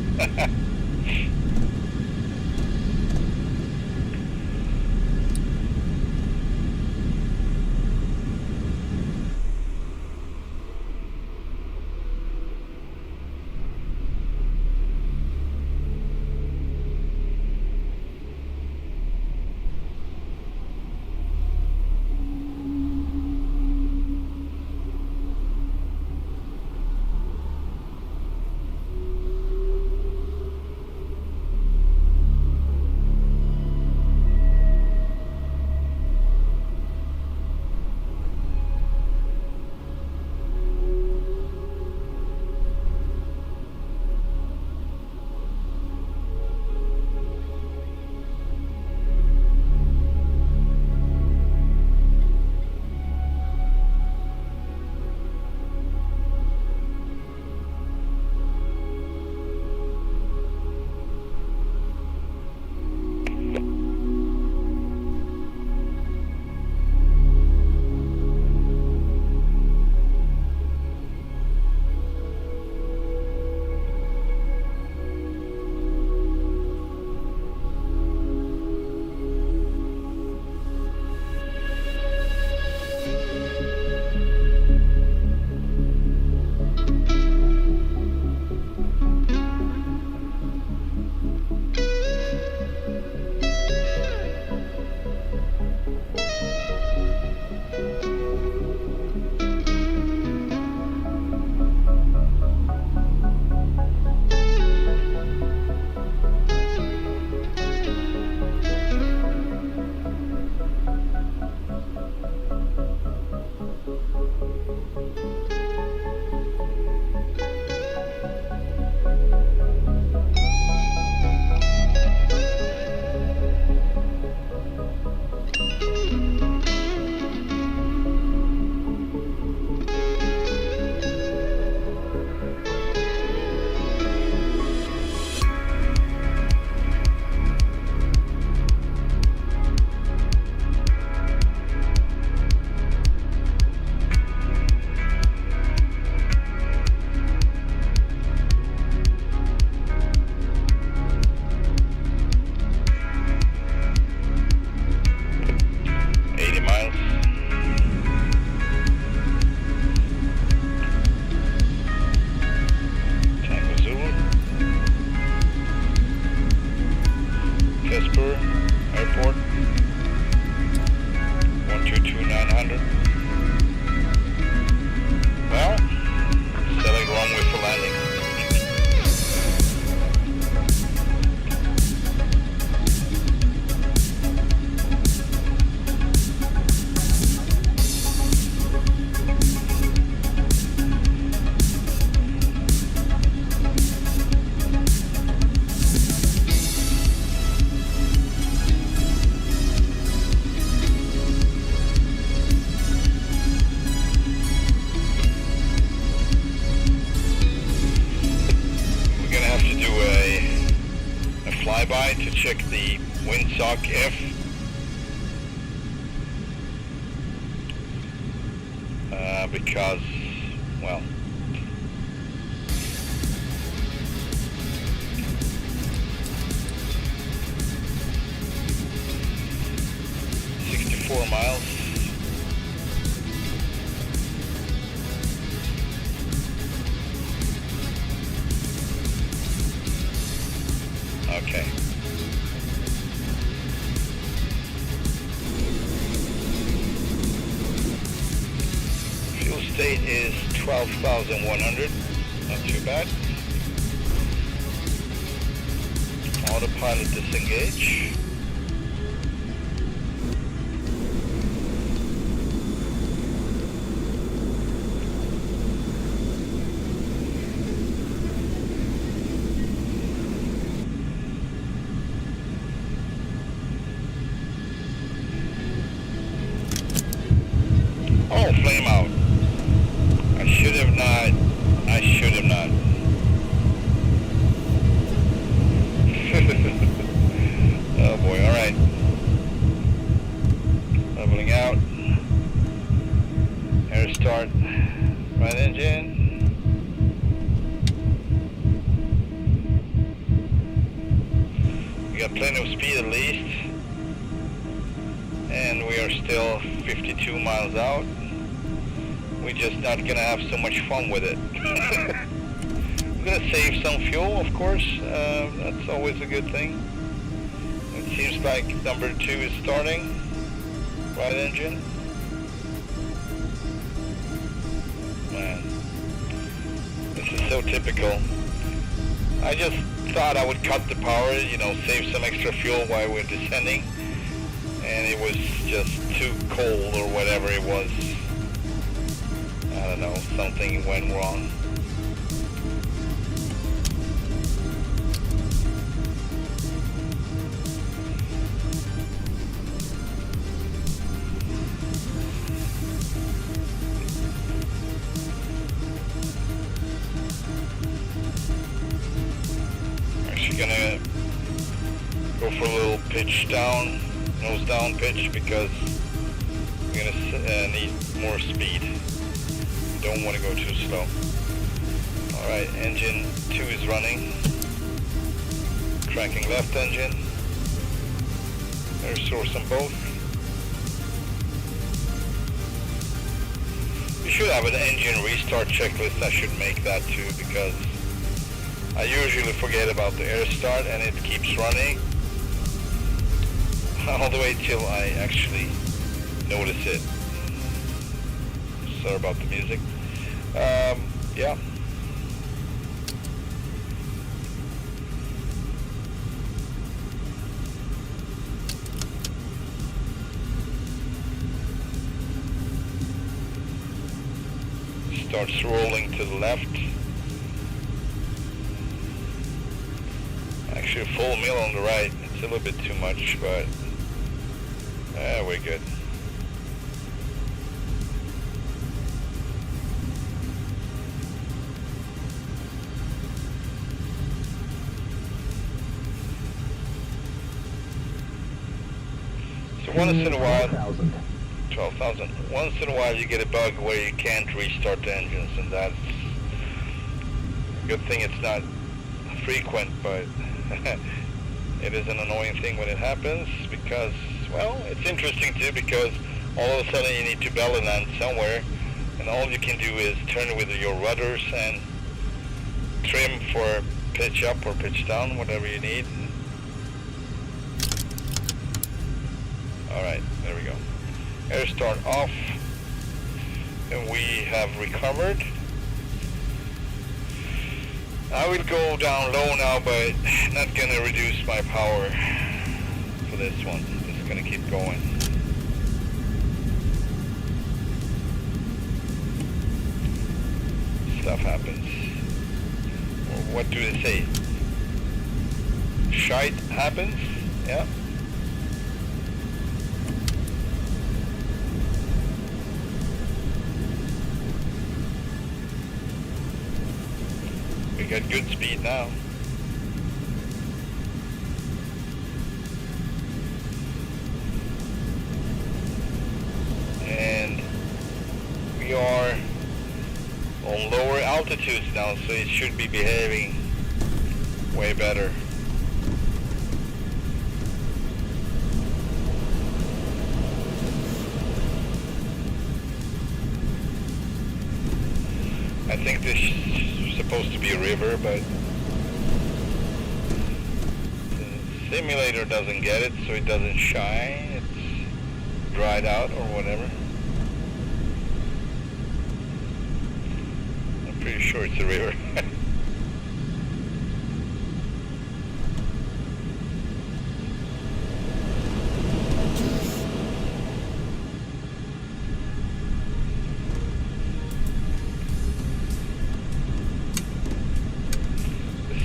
check the windsock F. Because, well, miles. Okay. Fuel state is 12,100. Not too bad. Autopilot disengage. Oh, flame out. I should have not. Oh boy, alright. Leveling out. Air start. Right engine. We got plenty of speed at least. And we are still 52 miles out. We're just not gonna have so much fun with it. We're gonna save some fuel, of course. That's always a good thing. It seems like number 2 is starting. Right engine. Man, this is so typical. I just thought I would cut the power, you know, save some extra fuel while we're descending. And it was just too cold or whatever it was. I don't know, something went wrong. Actually gonna go for a little pitch down. Nose down pitch because we're gonna need more speed. Don't want to go too slow. Alright, engine 2 is running. Cranking left engine. Air source on both. We should have an engine restart checklist. I should make that too because I usually forget about the air start and it keeps running all the way till I actually notice it. Sorry about the music. Yeah. Starts rolling to the left. Actually a full mill on the right. It's a little bit too much, but we're good. So once in a while, 12,000. Once in a while you get a bug where you can't restart the engines, and that's a good thing it's not frequent, but it is an annoying thing when it happens because, well, it's interesting too because all of a sudden you need to belly land somewhere and all you can do is turn with your rudders and trim for pitch up or pitch down, whatever you need. Alright, there we go. Air start off and we have recovered. I will go down low now, but not gonna reduce my power for this one. Just gonna keep going. Stuff happens. Or what do they say? Shite happens? Yeah. We got good speed now. altitudes now, so it should be behaving way better. I think this is supposed to be a river, but the simulator doesn't get it, so it doesn't shine. It's dried out or whatever. I'm pretty sure it's a river.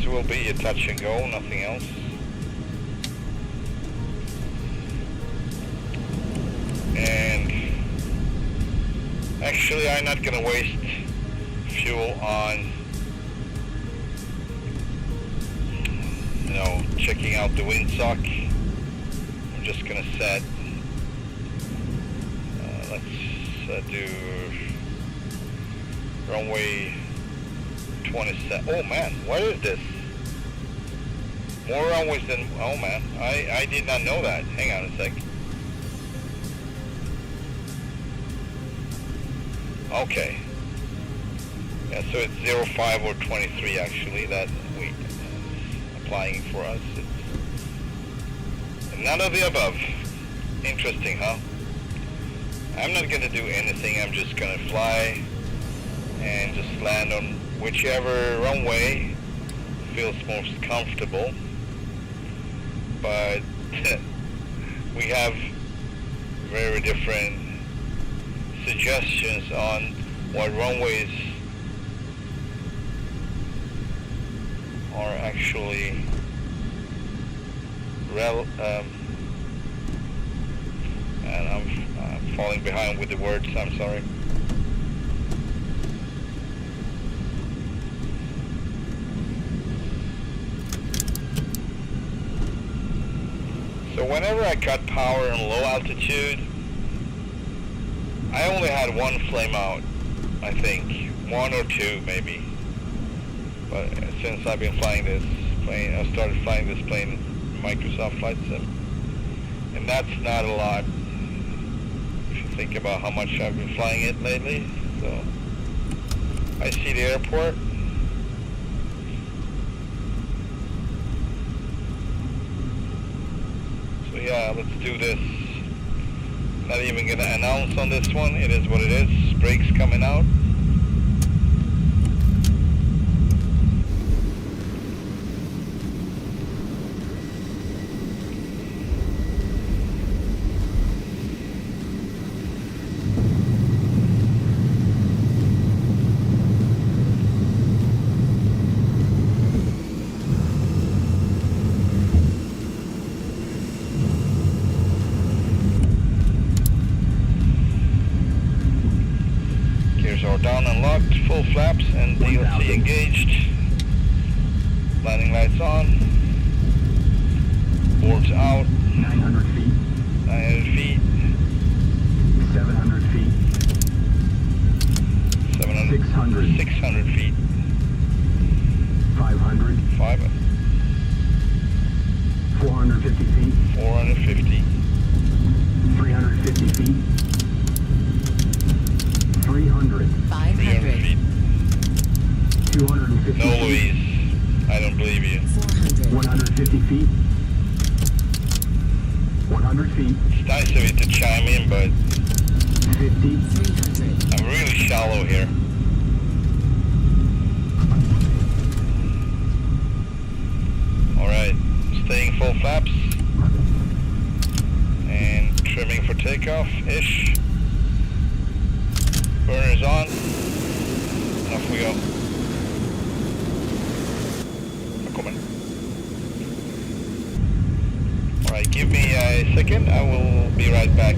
Will be a touch and go, nothing else. And actually I'm not gonna waste fuel on, you know, checking out the windsock. I'm just gonna set, let's do runway 27. Oh man, what is this? More runways than, oh man, I did not know that. Hang on a sec. Okay. Yeah, so it's 05 or 23 actually that we applying for us. It's none of the above. Interesting, huh? I'm not gonna do anything, I'm just gonna fly and just land on whichever runway feels most comfortable. But we have very different suggestions on what runways are actually and I'm falling behind with the words, I'm sorry. So whenever I cut power in low altitude, I only had one flame out, I think. One or two, maybe. But since I've been flying this plane, I started flying this plane in Microsoft Flight Sim. And that's not a lot, if you think about how much I've been flying it lately. So, I see the airport. Yeah, let's do this. Not even gonna announce on this one. It is what it is. Brakes coming out. Down and locked, full flaps and DLC engaged. Landing lights on. Boards out. 900 feet. 900 feet. 700 feet. 700. 600. 600 feet. 500. 500. 450 feet. 450. 350 feet. 300. 300 feet. 250 No, feet. Louise. I don't believe you. 400. 150 feet. 100 feet. It's nice of you to chime in, but 50. 300. I'm really shallow here. Alright, staying full flaps. And trimming for takeoff-ish. Burners on. Off we go. Come on. Alright, give me a second. I will be right back.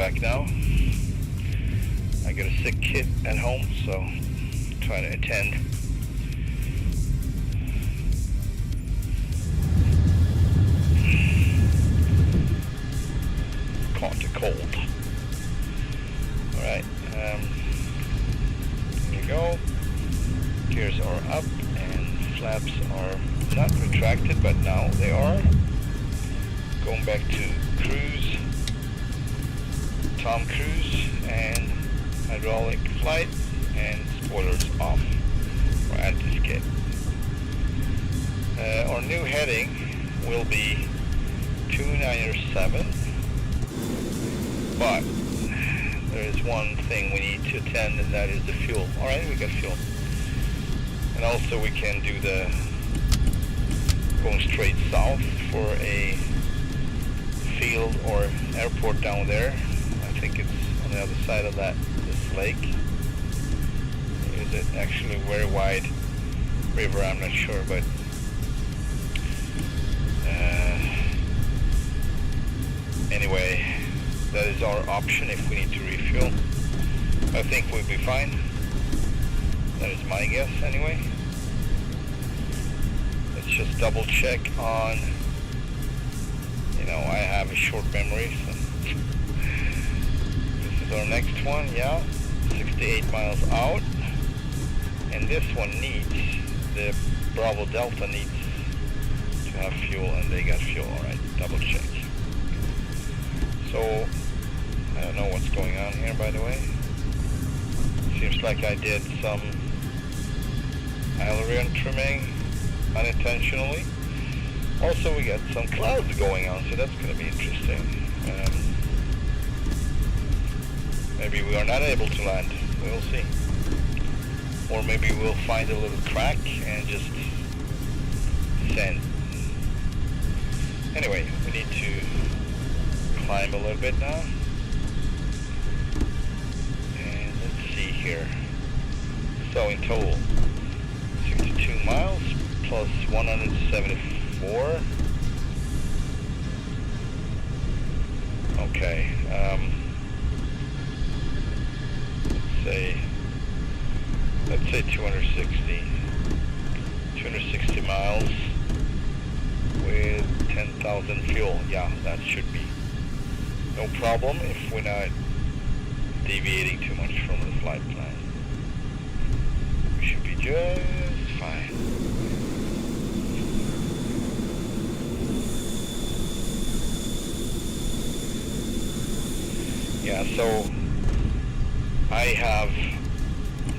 back now. I got a sick kid at home, so trying to attend. Caught the cold. Alright, here we go. Gears are up and flaps are not retracted, but now they are. Going back to cruise, Tom Cruise, and hydraulic flight, and spoilers off for anti-skid. Our new heading will be 297, but there is one thing we need to attend, and that is the fuel. Alright, we got fuel. And also we can do the going straight south for a field or airport down there. I think it's on the other side of this lake. Is it actually a very wide river? I'm not sure, but anyway, that is our option if we need to refuel. I think we'll be fine. That is my guess anyway. Let's just double check on, you know, I have a short memory, so this is our next one, yeah, 68 miles out, and this one needs, the Bravo Delta needs to have fuel, and they got fuel. Alright, double check. So, I don't know what's going on here, by the way. Seems like I did some aileron trimming unintentionally. Also, we got some clouds going on, so that's going to be interesting. Maybe we are not able to land. We'll see. Or maybe we'll find a little crack and just send. Anyway, we need to climb a little bit now. And let's see here. So in total, 62 miles plus 174. Okay, let's say 260 miles with 10,000 fuel. Yeah, that should be no problem if we're not deviating too much from the flight plan. We should be just fine. Yeah, so I have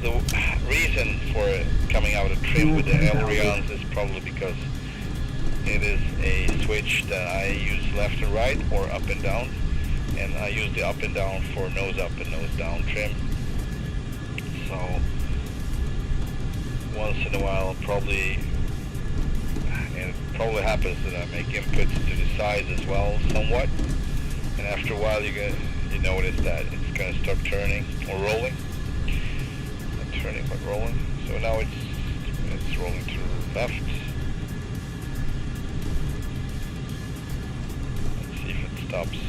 the reason for coming out of trim with the ailerons is probably because it is a switch that I use left and right or up and down, and I use the up and down for nose up and nose down trim. So once in a while, probably, and it probably happens that I make inputs to the sides as well somewhat, and after a while you notice that it's going to start turning or rolling. Not turning but rolling. So now it's rolling to the left. Let's see if it stops.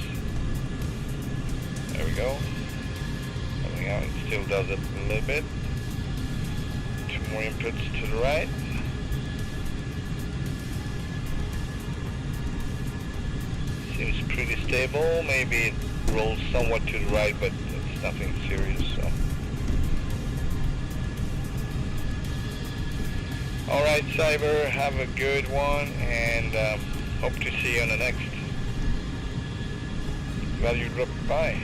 There we go. Coming out, it still does it a little bit. Two more inputs to the right. Seems pretty stable. Maybe it rolls somewhat to the right, but it's nothing serious. So. Alright, Cyber, have a good one, and hope to see you on the next. Glad you dropped by.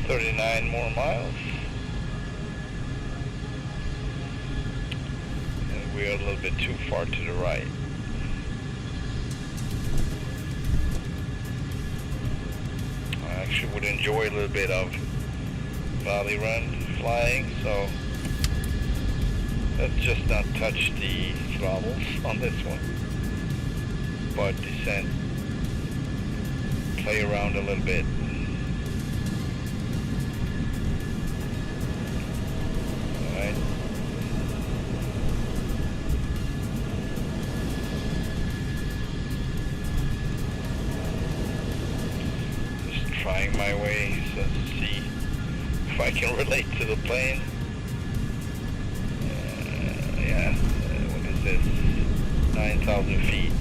39 more miles. And we are a little bit too far to the right. I actually would enjoy a little bit of valley run flying, so let's just not touch the throttles on this one, but descent, play around a little bit. Alright. Just trying my way so to see if I can relate to the plane. What is this? 9,000 feet.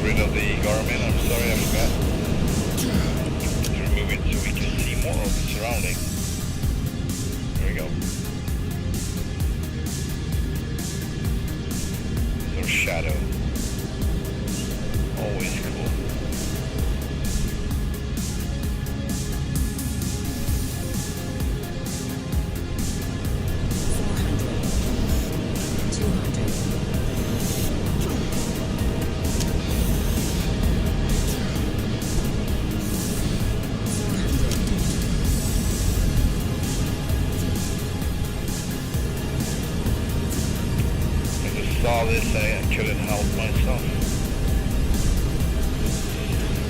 Rid of the Garmin. I'm sorry, I forgot to remove it so we can see more of the surrounding. There we go. So shadow. Always cool. Saw this, I couldn't help myself.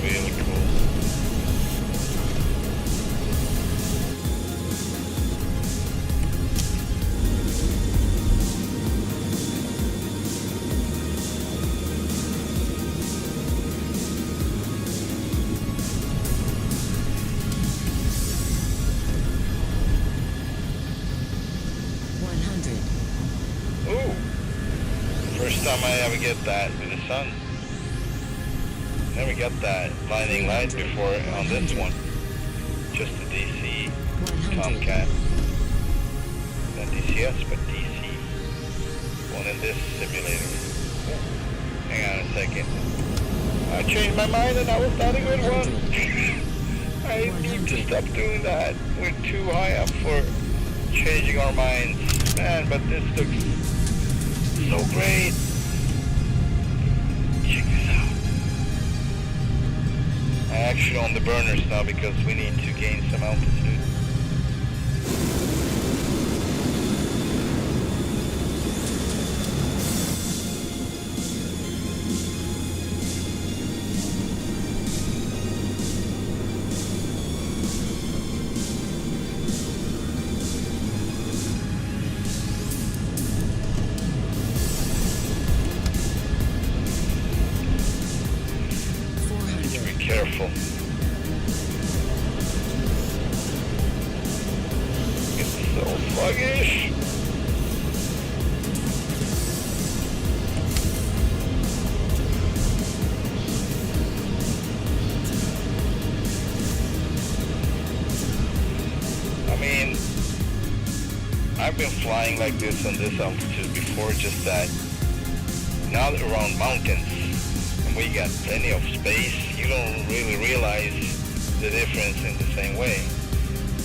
Really cool. First time I ever get that with the sun. Never got that blinding light before on this one. Just the DC Tomcat. Not DCS, but DC. One in this simulator. Oh, hang on a second. I changed my mind and that was not a good one. I need to stop doing that. We're too high up for changing our minds. Man, but this looks so great. Check this out. I actually on the burners now because we need to gain some altitude. Careful. It's so sluggish. I mean, I've been flying like this on this altitude before, just that now that we're around mountains and we got plenty of space, you don't really realize the difference in the same way.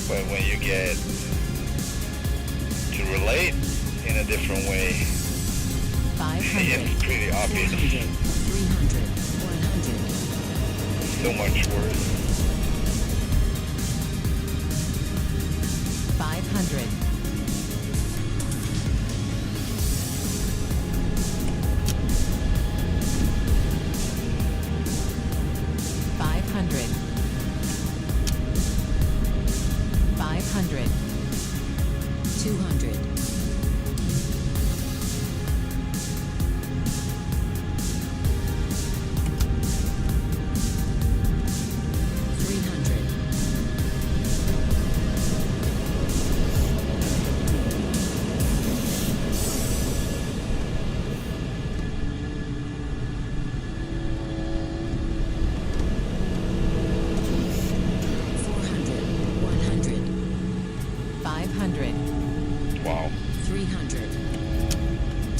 But when you get to relate in a different way, it's pretty obvious. 300, 100. So much worse. 500.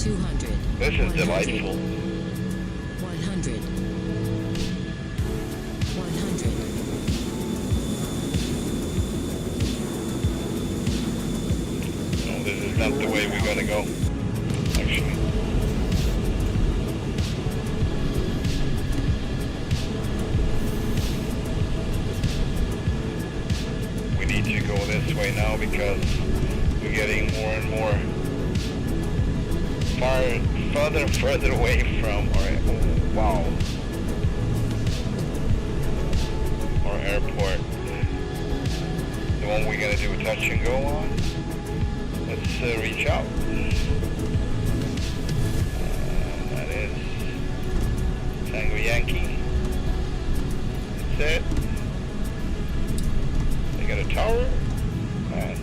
200. This is 100. delightful. 100. 100. No, this is not the way we're gonna go, actually. We need to go this way now because we're getting more and more further and further away from our, oh, wow, our airport. The one we're gonna do a touch and go on. Let's reach out. That is Tango Yankee. That's it. They got a tower and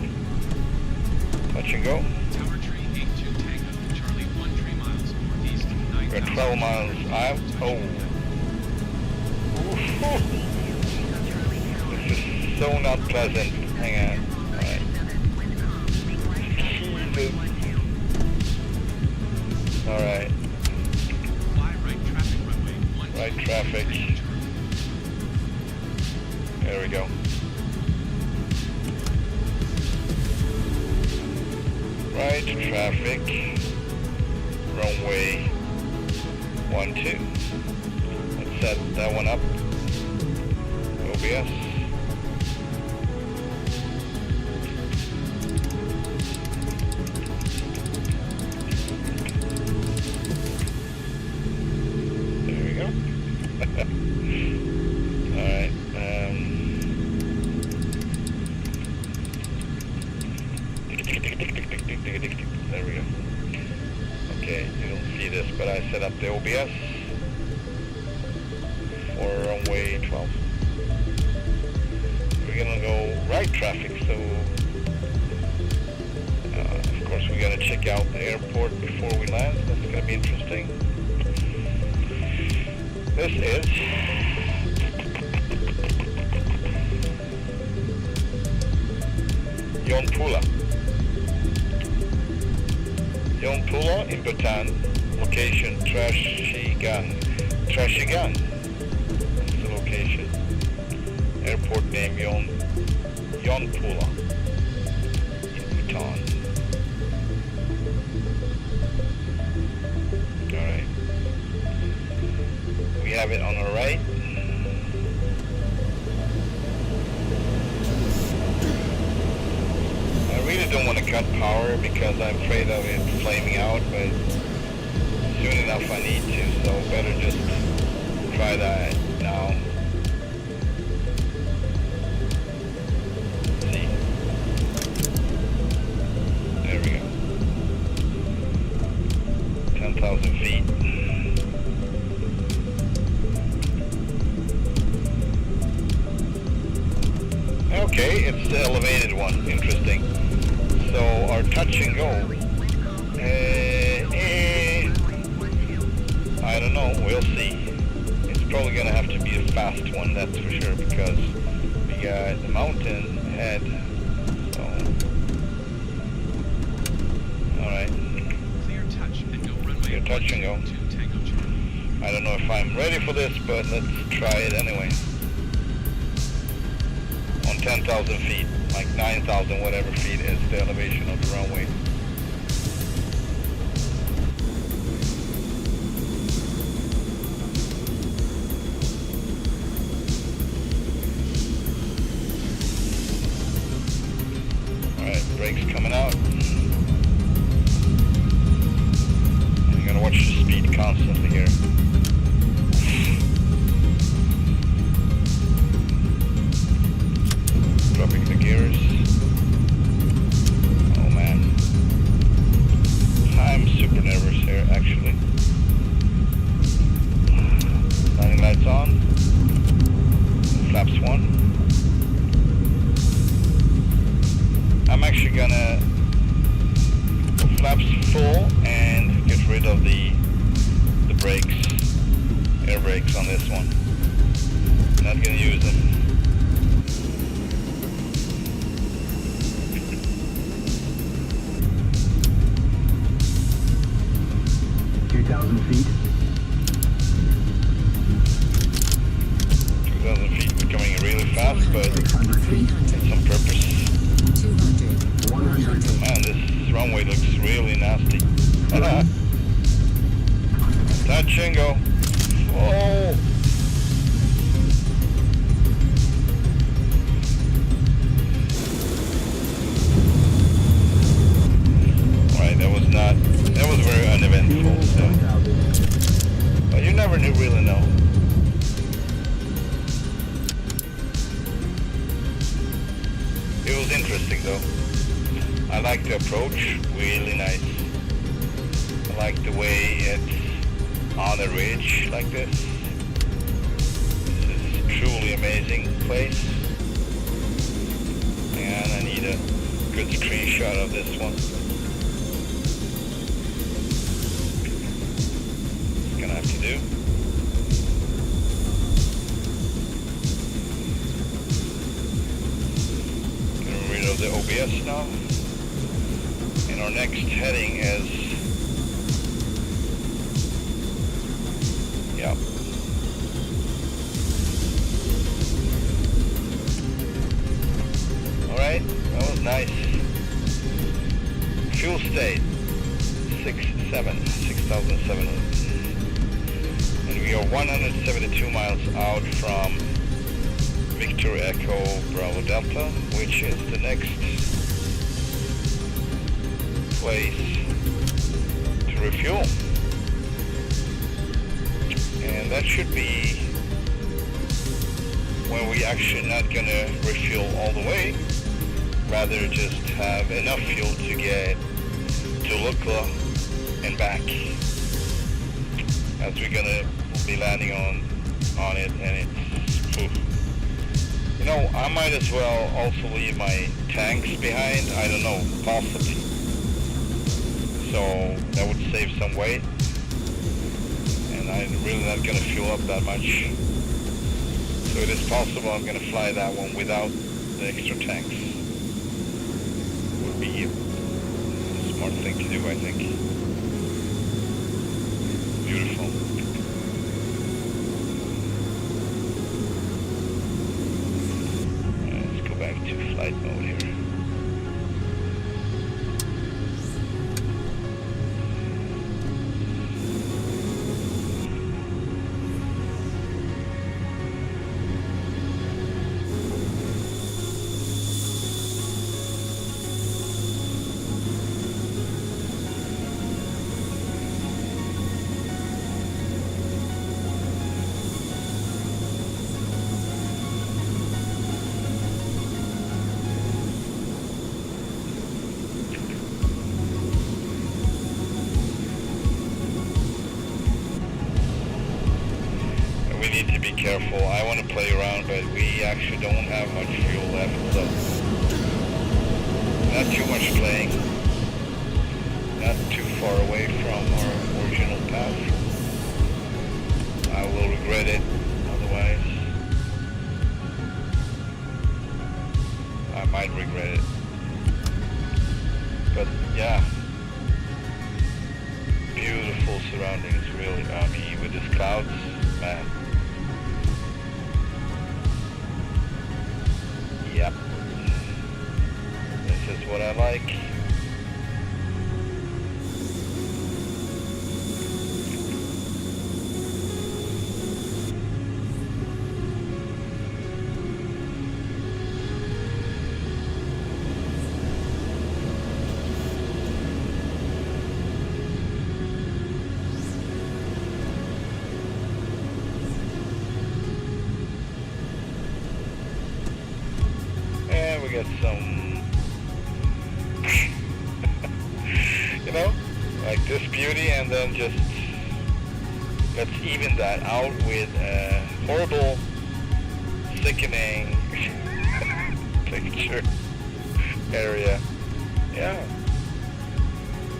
touch and go. Tower tree 82 Tango, Charlie 13 miles northeast, 9,000. We're 12 miles out. Oh. Ooh. This is so not pleasant. Hang on. Alright. Alright. Fly right traffic runway 12. Right traffic. There we go. Right traffic. Runway 12. Let's set that one up. OBS. There we go. Alright. There we go. Okay, you don't see this, but I set up the OBS for runway 12. We're gonna go right traffic, so of course we're gonna check out the airport before we land. That's gonna be interesting. This is Yonpula in Bhutan. Location Trashigan. That's the location. Airport name Yonpula in Bhutan. Alright. We have it on our right. I really don't want to cut power because I'm afraid of it flaming out, but soon enough I need to, so better just try that now. See? There we go. 10,000 feet. Okay, it's the elevated one. Interesting. So our touch and go. I don't know. We'll see. It's probably gonna have to be a fast one, that's for sure, because we got the mountain ahead. So, all right. Clear touch and go runway. Clear touch and go. 2 Tango Charlie. I don't know if I'm ready for this, but let's try it anyway. On 10,000 feet, like 9,000 whatever feet is the elevation of the runway. Alright, brakes coming out. And you gotta watch the speed constantly here. Dropping the gears. Oh man. I'm super nervous here, actually. Landing lights on. Flaps 1. I'm actually gonna go flaps full and get rid of the brakes, air brakes on this one. Not gonna use them. 3,000 feet. 2,000 feet, we're coming really fast, but 600 feet. some purpose. 200. 100. Man, this runway looks really nasty. Touch and go. Oh! Alright, that was very uneventful, so. But you never really know. It was interesting though. I like the approach, really nice. I like the way it's on a ridge like this. This is a truly amazing place. And I need a good screenshot of this one. It's gonna have to do. Getting rid of the OBS now. And our next heading is, yeah. Alright, that was nice. Fuel state, 6,700. And we are 172 miles out from Victor Echo Bravo Delta, which is the next place to refuel. And that should be when we actually not gonna refuel all the way, rather just have enough fuel to get to Lukla and back, as we're gonna be landing on it. And it's, oof. You know, I might as well also leave my tanks behind. I don't know, possibly. So that would save some weight, and I'm really not going to fuel up that much. So it is possible I'm going to fly that one without the extra tanks. Would be a smart thing to do, I think. Beautiful. Let's go back to flight mode here. Careful, I want to play around, but we actually don't have much fuel left, so not too much playing, not too far away from our original path. I will regret it otherwise. I might regret it, but yeah, beautiful surroundings, really. I mean, with these clouds, man. Yep. This is what I like. We got some, you know, like this beauty, and then just let's even that out with a horrible, sickening picture area. Yeah.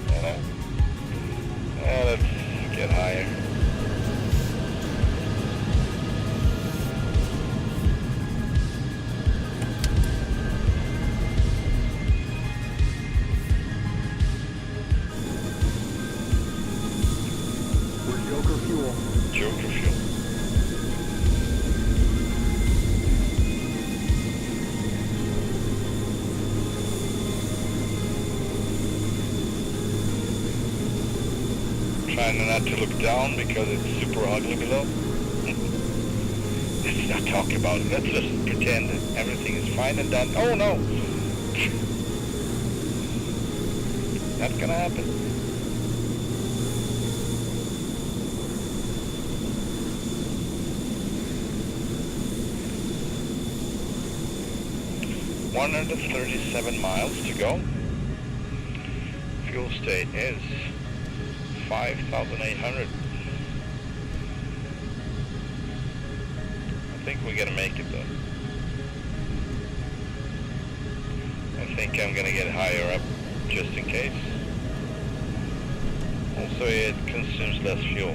You know. Let's get higher. trying not to look down because it's super ugly below. Let's not talk about it. Let's just pretend that everything is fine and done. Oh no! Not gonna happen. $137 miles to go. Fuel state is 5,800. I think we're gonna make it though. I think I'm gonna get higher up just in case. Also, it consumes less fuel.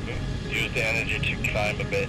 So, use the energy to climb a bit.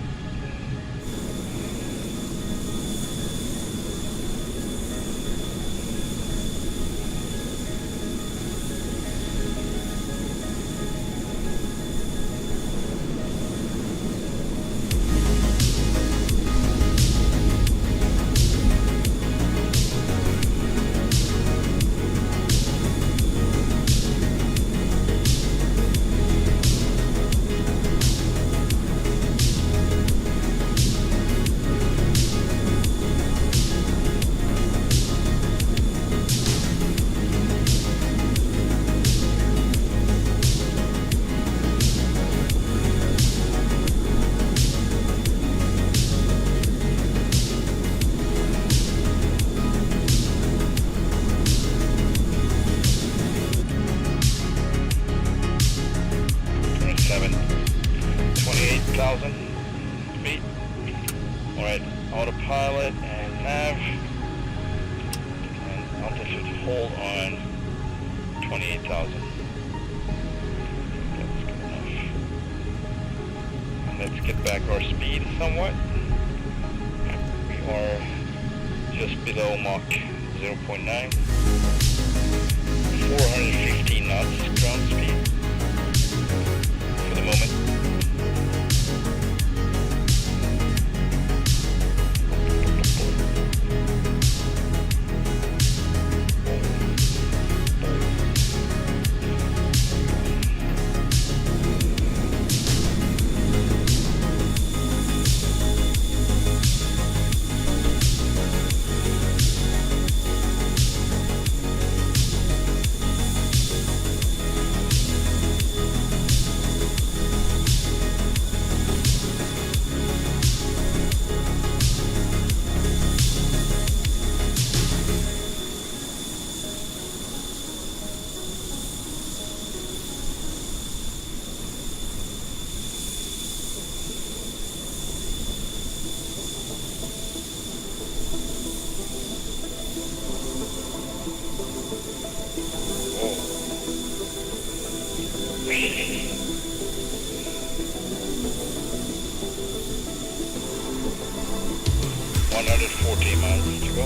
Feet. Alright, autopilot and nav. And altitude hold on 28,000. That's good enough. And let's get back our speed somewhat. We are just below Mach 0.9. 415 knots ground speed for the moment. Miles to go.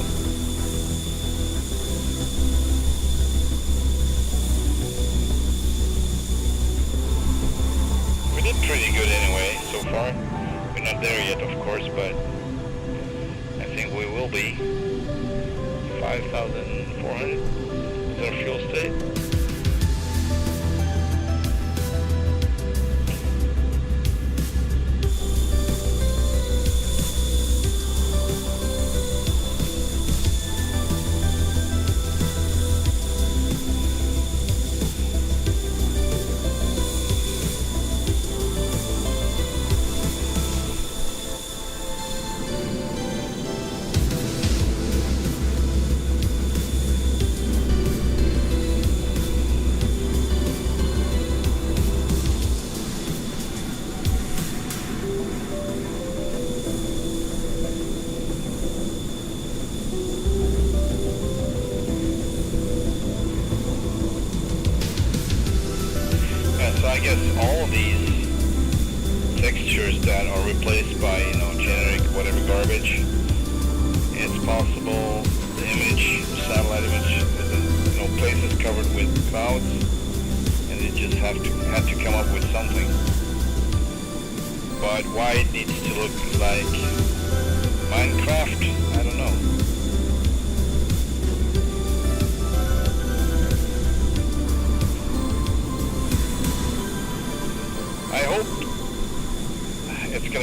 We did pretty good anyway so far. We're not there yet, of course, but I think we will be. 5,400 is our fuel state. I guess all of these textures that are replaced by, generic whatever garbage, it's possible the image, satellite image, places covered with clouds, and they just had to come up with something. But why it needs to look like Minecraft, I don't know.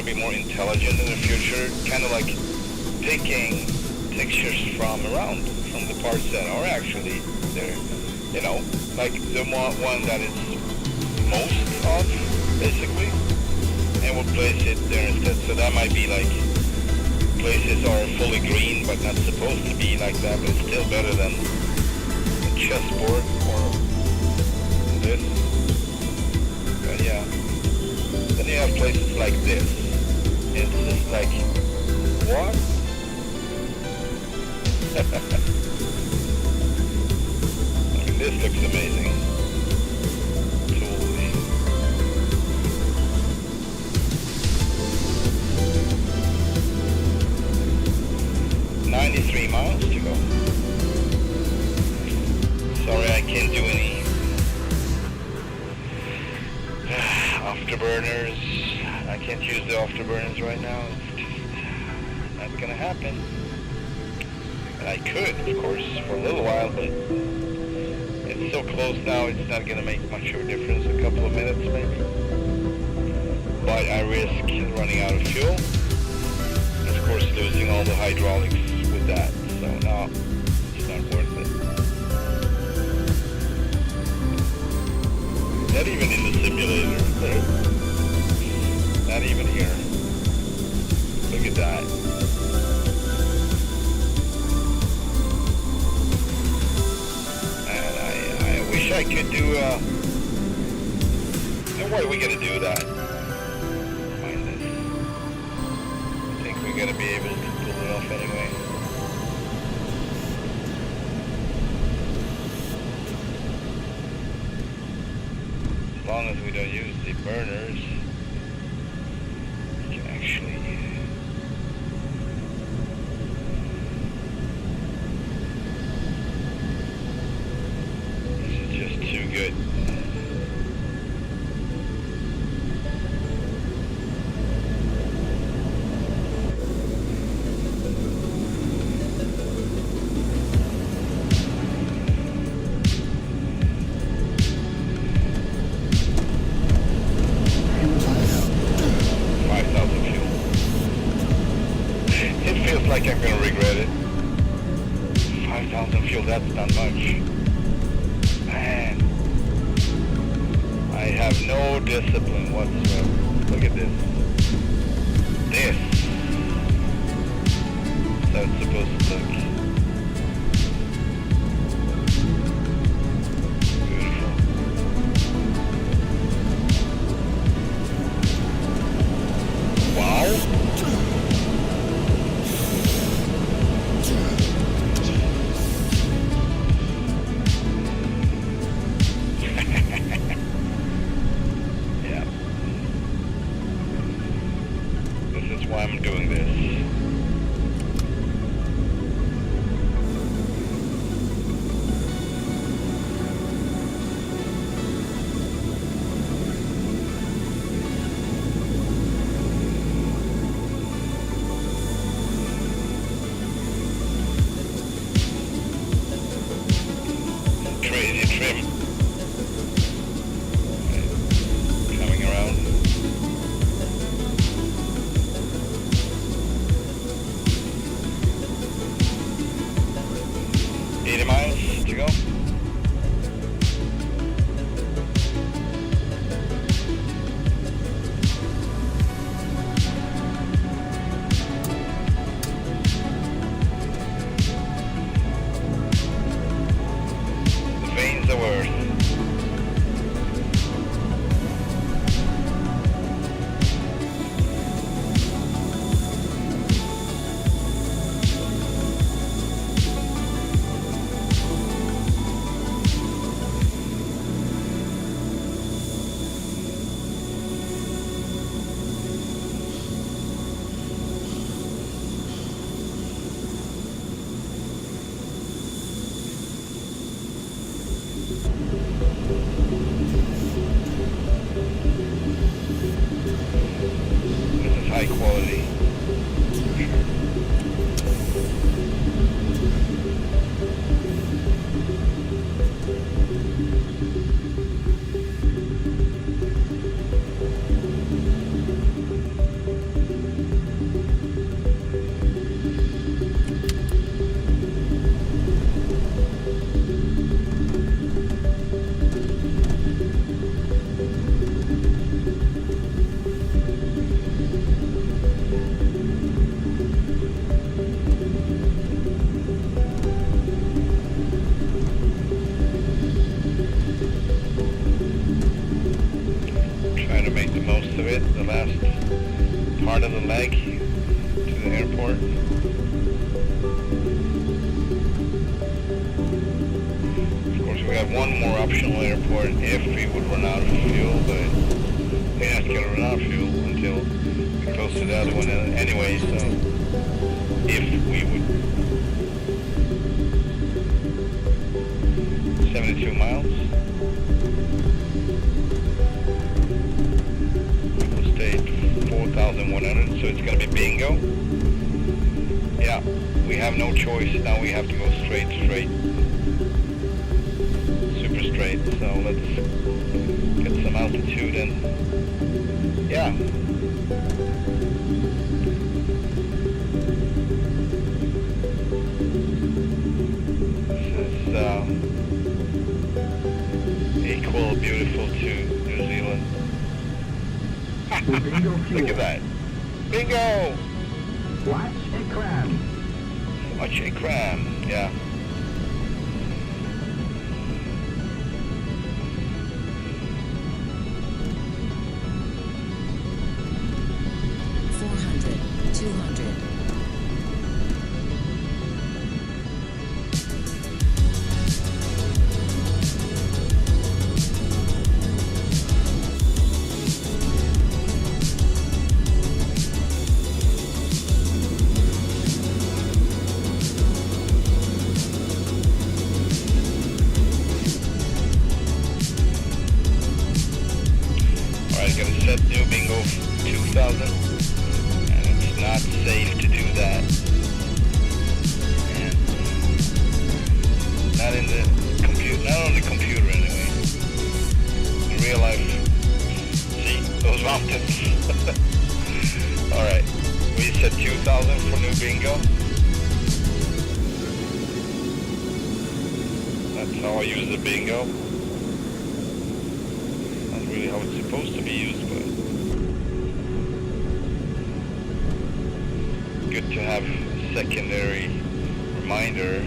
to be more intelligent in the future, kind of like picking textures from the parts that are actually there, you know, like the one that is most of, basically, and we'll place it there instead. So that might be like places are fully green but not supposed to be like that, but it's still better than a chessboard or this. But yeah, then you have places like this. It's just like, what? I mean, this looks amazing. Totally. $93 miles to go. Sorry, I can't do any afterburners. I can't use the afterburners right now. It's just not gonna happen. And I could, of course, for a little while, but it's so close now, it's not gonna make much of a difference. A couple of minutes, maybe. But I risk running out of fuel. And of course, losing all the hydraulics with that. So no, it's not worth it. Not even in the simulator. Not even here. Look at that. And I wish I could do and why are we gonna do that? Find this. I think we're gonna be able to pull it off anyway. As long as we don't use the burners, we can actually this is just too good. Like I'm gonna regret it. 5,000 fuel, that's not much. Man, I have no discipline whatsoever. Look at this. This. That's how it's supposed to look. Beautiful. Wow. Why I'm doing this. Crazy trim. Coming around. 80 miles to go. The veins are worse. bit, the last part of the leg to the airport. Of course, we have one more optional airport if we would run out of fuel, but we're not going to run out of fuel until we're close to the other one anyway, so if we would 72 miles. We will stay at 4,100, so it's going to be bingo. Yeah, we have no choice. Now we have to go straight. Super straight. So let's get some altitude and yeah. Equal beautiful to New Zealand. Look at that. Bingo! Watch a crab. Watch a crab, yeah. New bingo 2000, and it's not safe to do that, and not in the computer, not on the computer anyway. In real life, see those mountains. All right, we said 2000 for new bingo. That's how I use the bingo. Not really how it's supposed to be used, but good to have a secondary reminder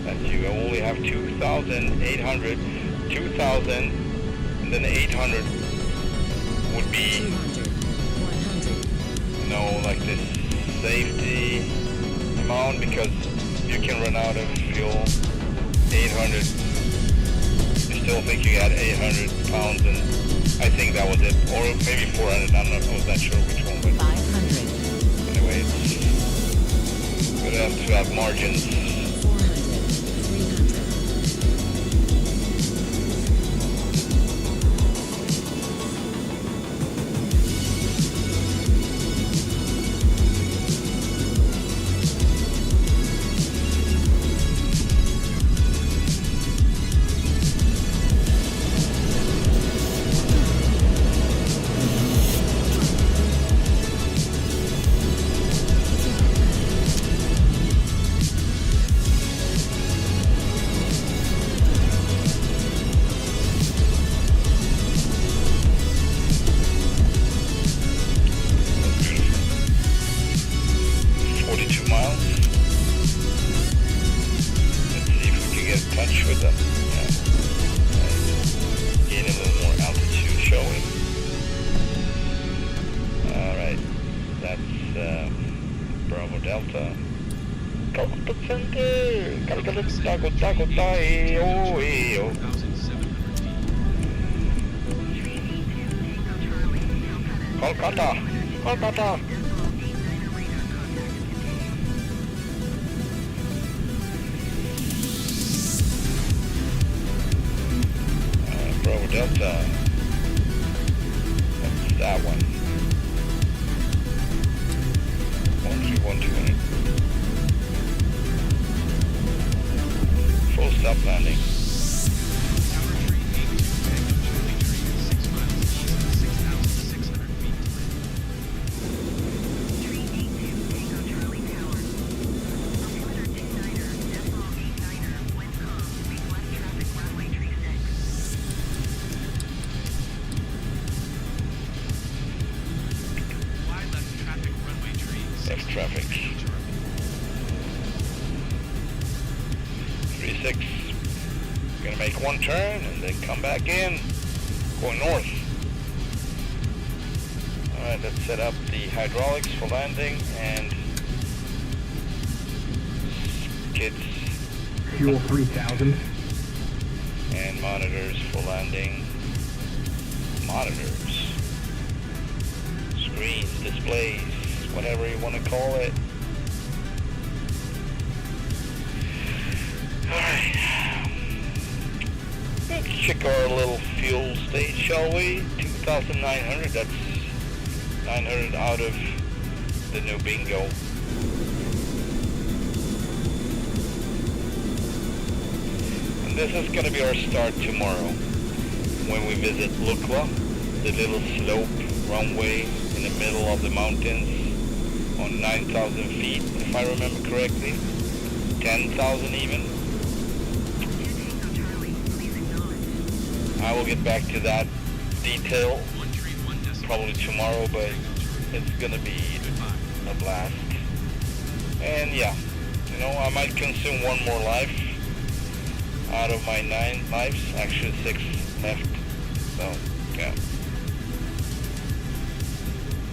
that you only have 2,800, 2,000, and then 800 would be, 200, 100. you know, like this safety amount, because you can run out of fuel. 800, you still think you got 800 pounds, and I think that was it, or maybe 400, I was not sure which one, but 500. anyway, it's good to have margins. 400, Kolkata. Bravo Delta. That's that one. 131-200. Full stop landing. Traffic. 36. Gonna make one turn and then come back in, going north. Alright, let's set up the hydraulics for landing and skids Fuel 3000. and monitors for landing. Monitors. Screens, displays, whatever you want to call it. Alright. Let's check our little fuel stage, shall we? 2,900, that's 900 out of the new bingo. And this is going to be our start tomorrow when we visit Lukla, the little slope runway in the middle of the mountains on 9,000 feet, if I remember correctly. 10,000 even. I will get back to that detail probably tomorrow, but it's gonna be a blast. And yeah, you know, I might consume one more life out of my 9 lives, actually 6 left. So yeah,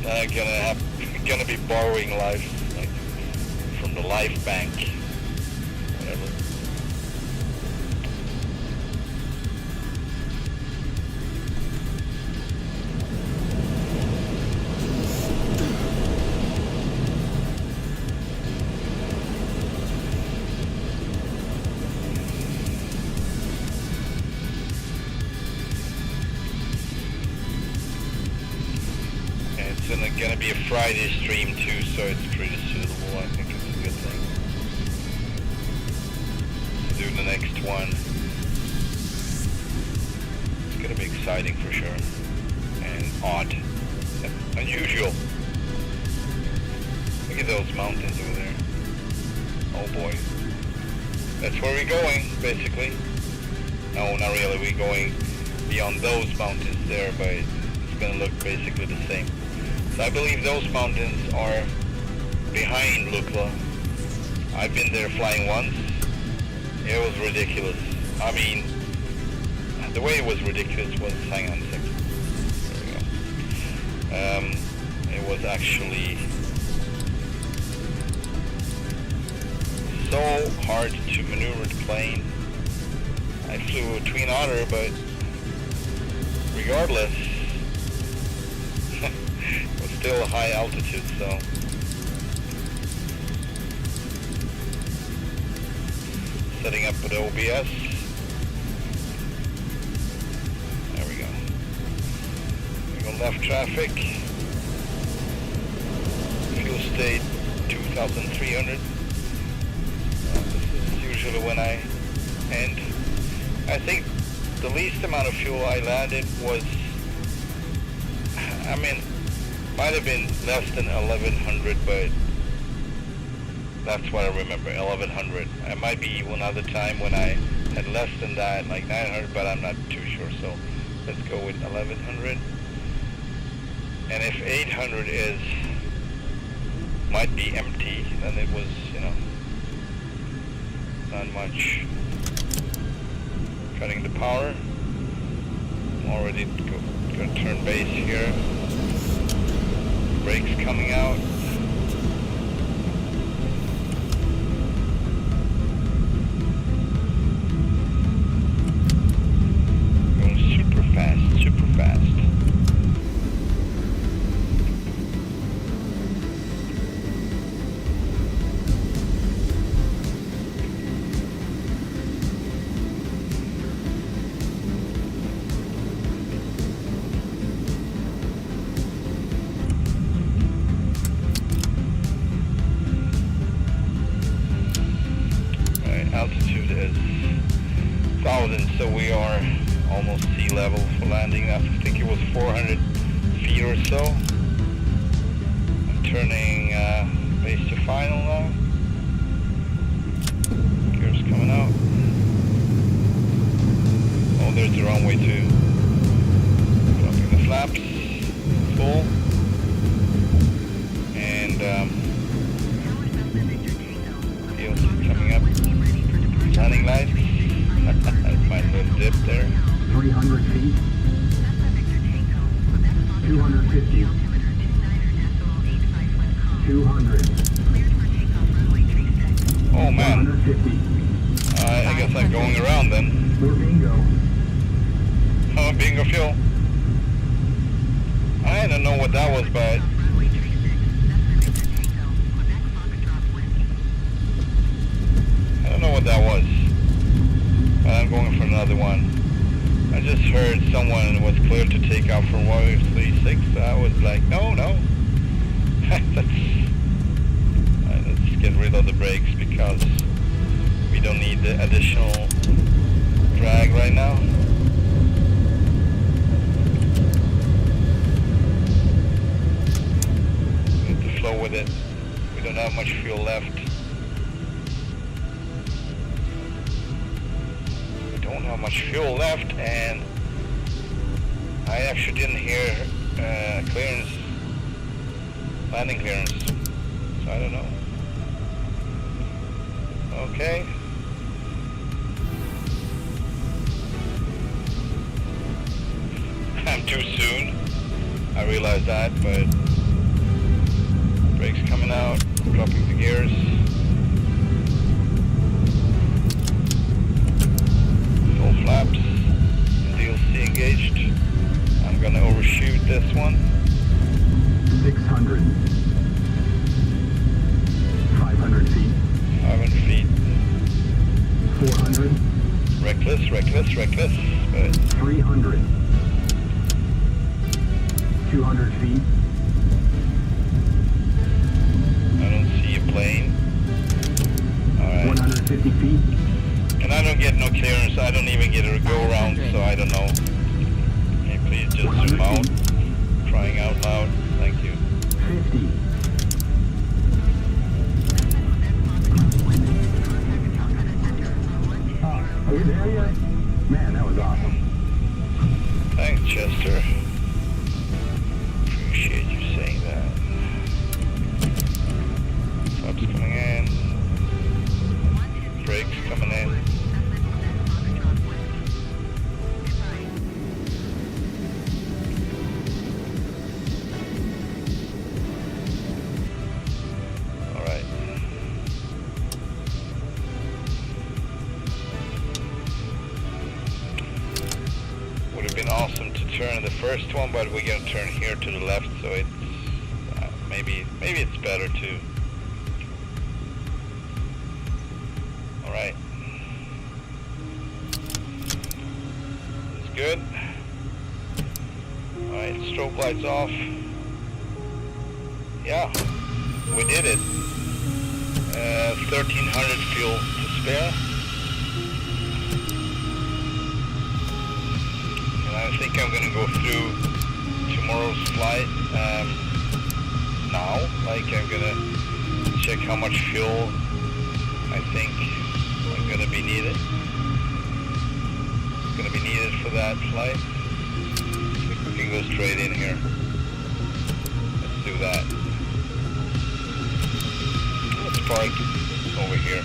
I'm gonna be borrowing lives, like from the life bank, whatever. It's gonna be a Friday stream too, so it's pretty suitable. I think it's a good thing to do the next one. It's gonna be exciting for sure, and odd, unusual. Look at those mountains over there. Oh boy, that's where we're going, basically. No, not really. We're going beyond those mountains there, but it's gonna look basically the same. So I believe those mountains are behind Lukla. I've been there flying once. It was ridiculous. I mean, the way it was ridiculous was, hang on a second. There we go. It was actually so hard to maneuver the plane. I flew a twin otter, but regardless, it was still a high altitude, so setting up with OBS. There we go. We go left traffic. Fuel state 2,300. This is usually when I end. I think the least amount of fuel I landed was, I mean, might have been less than 1,100, but that's what I remember, 1,100. It might be one other time when I had less than that, like 900, but I'm not too sure. So let's go with 1,100. And if 800 might be empty, then it was, you know, not much. Cutting the power. I'm already gonna turn base here. Brakes coming out. Going super fast, super fast. Altitude is 1,000, so we are almost sea level for landing. I think it was 400 feet or so. I'm turning base to final now. Gears coming out. Oh, there's the runway too. Dropping the flaps full. And PLC coming up. Landing lights. My little dip there. 300 feet. 250. one. We're bingo. Oh, bingo fuel. I don't know what that was, but Runway 36, destination Tango, Quebec Foxtrot Whiskey. I don't know what that was. But I'm going for another one. I just heard someone was cleared to take off from runway 36. I was like, no. Let's get rid of the brakes because we don't need the additional drag right now. We need to flow with it. We don't have much fuel left. We don't have much fuel left, and I actually didn't hear clearance, landing clearance, so I don't know. Okay. I'm too soon. I realize that, but brakes coming out, dropping the gears. Full flaps, DLC engaged. I'm gonna overshoot this one. 600. 500 feet. 500 feet. 400. Reckless, but 300. 200 feet. I don't see a plane. Alright. 150 feet. And I don't get no clearance. I don't even get a go around, so I don't know. Can you please just zoom out? Crying out loud. Thank you. 50. Are we there yet? Man, that was awesome. Thanks, Jester. Appreciate you saying that. Flaps coming in. Brakes coming in. Alright. Would have been awesome to turn the first one, but we're gonna turn here to the left, so it's maybe it's better to. All right, it's good. All right, strobe lights off. Yeah, we did it. 1300 fuel to spare. I think I'm gonna go through tomorrow's flight now. Like, I'm gonna check how much fuel I think I'm gonna be needed. It's gonna be needed for that flight. I think we can go straight in here. Let's do that. Let's park over here.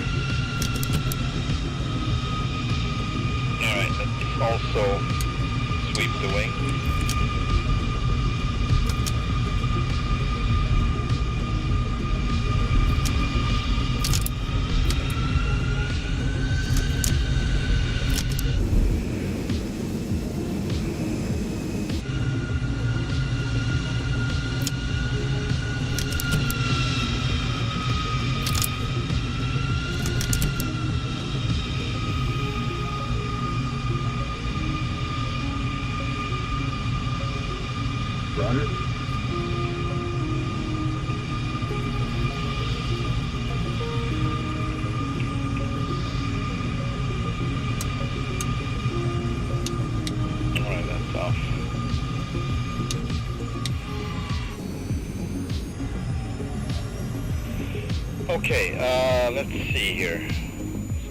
Alright, let's also sweep the wing. Roger. Alright, that's off. Okay, let's see here.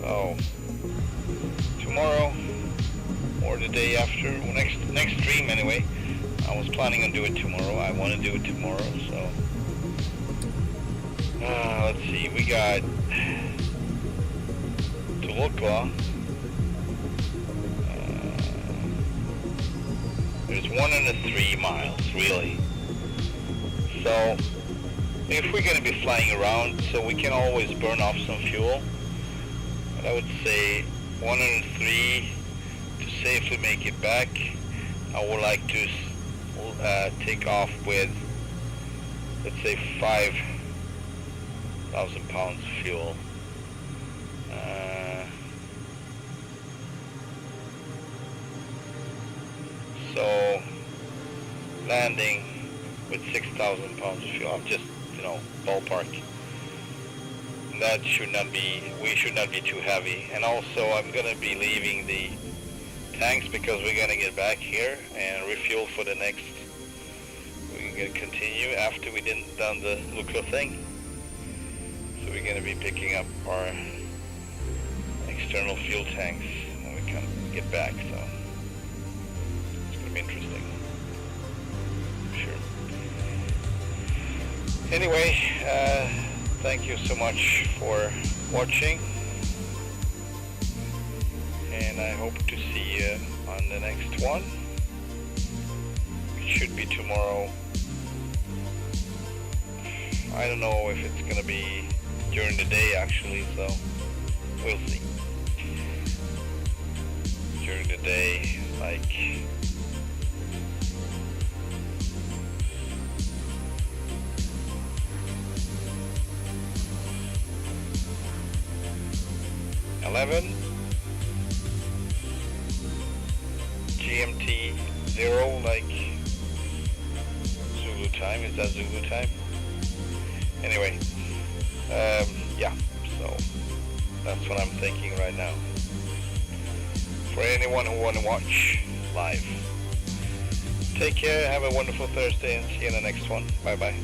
So, tomorrow, or the day after, well, next stream anyway. I was planning on doing it tomorrow. I want to do it tomorrow, so. Let's see, we got Tulukwa. There's 103 miles, really. So, if we're going to be flying around, so we can always burn off some fuel. But I would say 103 to safely make it back. I would like to take off with, let's say, 5,000 pounds fuel. So landing with 6,000 pounds of fuel, I'm just, ballpark. That should not be, we should not be too heavy. And also I'm going to be leaving the tanks because we're going to get back here and refuel for the next, we're going to continue after we done the Lucro thing. So we're going to be picking up our external fuel tanks when we come get back. So it's going to be interesting, I'm sure. Anyway, thank you so much for watching, and I hope to see you on the next one. It should be tomorrow. I don't know if it's gonna be during the day actually, so we'll see. During the day, like 11 GMT 0, like Zulu time. Is that Zulu time? Anyway, yeah, so that's what I'm thinking right now. For anyone who want to watch live, take care, have a wonderful Thursday, and see you in the next one. Bye bye.